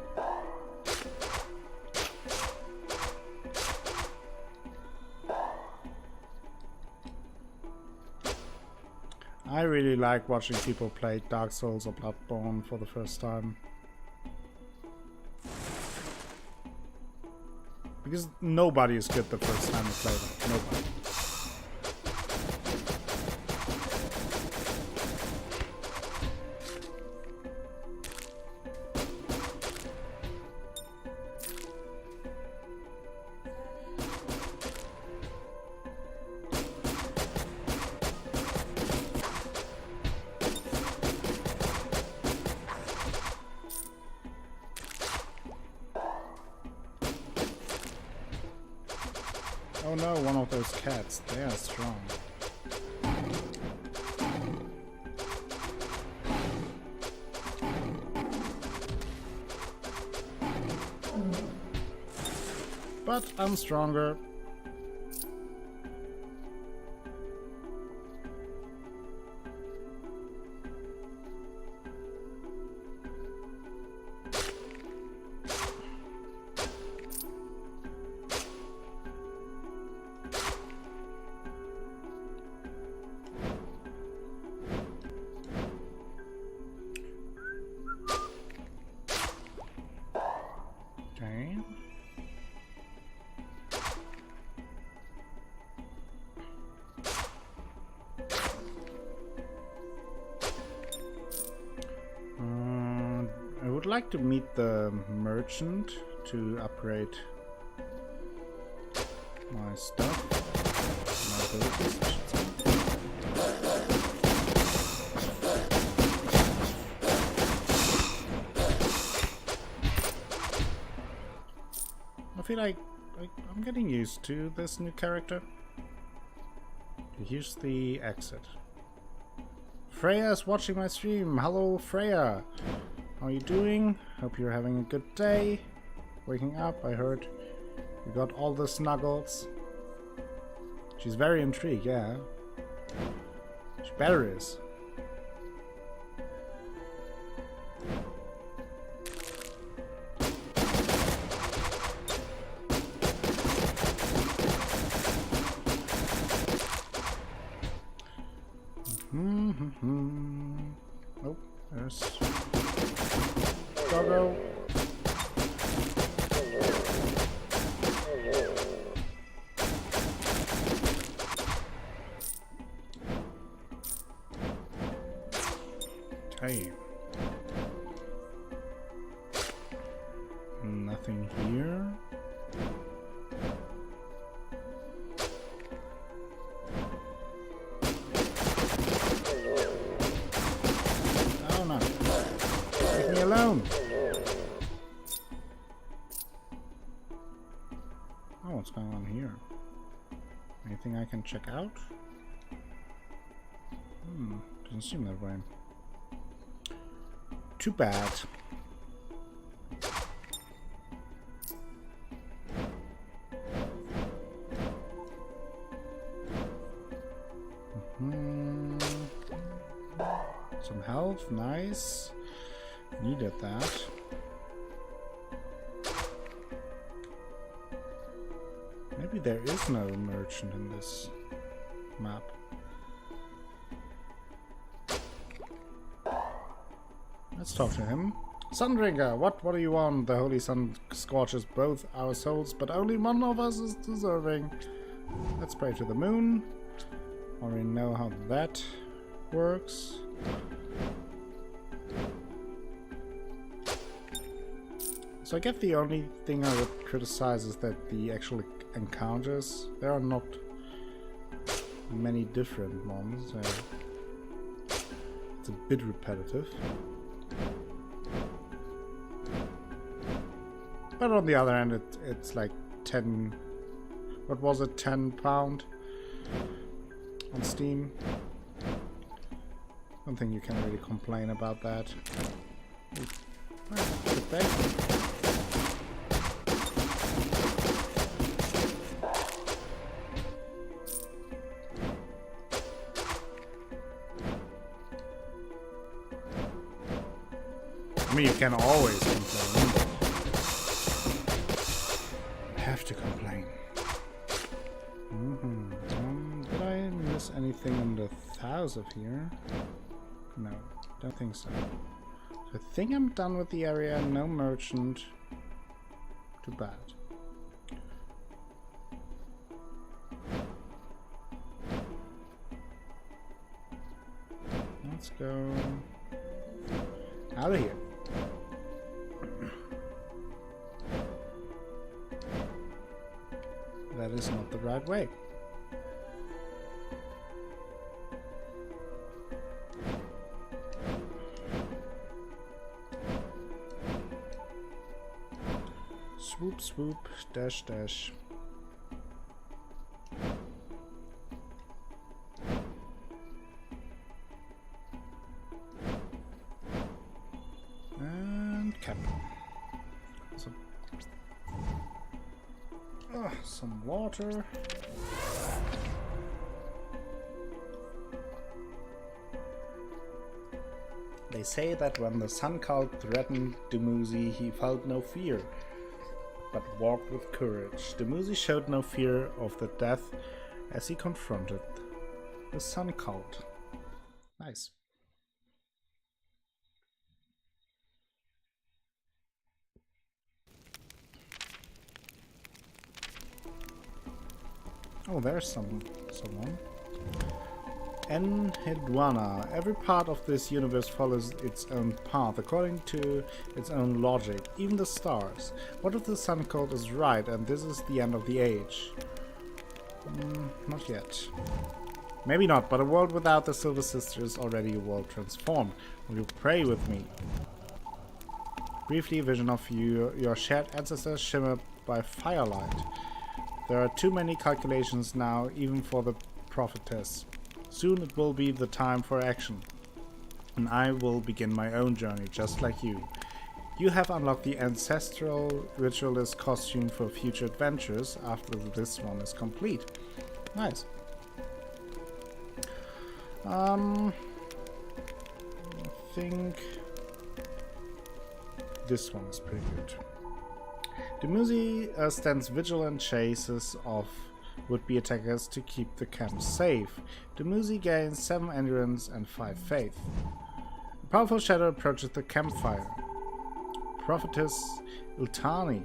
I really like watching people play Dark Souls or Bloodborne for the first time. Because nobody is good the first time you play them. Nobody. Oh no, one of those cats. They are strong. But I'm stronger. Okay. I would like to meet the merchant to upgrade my stuff, my abilities, I should say. I feel like I'm getting used to this new character. Here's the exit. Freya is watching my stream. Hello, Freya. How are you doing? Hope you're having a good day. Waking up, I heard you got all the snuggles. She's very intrigued, yeah. She better is. Oh, there's Doggo. Hey. Nothing here. Oh no. Leave me alone. Oh, what's going on here? Anything I can check out? Doesn't seem that way. Too bad. Some health, nice. Needed that. Maybe there is no merchant in this map. Let's talk to him. Sundrinker, what do you want? The holy sun scorches both our souls, but only one of us is deserving. Let's pray to the moon. Already know how that works. So I get the only thing I would criticize is that the actual encounters, there are not many different ones. It's a bit repetitive. But on the other hand, it's like 10... What was it? £10 on Steam. I don't think you can really complain about that. Good day. I mean, you can always complain. I have to complain. Did I miss anything in the south of here? No, don't think so. I think I'm done with the area. No merchant. Too bad. Let's go out of here. That is not the right way. Swoop, swoop, dash, dash. happen. So, some water. They say that when the Sun Cult threatened Dumuzi, he felt no fear, but walked with courage. Dumuzi showed no fear of the death as he confronted the Sun Cult. Nice. Oh, there's someone. Enheduanna. Every part of this universe follows its own path, according to its own logic, even the stars. What if the Sun Cult is right and this is the end of the age? Not yet. Maybe not, but a world without the Silver Sister is already a world transformed. Will you pray with me? Briefly, a vision of your shared ancestors shimmer by firelight. There are too many calculations now, even for the prophetess. Soon it will be the time for action, and I will begin my own journey, just like you. You have unlocked the ancestral ritualist costume for future adventures after this one is complete. Nice. I think this one is pretty good. Dumuzi stands vigilant chases of would-be attackers to keep the camp safe. Dumuzi gains 7 endurance and 5 faith. A powerful shadow approaches the campfire. Prophetess Ultani,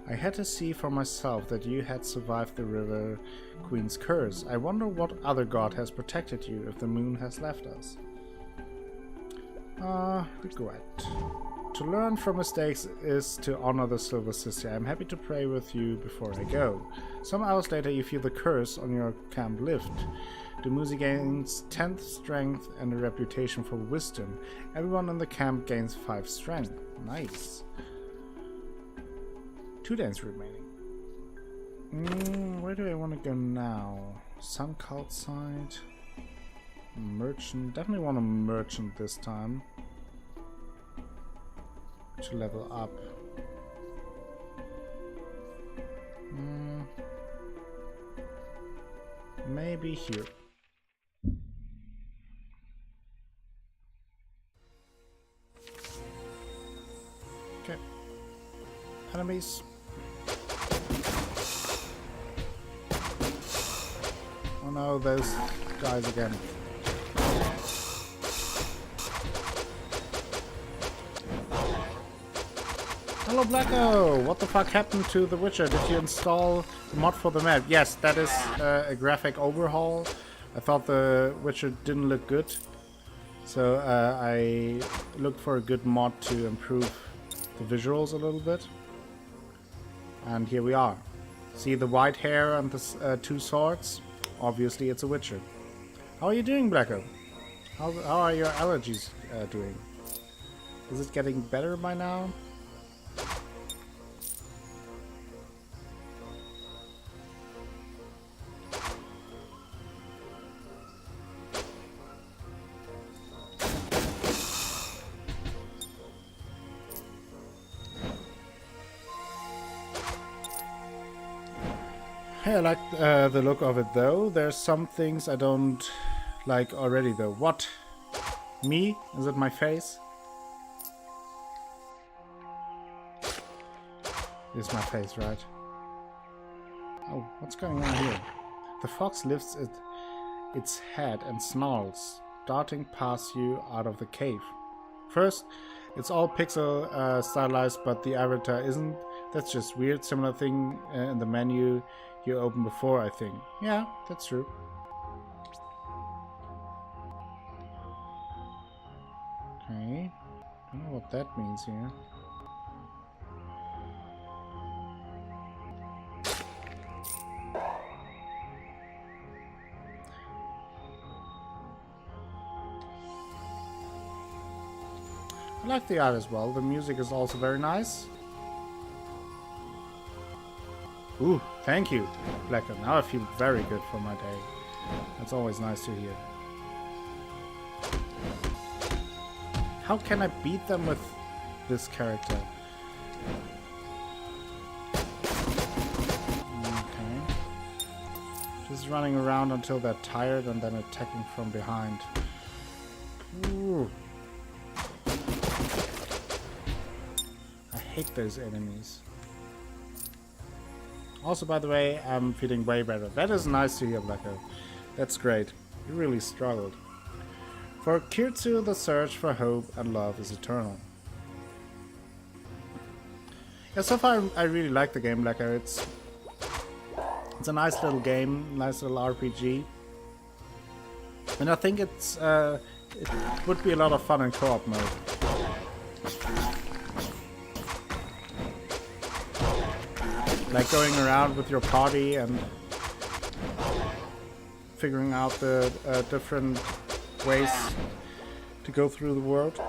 I had to see for myself that you had survived the River Queen's curse. I wonder what other god has protected you if the moon has left us. Regret. To learn from mistakes is to honor the Silver Sister. I'm happy to pray with you before I go. Some hours later you feel the curse on your camp lift. Dumuzi gains 10th strength and a reputation for wisdom. Everyone in the camp gains 5 strength. Nice. 2 days remaining. Where do I want to go now? Sun Cult side. Merchant. Definitely want a merchant this time. To level up. Maybe here. Okay. Enemies. Oh no, those guys again. Hello Blacko! What the fuck happened to The Witcher? Did you install the mod for the map? Yes, that is a graphic overhaul. I thought The Witcher didn't look good. So I looked for a good mod to improve the visuals a little bit. And here we are. See the white hair and the 2 swords? Obviously it's a Witcher. How are you doing, Blacko? How are your allergies doing? Is it getting better by now? Hey, I like the look of it though. There's some things I don't like already though. What? Me? Is it my face? It's my face, right? Oh, what's going on here? The fox lifts its head and snarls, darting past you out of the cave. First, it's all pixel stylized, but the avatar isn't. That's just weird. Similar thing in the menu you opened before, I think. Yeah, that's true. Okay. I don't know what that means here. I like the art as well. The music is also very nice. Ooh, thank you, Blacker. Now I feel very good for my day. That's always nice to hear. How can I beat them with this character. Okay. Just running around until they're tired and then attacking from behind. Ooh. I hate those enemies. Also, by the way, I'm feeling way better. That is nice to hear, Blacko. That's great. You really struggled. For Kirtsu, the search for hope and love is eternal. Yeah, so far I really like the game, Blacko. It's a nice little game, nice little RPG. And I think it would be a lot of fun in co-op mode. Like going around with your party and figuring out the different ways to go through the world.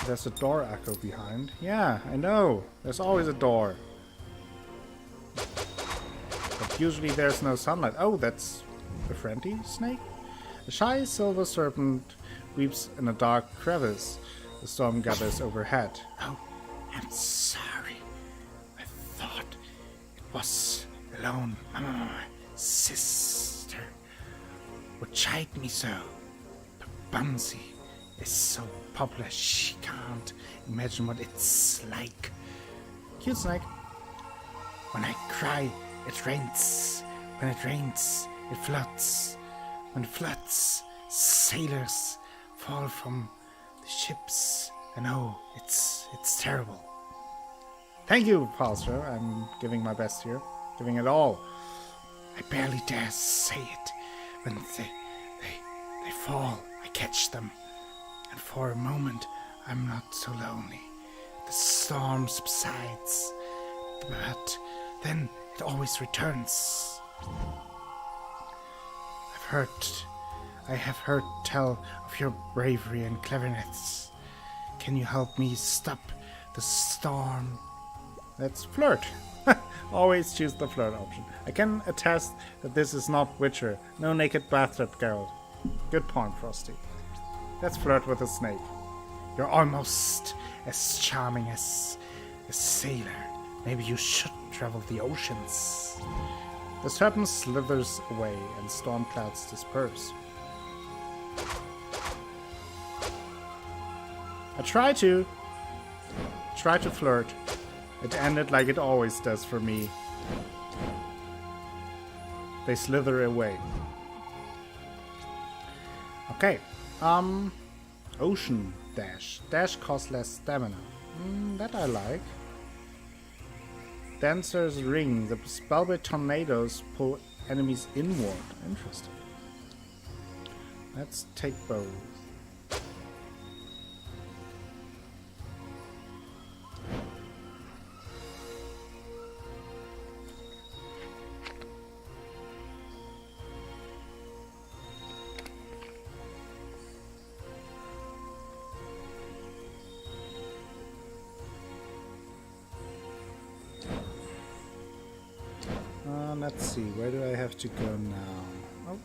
There's a door echo behind. Yeah, I know. There's always a door. But usually there's no sunlight. Oh, that's a friendly snake? A shy silver serpent weeps in a dark crevice. The storm gathers overhead. Oh, I'm sorry. I thought it was alone. My sister would chide me so. But Bunsey is so popular she can't imagine what it's like. Cute snake. When I cry, it rains. When it rains, it floods. When it floods, sailors fall from the ships. And oh, it's terrible. Thank you, Palstra. I'm giving my best here. Giving it all. I barely dare say it. When they fall, I catch them. And for a moment, I'm not so lonely. The storm subsides. But then it always returns. I have heard tell of your bravery and cleverness. Can you help me stop the storm? Let's flirt. Always choose the flirt option. I can attest that this is not Witcher. No naked bathtub girl. Good point, Frosty. Let's flirt with a snake. You're almost as charming as a sailor. Maybe you should travel the oceans. The serpent slithers away and storm clouds disperse. I try to flirt. It ended like it always does for me. They slither away. Okay. Ocean dash. Dash costs less stamina. That I like. Dancer's ring. The spellbait tornadoes pull enemies inward. Interesting. Let's take both. Let's see, where do I have to go now? Oh.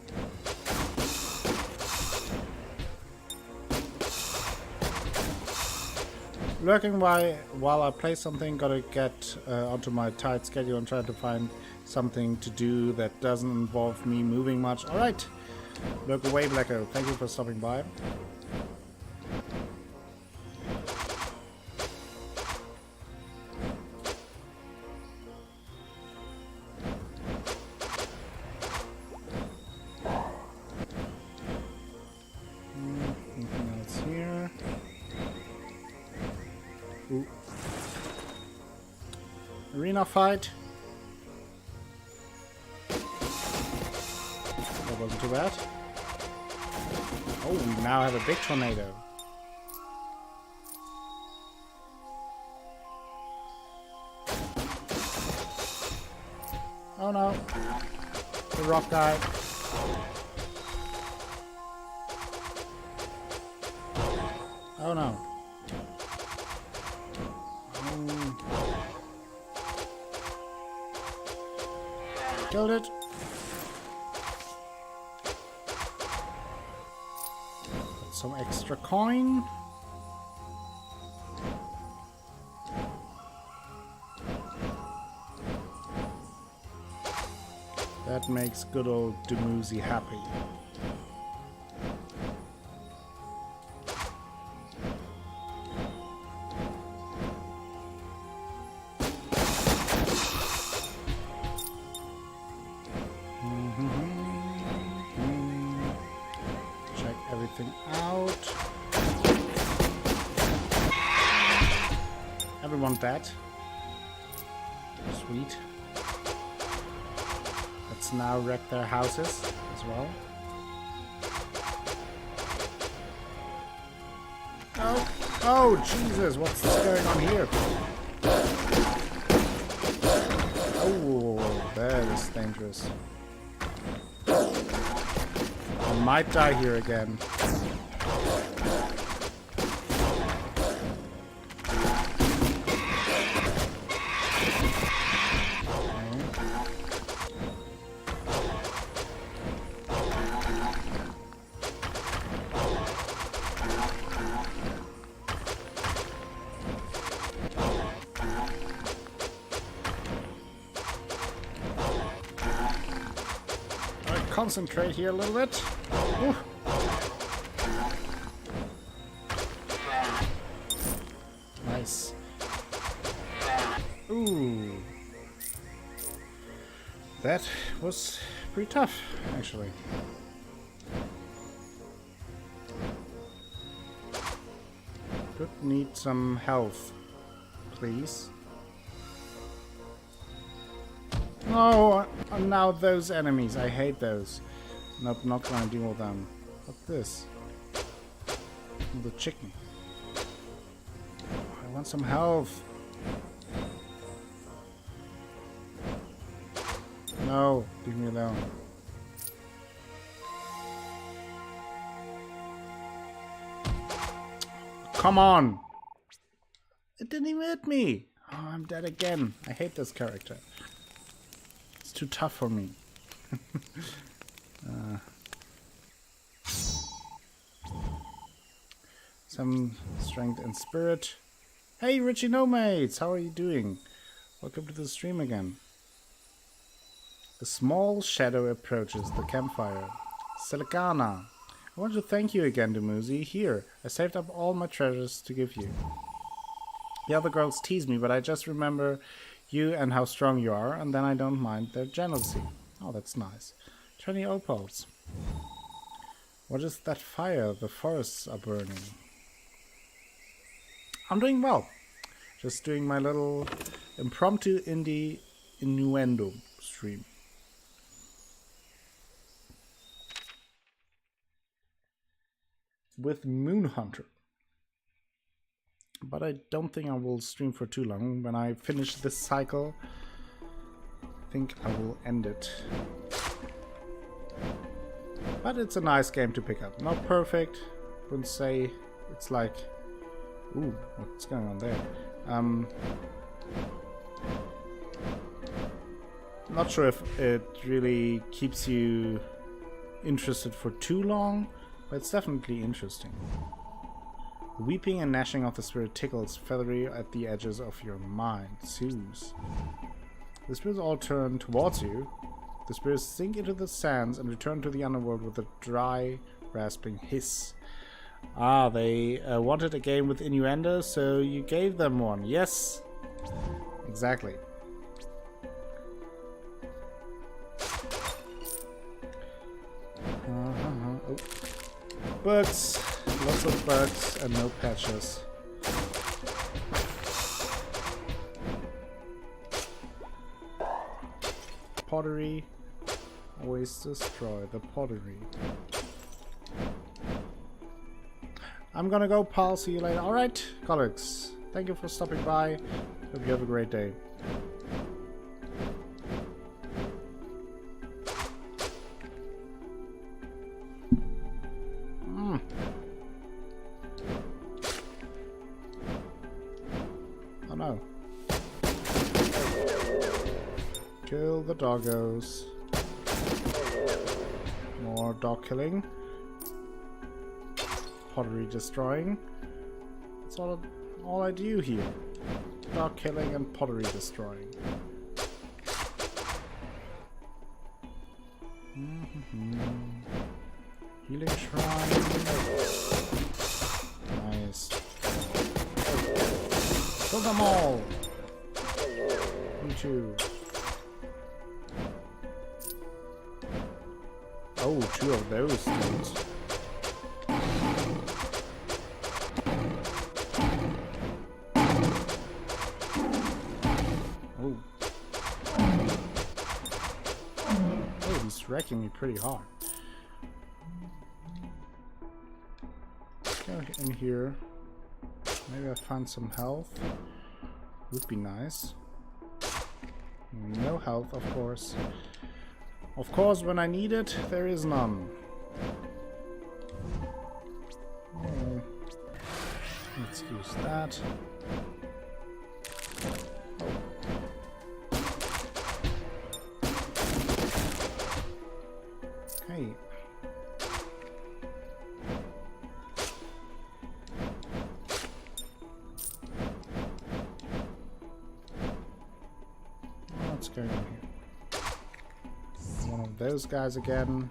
Lurking while I play something, gotta get onto my tight schedule and try to find something to do that doesn't involve me moving much. Alright, look away, Blacko. Thank you for stopping by. Arena fight. That wasn't too bad. Oh, we now have a big tornado. Oh no. The rock guy. Oh no. Killed it. Got some extra coin. That makes good old Dumuzi happy. Check everything out. Everyone dead. Sweet. Let's now wreck their houses as well. Oh, Jesus, what's going on here? Oh, that is dangerous. I might die here again. Concentrate here a little bit. Ooh. Nice. Ooh. That was pretty tough, actually. Could need some health, please. No, now those enemies. I hate those. Nope, not gonna deal with them. What's this? The chicken. I want some health. No, leave me alone. Come on! It didn't even hit me! Oh, I'm dead again. I hate this character. It's too tough for me. Some strength and spirit. Hey, Richie No-Mates! How are you doing? Welcome to the stream again. A small shadow approaches the campfire. Silicana. I want to thank you again, Dumuzi. Here, I saved up all my treasures to give you. The other girls tease me, but I just remember you and how strong you are, and then I don't mind their jealousy. Oh, that's nice. 20 opals. What is that fire? The forests are burning. I'm doing well. Just doing my little impromptu indie innuendo stream. With Moonhunter. But I don't think I will stream for too long. When I finish this cycle, I think I will end it. But it's a nice game to pick up. Not perfect. Wouldn't say it's like... Ooh, what's going on there? Not sure if it really keeps you interested for too long, but it's definitely interesting. The weeping and gnashing of the spirit tickles feathery at the edges of your mind. Soothes. The spirits all turn towards you. The spirits sink into the sands and return to the underworld with a dry, rasping hiss. Ah, they wanted a game with innuendo, so you gave them one. Yes, exactly. Oh. Bugs, lots of bugs and no patches. Pottery. Always destroy the pottery. I'm gonna go, pal. See you later. Alright, colleagues. Thank you for stopping by. Hope you have a great day. Oh no. Kill the doggos. More dog killing. Pottery destroying. That's all I do here. Dog killing and pottery destroying. Healing shrine. Nice. Kill them all! You too. Oh, 2 of those dudes. Oh. Oh, he's wrecking me pretty hard. Go in here. Maybe I find some health. Would be nice. No health, of course. Of course, when I need it, there is none. Oh. Let's use that. Okay. What's going on here? One of those guys again.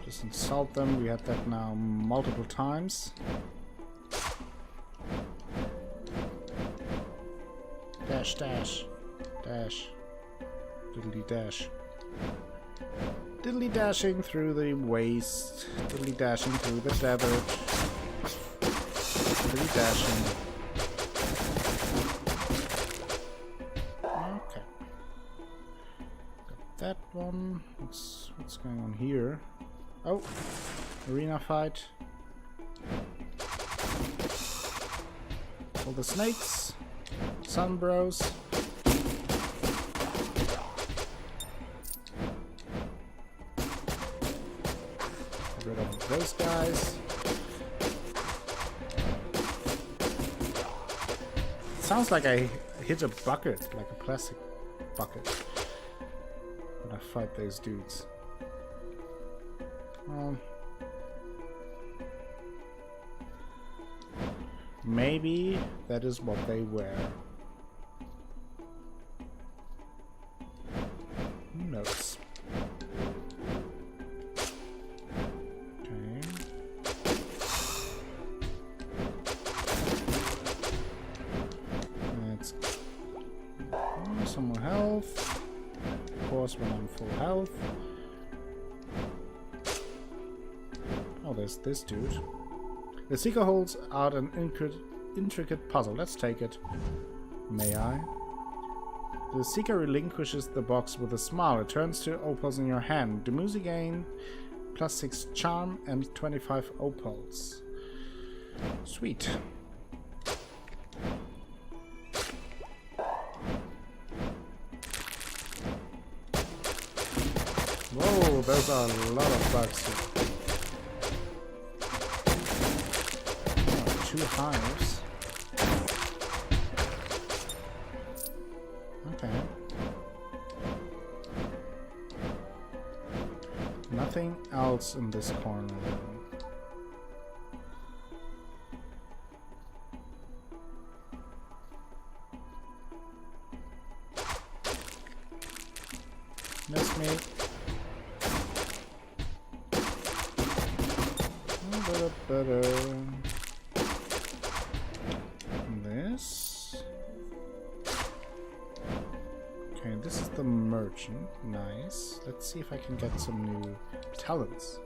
Just insult them. We had that now multiple times. Dash, dash, dash. Diddly dash. Diddly dashing through the waste. Diddly dashing through the desert. Diddly dashing. Okay. Got that one. What's going on here? Oh, arena fight. All the snakes. Sun bros. Get rid of those guys. It sounds like I hit a bucket, like a plastic bucket, when I fight those dudes. Maybe that is what they wear. Who knows? Okay. Let's some more health. Of course, when I'm full health. Oh, there's this dude. The Seeker holds out an intricate puzzle. Let's take it. May I? The Seeker relinquishes the box with a smile. It turns to opals in your hand. The music gain +6 charm and 25 opals. Sweet. Whoa, those are a lot of bugs here. 2 hives. Okay. Nothing else in this corner. Miss me. Better. This. Okay, this is the merchant. Nice. Let's see if I can get some new talents.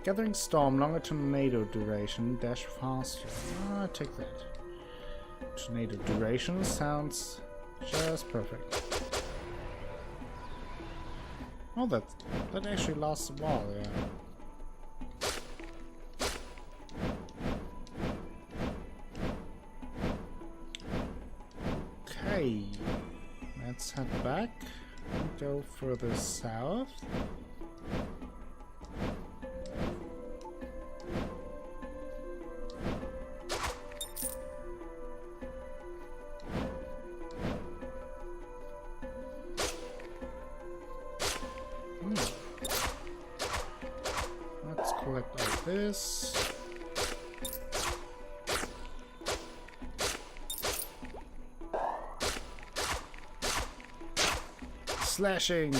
Gathering storm, longer tornado duration, dash faster. I'll take that. Tornado duration sounds just perfect. Oh, that actually lasts a while, yeah. Okay, let's head back and go further south. Let's collect all this. Slashing!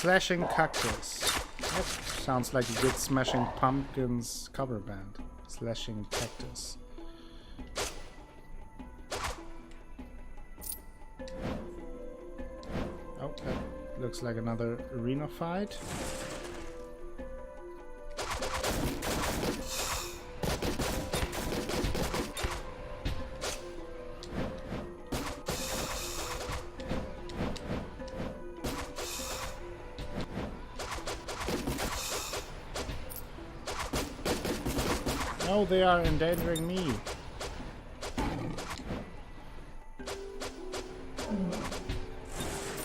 Slashing Cactus. That sounds like a good Smashing Pumpkins cover band. Slashing Cactus. Oh, that looks like another arena fight. No, they are endangering me.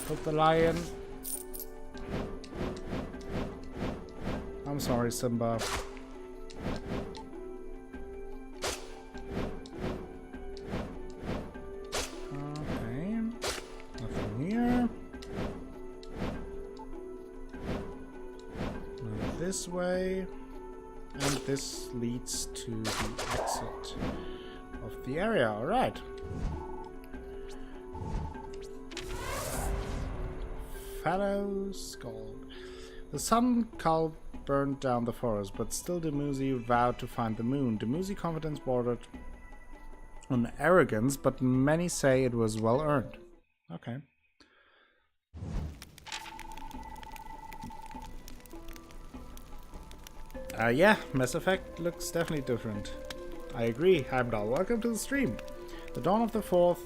Hook the lion. I'm sorry, Simba. Okay. Nothing here. Now this way. And this leads to the exit of the area. Alright. Fallow Skull. The sun cult burned down the forest, but still Dumuzi vowed to find the moon. Dumuzi confidence bordered on arrogance, but many say it was well earned. Okay. Yeah, Mass Effect looks definitely different. I agree, Heimdall. Welcome to the stream. The dawn of the fourth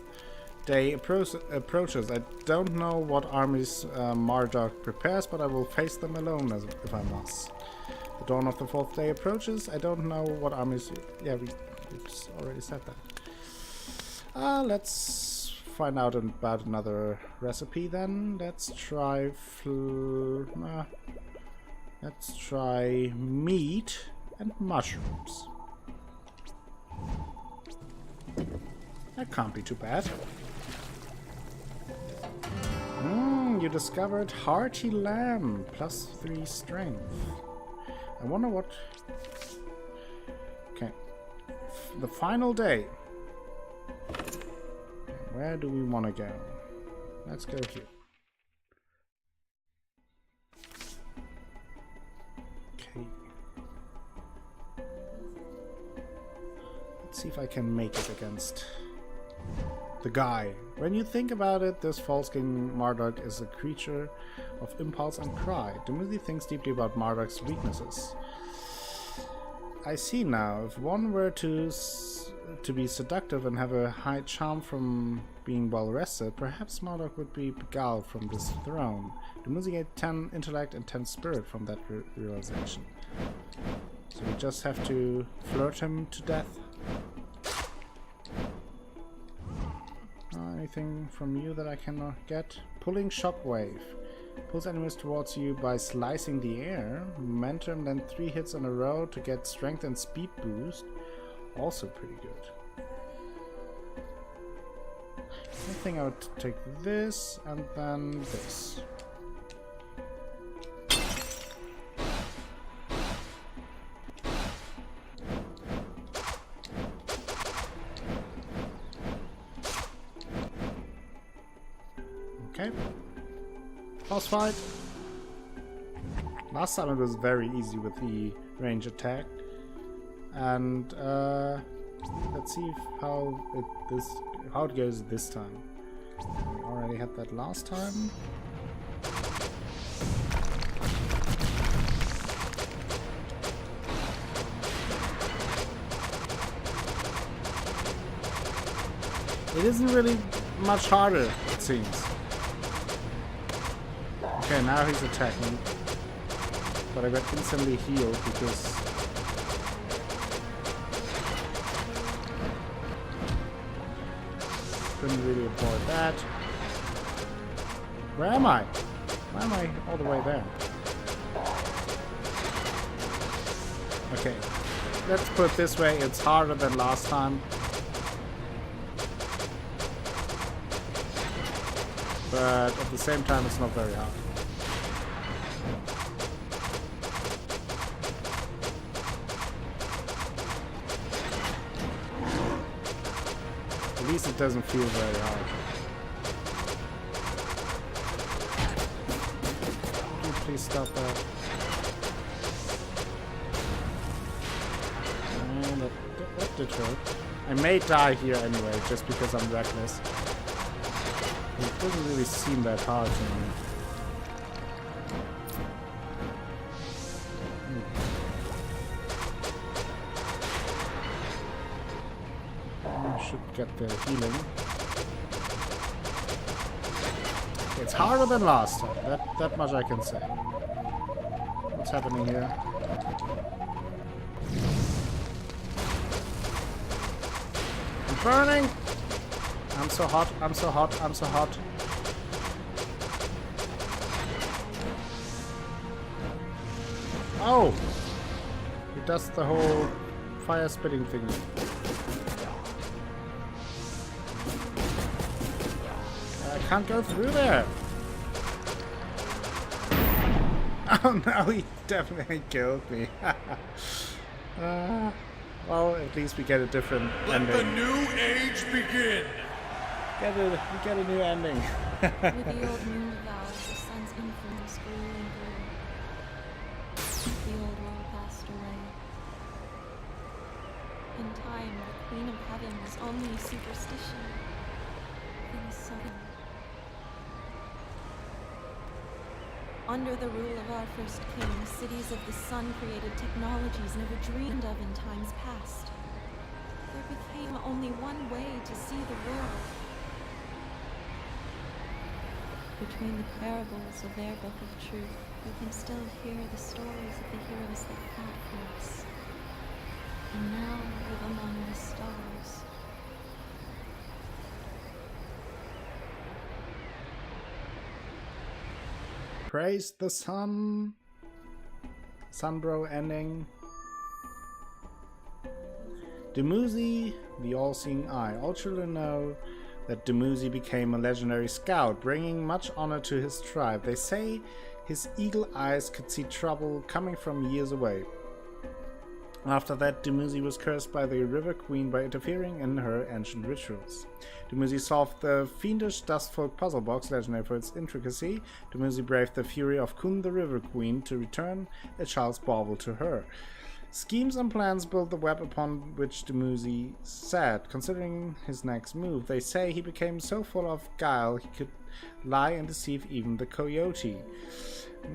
day approaches. I don't know what armies Marduk prepares, but I will face them alone if I must. The dawn of the fourth day approaches. I don't know what armies... Yeah, we already said that. Let's find out about another recipe then. Let's try... Let's try meat and mushrooms. That can't be too bad. You discovered hearty lamb, +3 strength. I wonder what... Okay. The final day. Where do we want to go? Let's go here. See if I can make it against the guy. When you think about it, this false-king Marduk is a creature of impulse and cry. Dumuzi thinks deeply about Marduk's weaknesses. I see now. If one were to be seductive and have a high charm from being well rested, perhaps Marduk would be beguiled from this throne. Dumuzi gained 10 intellect and 10 spirit from that realization. So we just have to flirt him to death. Anything from you that I cannot get? Pulling Shockwave. Pulls enemies towards you by slicing the air. Momentum, then 3 hits in a row to get strength and speed boost. Also pretty good. I think I would take this and then this. Okay. Boss fight. Last time it was very easy with the range attack. And let's see how it goes this time. We already had that last time. It isn't really much harder, it seems. Okay, now he's attacking. But I got instantly healed because... couldn't really avoid that. Where am I? Why am I all the way there? Okay. Let's put it this way, it's harder than last time. But at the same time, it's not very hard. At least it doesn't feel very hard. please stop that. And that did hurt. I may die here anyway, just because I'm reckless. It doesn't really seem that hard to me. I should get the healing. It's harder than last time. That much I can say. What's happening here? I'm burning! I'm so hot, I'm so hot, I'm so hot. Oh! It does the whole fire spitting thing. I can't go through there. Oh no, he definitely killed me. Well, at least we get a different ending. Let the new age begin! We get a new ending. With the old moon devoured, the sun's influence grew and grew. The old world passed away. In time, the Queen of Heaven was only superstition. In the sun. Under the rule of our first king, the cities of the sun created technologies never dreamed of in times past. There became only one way to see the world. Between the parables of their book of truth, we can still hear the stories of the heroes that fought for us, and now live among the stars. Praise the sun. Sunbro ending. Dumuzi, the all-seeing eye. All children know that Dumuzi became a legendary scout, bringing much honor to his tribe. They say his eagle eyes could see trouble coming from years away. After that, Dumuzi was cursed by the River Queen by interfering in her ancient rituals. Dumuzi solved the fiendish Dustfolk puzzle box, legendary for its intricacy. Dumuzi braved the fury of Kun the River Queen to return a child's bauble to her. Schemes and plans built the web upon which Dumuzi sat. Considering his next move, they say he became so full of guile he could lie and deceive even the coyote.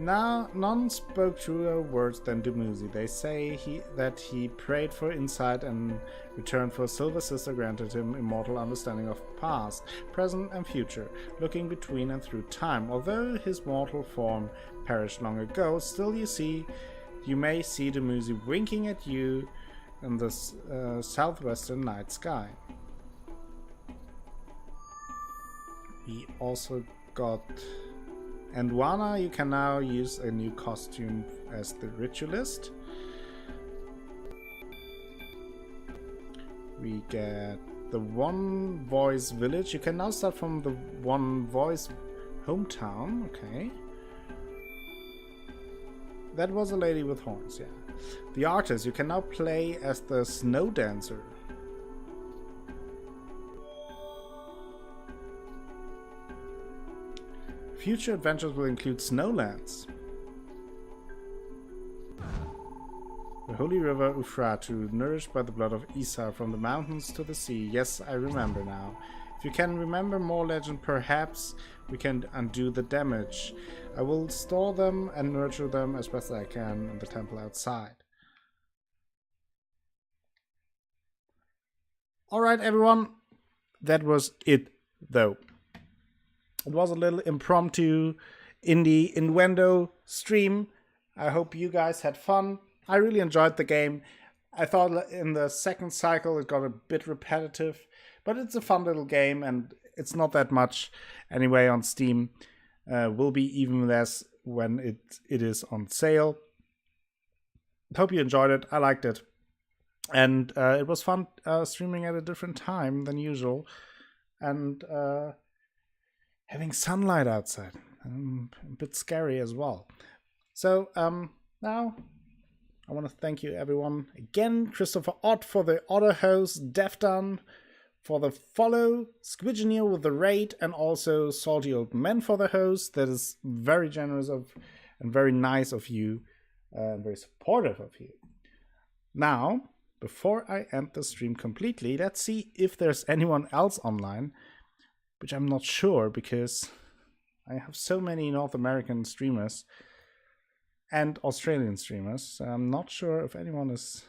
Now, none spoke truer words than Dumuzi. They say that he prayed for insight and returned for Silver Sister granted him immortal understanding of past, present and future, looking between and through time. Although his mortal form perished long ago, still you may see Dumuzi winking at you in the southwestern night sky. We also got Andwana. You can now use a new costume as the ritualist. We get the One Voice village. You can now start from the One Voice hometown. Okay. That was a lady with horns, yeah. The artist. You can now play as the snow dancer. Future adventures will include Snowlands. The holy river Ufratu, nourished by the blood of Isar from the mountains to the sea. Yes, I remember now. If you can remember more legend, perhaps we can undo the damage. I will store them and nurture them as best I can in the temple outside. Alright everyone, that was it though. It was a little impromptu indie innuendo stream. I hope you guys had fun. I really enjoyed the game. I thought in the second cycle it got a bit repetitive, but it's a fun little game and it's not that much anyway on Steam. Will be even less when it is on sale. Hope you enjoyed it. I liked it. And it was fun streaming at a different time than usual. And having sunlight outside. A bit scary as well. So now I want to thank you everyone again. Christopher Ott for the auto host, Defdun for the follow, Squidgeneer with the raid, and also Salty Old Man for the host. That is very generous of and very nice of you, and very supportive of you. Now, before I end the stream completely, let's see if there's anyone else online, which I'm not sure because I have so many North American streamers and Australian streamers. I'm not sure if anyone is